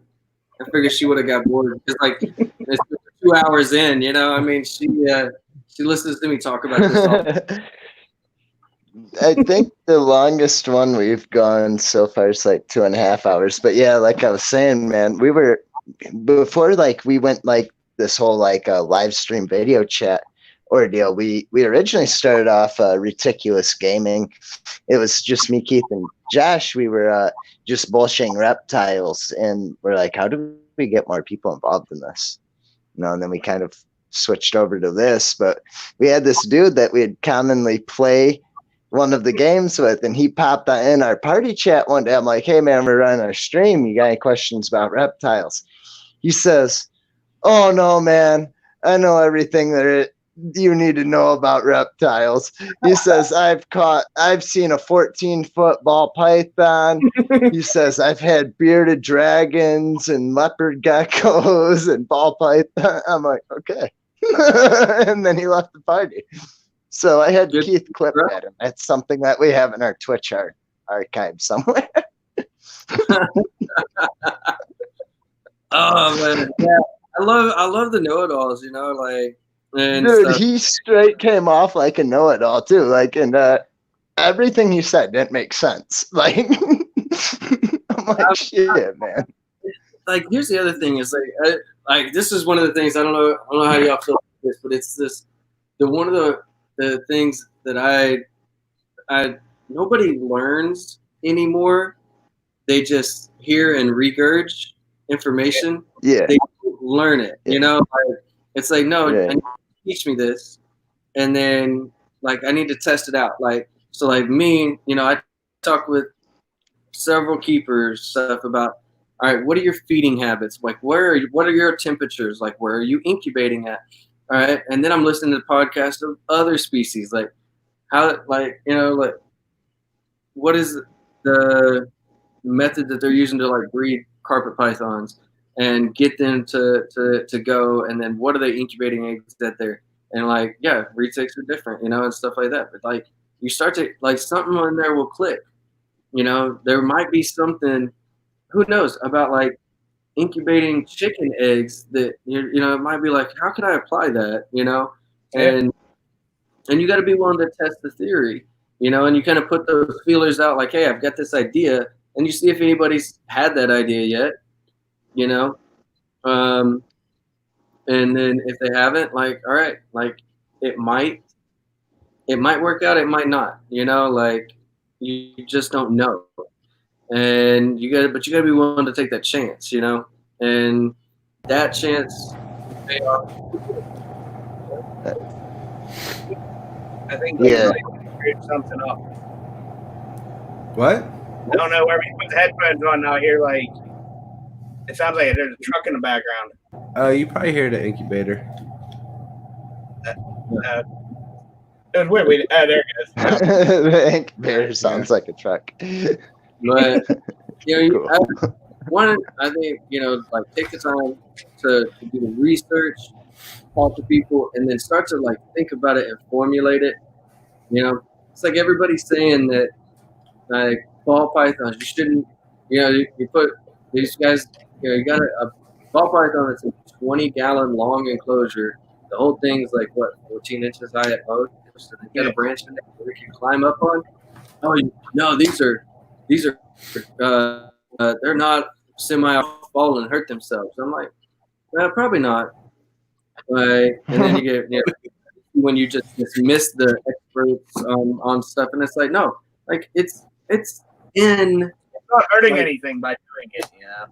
I figured she would have got bored. It's like it's 2 hours in, I mean, she listens to me talk about this all. I think the longest one we've gone so far is like 2.5 hours. But yeah, like I was saying, man, we were before we went this whole live stream video chat ordeal. We originally started off Reticulous Gaming. It was just me, Keith, and Josh. We were just bullshitting reptiles, and we're like, how do we get more people involved in this? And then we kind of switched over to this. But we had this dude that we'd commonly play one of the games with, and he popped in our party chat one day. I'm like, hey man, we're running our stream. You got any questions about reptiles? He says, oh no, man, I know everything you need to know about reptiles. He says, I've seen a 14-foot ball python. He says, I've had bearded dragons and leopard geckos and ball python. I'm like, okay. And then he left the party. So I had Keith clip at him. That's something that we have in our Twitch archive somewhere. Oh man, yeah, I love the know-it-alls, and dude, stuff. He straight came off like a know-it-all too. And everything he said didn't make sense. I'm like, shit, man. Here's the other thing is this is one of the things I don't know how y'all feel about this, but it's one of the things that I nobody learns anymore. They just hear and regurge information. Yeah. They learn it. It's like, no, I need to teach me this, and then I need to test it out. So me, I talk with several keepers stuff about, all right, what are your feeding habits? What are your temperatures? Where are you incubating at? All right. And then I'm listening to podcasts of other species, like how, like, you know, like what is the method that they're using to like breed carpet pythons and get them to go, and then what are they incubating eggs that they're, and like, yeah, retics are different, you know, and stuff like that. But like you start to like something in there will click, you know, there might be something, who knows, about like incubating chicken eggs that you know, it might be like, how can I apply that, you know? And you got to be willing to test the theory, you know, and you kind of put those feelers out like, hey, I've got this idea, and you see if anybody's had that idea yet, you know. And then if they haven't, like, all right, like it might work out, it might not, you know, like you just don't know. And you gotta be willing to take that chance, you know, and that chance may pay off. I think they screwed something up. What? I don't know where we put the headphones on now. Here, like it sounds like there's a truck in the background. You probably hear the incubator. It was weird. There it goes. The incubator sounds like a truck. But you know, Cool. I think, you know, like take the time to do the research, talk to people, and then start to like think about it and formulate it. You know, it's like everybody's saying that like ball pythons, you shouldn't, you know, you put these guys, you know, you got a ball python that's a 20-gallon long enclosure. The whole thing's like what, 14 inches high at most. So they got a branch in there that we can climb up on. Oh no, these are they're not fall and hurt themselves. I'm like, probably not. And then you get, you know, when you just dismiss the experts on stuff, and it's like, no, like it's not hurting anything by doing it. Yeah.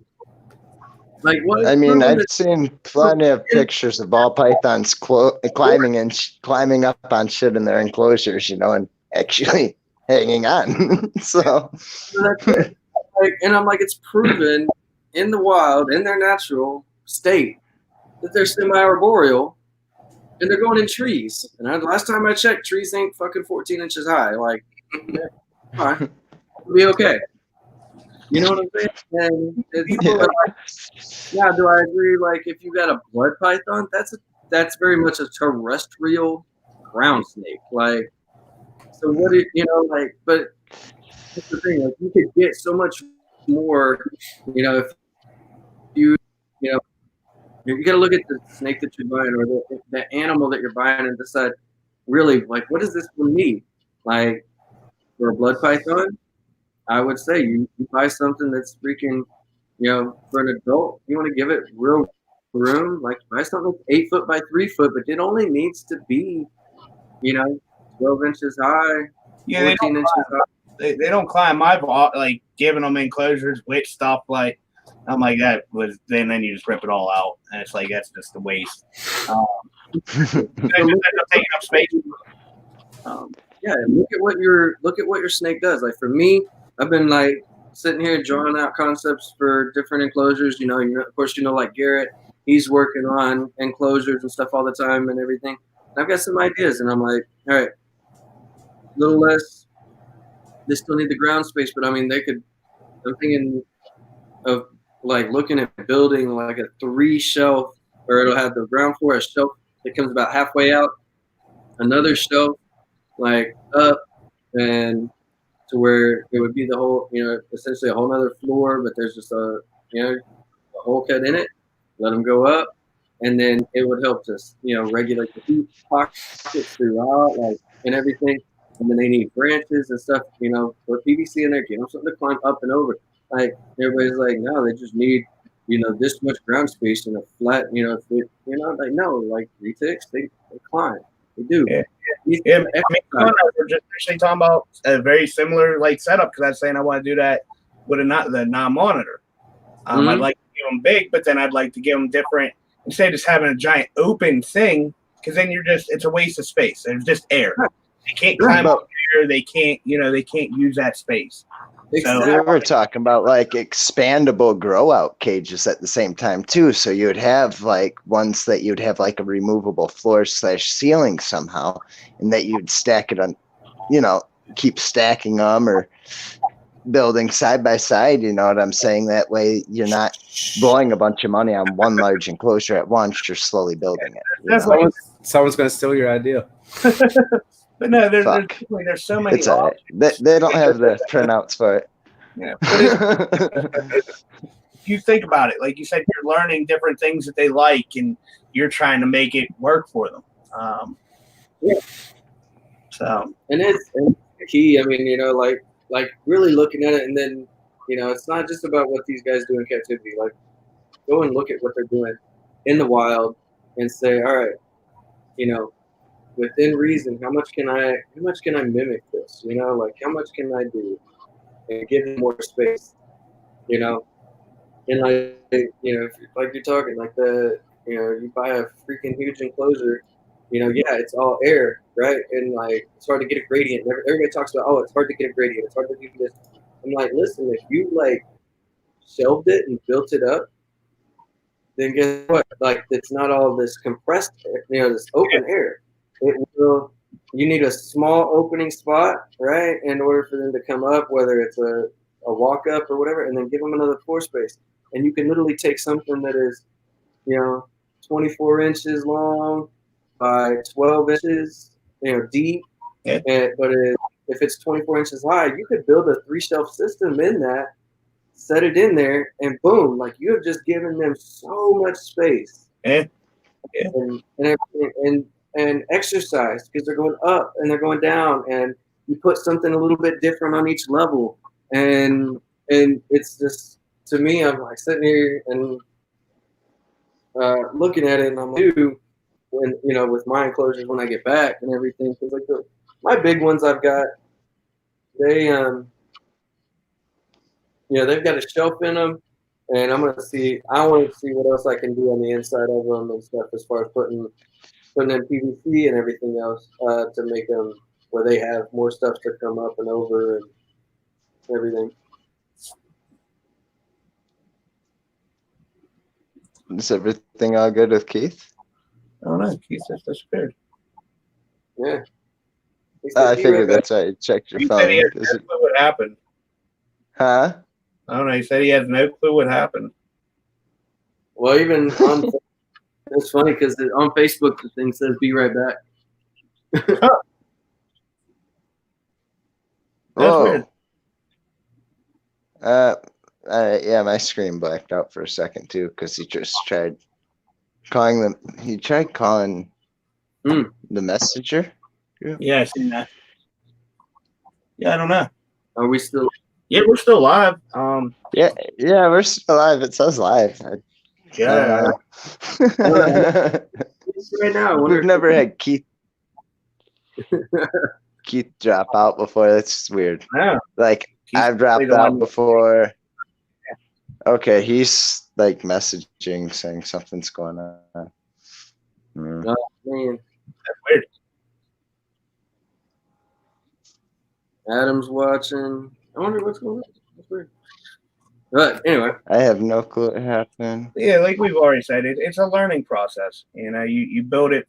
Like what? I mean, I've seen plenty of pictures of ball pythons climbing up on shit in their enclosures, you know, and actually hanging on. So, like, and I'm like, it's proven in the wild, in their natural state, that they're semi-arboreal, and they're going in trees. And last time I checked, trees ain't fucking 14 inches high. Like, all right, it'll be okay. You know what I'm saying? And people are like, yeah, do I agree? Like, if you got a blood python, that's very much a terrestrial ground snake. Like, so what do you know? Like, but that's the thing. Like, you could get so much more. You know, if you know, you got to look at the snake that you're buying, or the animal that you're buying, and decide really, like, what is this for me? Like, for a blood python, I would say you buy something that's freaking, you know, for an adult, you want to give it real room. Like, buy something that's 8 foot by 3 foot, but it only needs to be, you know, 12 inches high, 14 inches high. They don't climb my vault, like giving them enclosures with stuff like. I'm like, that was then you just rip it all out, and it's like that's just a waste. They just end up taking up space. Yeah, look at what your snake does. Like for me, I've been like sitting here drawing out concepts for different enclosures. You know, of course, you know, like Garrett, he's working on enclosures and stuff all the time and everything. And I've got some ideas, and I'm like, all right, a little less. They still need the ground space, but I mean, I'm thinking of like looking at building like a 3-shelf, or it'll have the ground floor, a shelf that comes about halfway out, another shelf like up, and to where it would be the whole, you know, essentially a whole nother floor, but there's just a hole cut in it, let them go up, and then it would help to, you know, regulate the heat pockets throughout, like, and everything. And then they need branches and stuff, you know, put PVC in there, give them something to climb up and over. Like, everybody's like, no, they just need, you know, this much ground space and a flat, you know, like, no, like Retics, they climb. They do. Yeah. I mean, we're just actually talking about a very similar like setup, because I was saying I want to do that with the non-monitor. I'd like to give them big, but then I'd like to give them different, instead of just having a giant open thing, because then it's a waste of space. There's just air. They can't climb up there. They can't use that space. So We were talking about like expandable grow out cages at the same time too. So you would have like ones that you'd have like a removable floor / ceiling somehow, and that you'd stack it on, you know, keep stacking them or building side by side. You know what I'm saying? That way you're not blowing a bunch of money on one large enclosure at once. You're slowly building it. that's know? like, Someone's gonna steal your idea. but no, Fuck. there's so many. It's all right. They don't have the printouts for it. Yeah, but you think about it, like you said, you're learning different things that they like, and you're trying to make it work for them. Yeah. So, and it's key. I mean, you know, like really looking at it, and then, you know, it's not just about what these guys do in captivity. Like, go and look at what they're doing in the wild, and say, all right, you know, within reason, how much can I mimic this? You know, like how much can I do, and give them more space. You know, and like, you know, if, like you're talking like you know, you buy a freaking huge enclosure. You know, yeah, it's all air, right? And like, it's hard to get a gradient. Everybody talks about, oh, it's hard to get a gradient. It's hard to do this. I'm like, listen, if you like shelved it and built it up, then guess what? Like, it's not all this compressed air, you know, this open air. It will. You need a small opening spot, right, in order for them to come up, whether it's a walk up or whatever, and then give them another floor space. And you can literally take something that is, you know, 24 inches long by 12 inches, you know, deep. Yeah. But if it's 24 inches high, you could build a 3-shelf system in that, set it in there, and boom, like you have just given them so much space. Yeah. And exercise, because they're going up and they're going down, and you put something a little bit different on each level, and it's just, to me, I'm like sitting here and looking at it, and I'm like, when, you know, with my enclosures when I get back and everything, because like my big ones I've got, they you know, they've got a shelf in them, and I want to see what else I can do on the inside of them and stuff, as far as putting in PVC and everything else, to make them where they have more stuff to come up and over and everything. Is everything all good with Keith? I don't know. Keith just disappeared. Yeah. I figured that's why you checked your He phone. said he has no Is it- clue what happened. Huh? I don't know. He said he has no clue what happened. Well, even on, it's funny because on Facebook the thing says "Be right back." That's Whoa. weird. Yeah, my screen blacked out for a second too, because he just tried calling them. He tried calling the messenger. Yeah, I seen that. Yeah, I don't know. Are we still? Yeah, we're still live. Yeah, we're still live. It says live. Yeah. Right now, I wonder We've never had Keith drop out before. That's weird. Yeah. Like, Keith's I've dropped the out one- before. Okay, he's like messaging saying something's going on. Man, That's weird. Adam's watching. I wonder what's going on. That's weird. But anyway, I have no clue what happened. Yeah, like we've already said, it's a learning process. You know, you build it.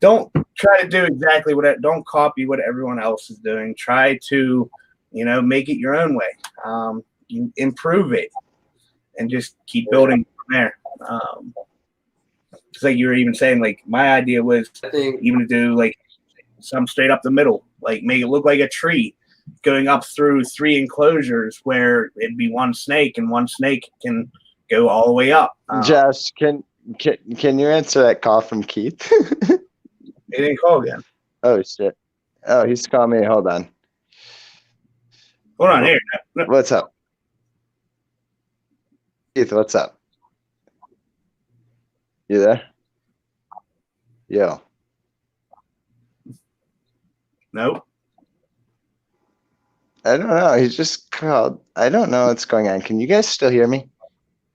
Don't try to do exactly don't copy what everyone else is doing. Try to, you know, make it your own way. You improve it and just keep building from there. It's like you were even saying, like my idea was I think even to do like some straight up the middle, like make it look like a tree going up through 3 enclosures where it'd be one snake, and one snake can go all the way up. Josh, can you answer that call from Keith? They didn't call again. Oh shit! Oh, he's calling me. Hold on. Hold on here. No. What's up, Keith? What's up? You there? Yo. Nope. I don't know. He just called. I don't know what's going on. Can you guys still hear me?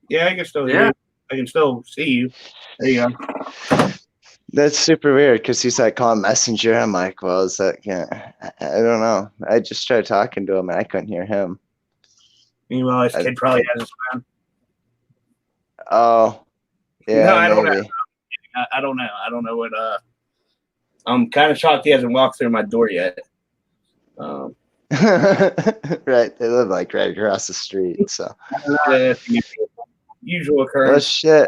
Yeah, I can still hear you. I can still see you. There you go. That's super weird because he's like calling messenger. I'm like, well, is that? Yeah, I don't know. I just tried talking to him and I couldn't hear him. Meanwhile, his kid probably has his phone. Oh, yeah, No, I don't maybe. know. I don't know. I don't know what. I'm kind of shocked he hasn't walked through my door yet. Right, they live like right across the street. So, Usual oh occurrence. shit.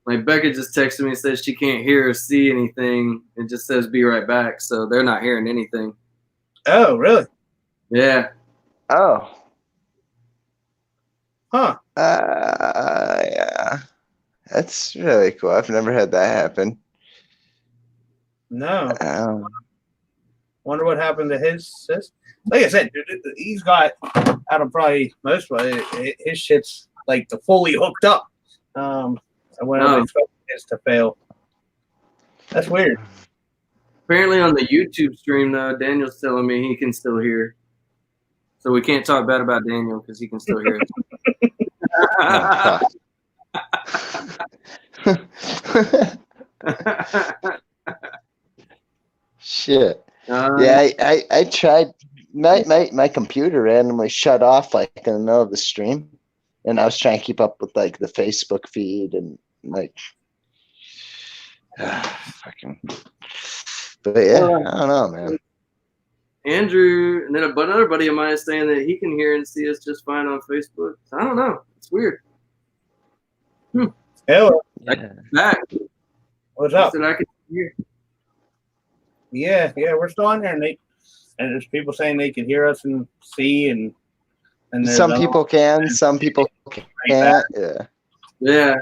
Like Becca just texted me and says she can't hear or see anything. It just says "be right back," so they're not hearing anything. Oh, really? Yeah. Oh. Huh. Yeah. That's really cool. I've never had that happen. No. Wonder what happened to his sister. Like I said, he's got out of probably most of it, his shit's like the fully hooked up. I wouldn't have expected his to fail. That's weird. Apparently on the YouTube stream though, Daniel's telling me he can still hear. So we can't talk bad about Daniel because he can still hear us. Shit. Yeah, I tried. My computer randomly shut off like in the middle of the stream, and I was trying to keep up with like the Facebook feed and like fucking. But yeah, I don't know, man. Andrew, and then another buddy of mine is saying that he can hear and see us just fine on Facebook. So I don't know. It's weird. Hello. Yeah. Back. What's up? I can hear. Yeah, we're still on there, Nate. And there's people saying they can hear us and see, and Some people can, some people can't. Yeah. Yeah.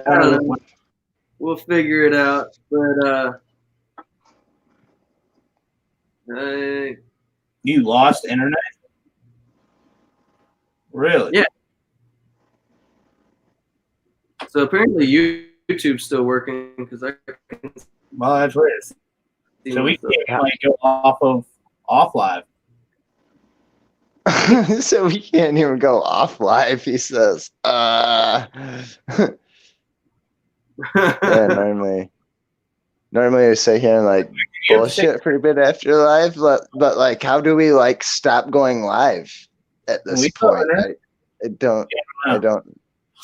I don't know. We'll figure it out. But you lost internet? Really? Yeah. So apparently YouTube's still working because I can. Well, that's weird. So we can't like go off live. So we can't even go off live, he says. Yeah, normally I say here like bullshit for a bit after live, but like how do we like stop going live at this point? I don't.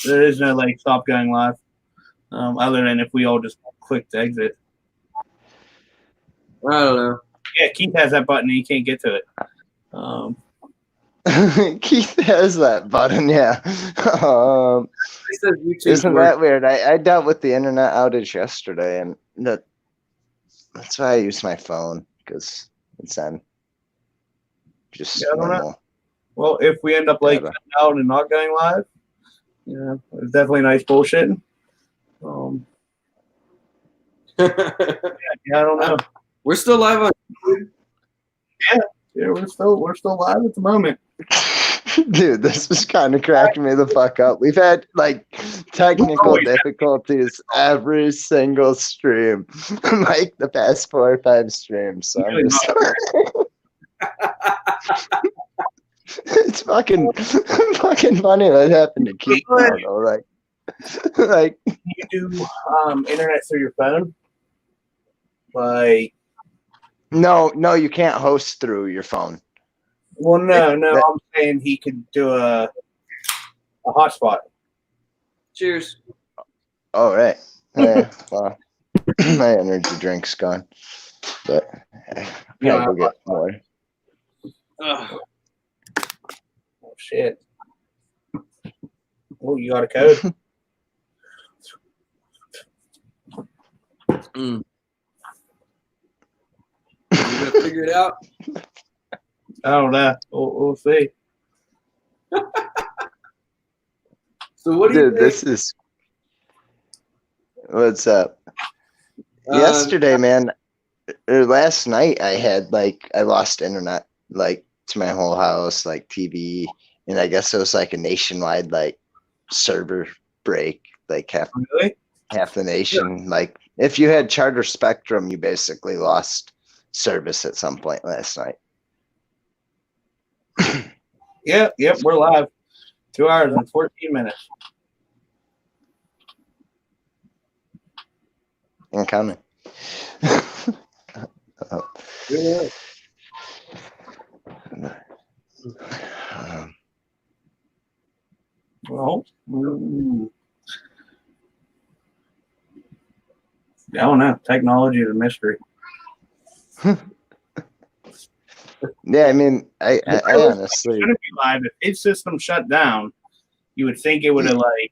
There is no like stop going live, other than if we all just click to exit. I don't know. Yeah, Keith has that button and he can't get to it. Keith has that button, yeah. Isn't that weird? I dealt with the internet outage yesterday, and that's why I use my phone, because it's on just normal. Well, if we end up like out and not going live, yeah, it's definitely nice bullshitting. Yeah, I don't know. We're still live on YouTube. Yeah, we're still live at the moment. Dude, this is kind of cracking me the fuck up. We've had like technical difficulties every single stream, like the past 4 or 5 streams. So I'm just it's fucking funny what happened to Keith. Like you do internet through your phone, like. No, you can't host through your phone. Well, no, I'm saying he could do a hotspot. Cheers. Oh, right. Yeah, well, my energy drink's gone. But I'll go get more. Oh, shit. Oh, you got a code? You gonna figure it out? I don't know. We'll see. So what do you think? This is what's up. Yesterday, man, or last night, I lost internet like to my whole house, like TV, and I guess it was like a nationwide like server break, like half the nation. Like if you had Charter Spectrum, you basically lost service at some point last night. Yep, we're live. 2 hours and 14 minutes. I'm coming. Well, I don't know. Technology is a mystery. Yeah, I mean, I honestly Shouldn't be live. If its system shut down, you would think it would have like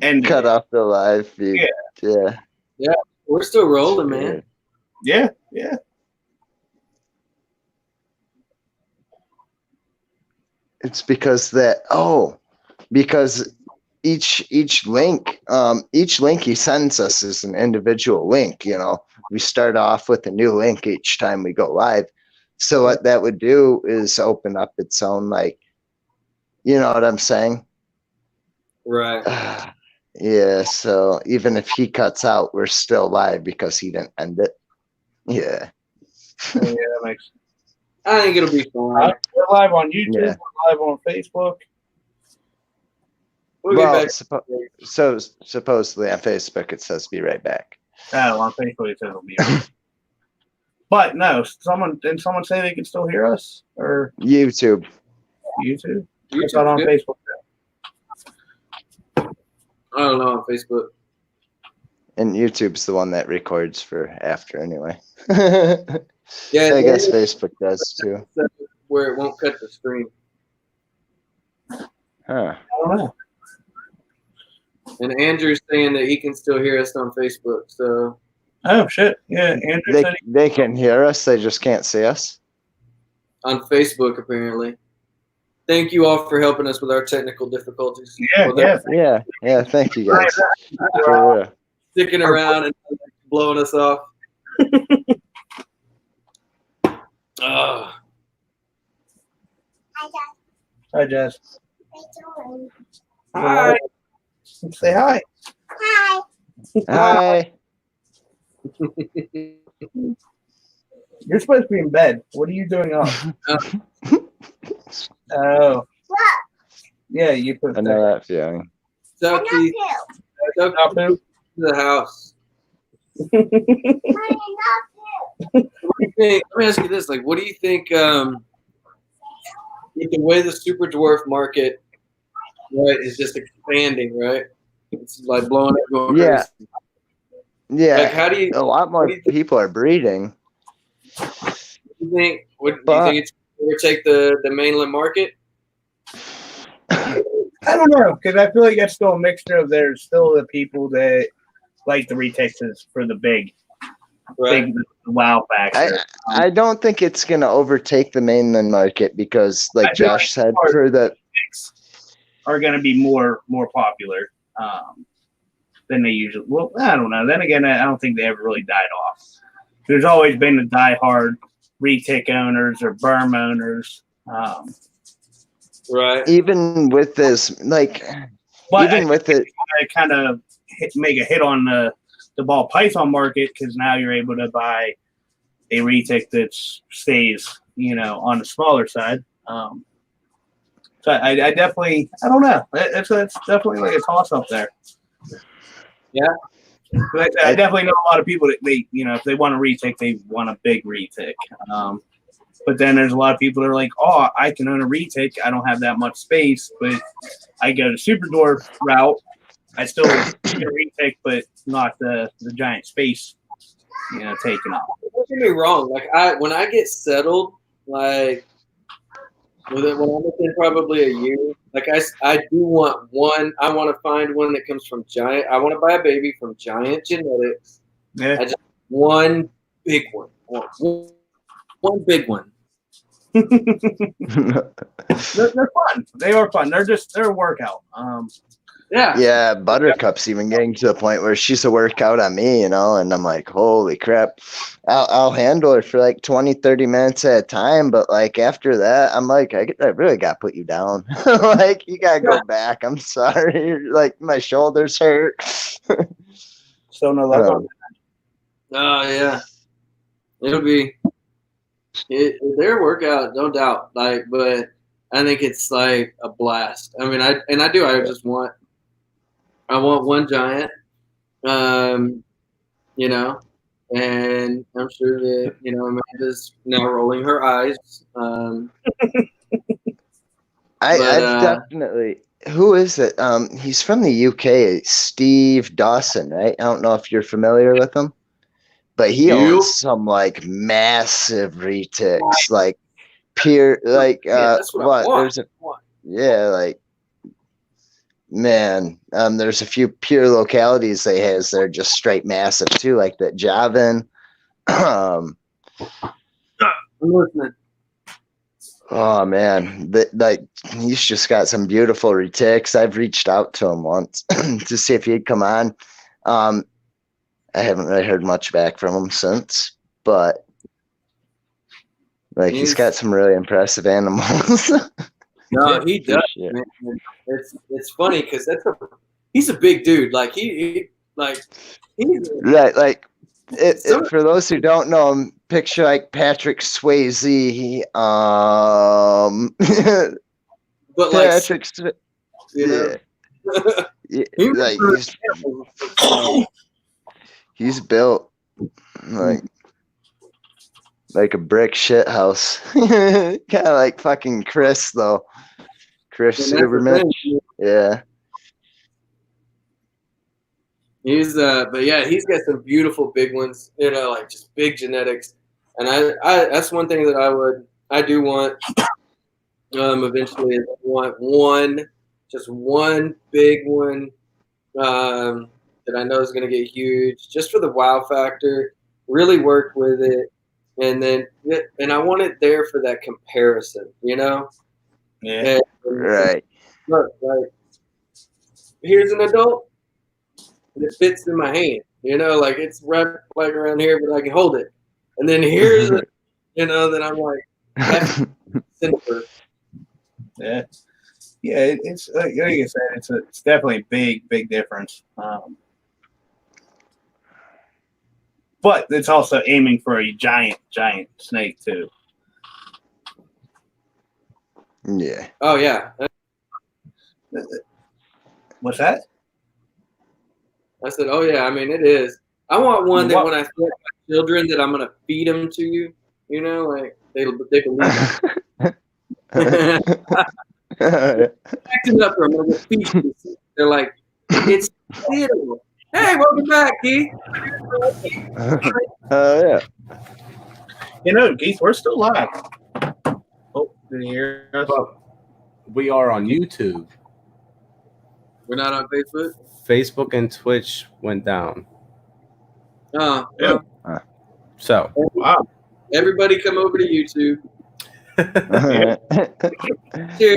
ended. cut off the live feed. Yeah. We're still rolling, man. Yeah. It's because because each link he sends us is an individual link. We start off with a new link each time we go live. So what that would do is open up its own, like, you know what I'm saying? Right. Yeah. So even if he cuts out, we're still live because he didn't end it. Yeah. Yeah, that makes. I think it'll be fine. We're live on YouTube. Yeah. We're live on Facebook. We'll get back. So supposedly on Facebook it says "be right back." Oh, on Facebook it says it'll be. Right. But no, didn't someone say they can still hear us or YouTube. It's not on Facebook. I don't know on Facebook. And YouTube's the one that records for after anyway. Yeah, I guess Facebook does too. Where it won't cut the screen. Huh. I don't know. And Andrew's saying that he can still hear us on Facebook. So. Oh shit! Yeah, Andrew said They can hear us. They just can't see us. On Facebook, apparently. Thank you all for helping us with our technical difficulties. Yeah. Thank you guys. For real. Sticking around and blowing us off. Hi, Jess. Hi. Say hi. Hi. You're supposed to be in bed. What are you doing up? Oh. Yeah, you put. I know that feeling. Tucky. Tucky to the house. What do you think? Let me ask you this: what do you think? With the way the super dwarf market, right, is just expanding, right? It's like blowing up, going crazy. Yeah. How do you? A lot more people are breeding. Do you think? Do you think it's going to overtake the mainland market? I don't know, because I feel like that's still a mixture of there's still the people that like the Retics for the big wow factor. I don't think it's going to overtake the mainland market because, like Josh said, for the are going to be more popular than they usually. Well, I don't know. Then again, I don't think they ever really died off. There's always been the diehard Retic owners or Burm owners. Right. Even with this, with it, I kind of make a hit on the ball python market because now you're able to buy a Retic that stays, on the smaller side. So I definitely, I don't know. It's definitely like a toss up there. Yeah. I definitely know a lot of people that if they want a Retic, they want a big Retic. But then there's a lot of people that are like, oh, I can own a Retic. I don't have that much space, but I go to Superdwarf route. I still get a Retic, but not the giant space, taken up. Don't get me wrong. When I get settled, when I'm within probably a year, I do want one. I want to find one that comes from Giant. I want to buy a baby from Giant Genetics. Yeah. I just one big one. One big one. They're fun. They are fun. They're a workout. Yeah, Buttercup's even getting to the point where she's a workout on me, and I'm like, holy crap. I'll handle her for 20, 30 minutes at a time, but after that, I'm like, I really got to put you down. You got to go back. I'm sorry. My shoulders hurt. So no love on that. Oh, yeah. It'll be... Their workout, no doubt. But I think it's a blast. I mean, I just want one giant, and I'm sure that Amanda's now rolling her eyes. I've definitely. Who is it? He's from the UK. Steve Dawson, right? I don't know if you're familiar with him, but he owns some like massive retics, like pure, like that's what I want. like man. There's a few pure localities they has. They're just straight massive too, like that Javan. I'm listening. Oh man, like he's just got some beautiful retics. I've reached out to him once to see if he'd come on. I haven't really heard much back from him since, but like he's got some really impressive animals. No, he does. Man. It's funny because he's a big dude. Like he's right. Like for those who don't know him, picture like Patrick Swayze. But Patrick, like he's built like a brick shit house. Kind of like fucking Chris though. Chris Superman. Yeah. But yeah, he's got some beautiful big ones, like just big genetics. And I that's one thing that I do want eventually is I want just one big one that I know is going to get huge just for the wow factor, really work with it. And I want it there for that comparison, Yeah. And, right. Look, like here's an adult. It fits in my hand, like it's wrapped like around here, but I can hold it. And then here's that I'm like, that's simpler. Yeah, it's like I said, it's definitely a big difference. But it's also aiming for a giant snake too. Yeah. Oh yeah. What's that? I said, oh yeah. I mean, it is. I want one that when I feed my children, that I'm gonna feed them to you. Like they believe it. Acting up for a moment. They're like, it's little. Hey, welcome back, Keith. Yeah. Keith, we're still live. Oh, did you hear us? We are on YouTube. We're not on Facebook. Facebook and Twitch went down. Oh, yeah. So, wow. Everybody come over to YouTube.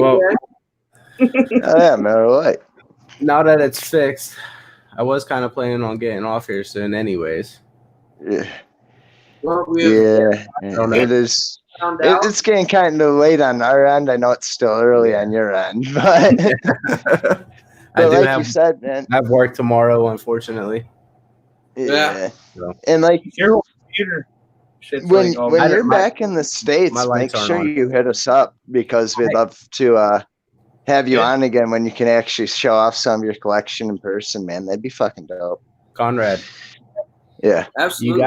Well, yeah, man. Right. Now that it's fixed, I was kind of planning on getting off here soon, anyways. Yeah. Well, it is. It's getting kind of late on our end. I know it's still early on your end, but, you said, man, I have work tomorrow, unfortunately. Yeah. So. And like your computer. When you're back in the States, make sure you hit us up because we'd love to have you on again when you can actually show off some of your collection in person, man. That'd be fucking dope. Conrad. Yeah. Absolutely.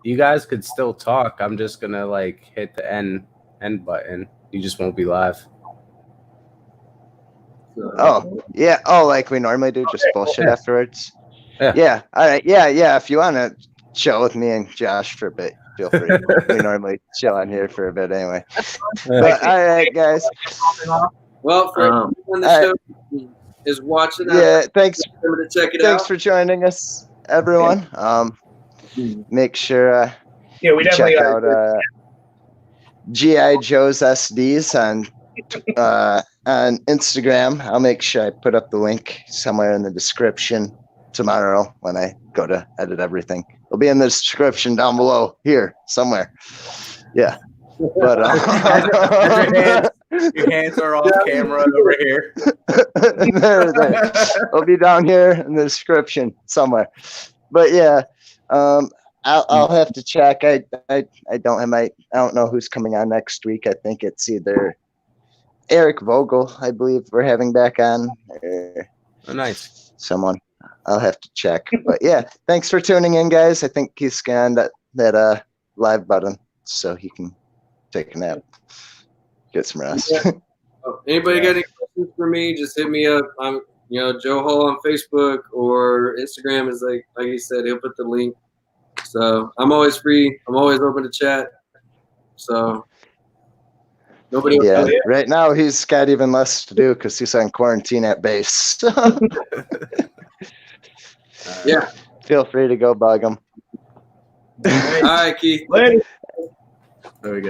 You guys could still talk. I'm just gonna hit the end button. You just won't be live. Oh, yeah. Oh, like we normally do, just bullshit afterwards. Yeah. All right. Yeah. If you want to chill with me and Josh for a bit, feel free. We normally chill on here for a bit anyway. But, all right, guys. Well, for everyone the show is watching, thanks. To check it thanks out. for joining us, everyone. Make sure we definitely check out GI Joe's SDs on Instagram. I'll make sure I put up the link somewhere in the description tomorrow when I go to edit everything. It'll be in the description down below here somewhere. Yeah. But your hands are off camera over here. there. It'll be down here in the description somewhere. But yeah, I'll have to check. I don't know who's coming on next week. I think it's either Eric Vogel, I believe we're having back on. Oh, nice. Someone. I'll have to check. But yeah, thanks for tuning in, guys. I think he scanned that live button so he can take a nap, get some rest. Anybody got any questions for me? Just hit me up. I'm Joe Hall on Facebook or Instagram is like you said, he'll put the link. So I'm always free. I'm always open to chat. So nobody. Yeah, right now he's got even less to do because he's on quarantine at base. Yeah. Feel free to go bug him. All right, Keith. Later. There we go.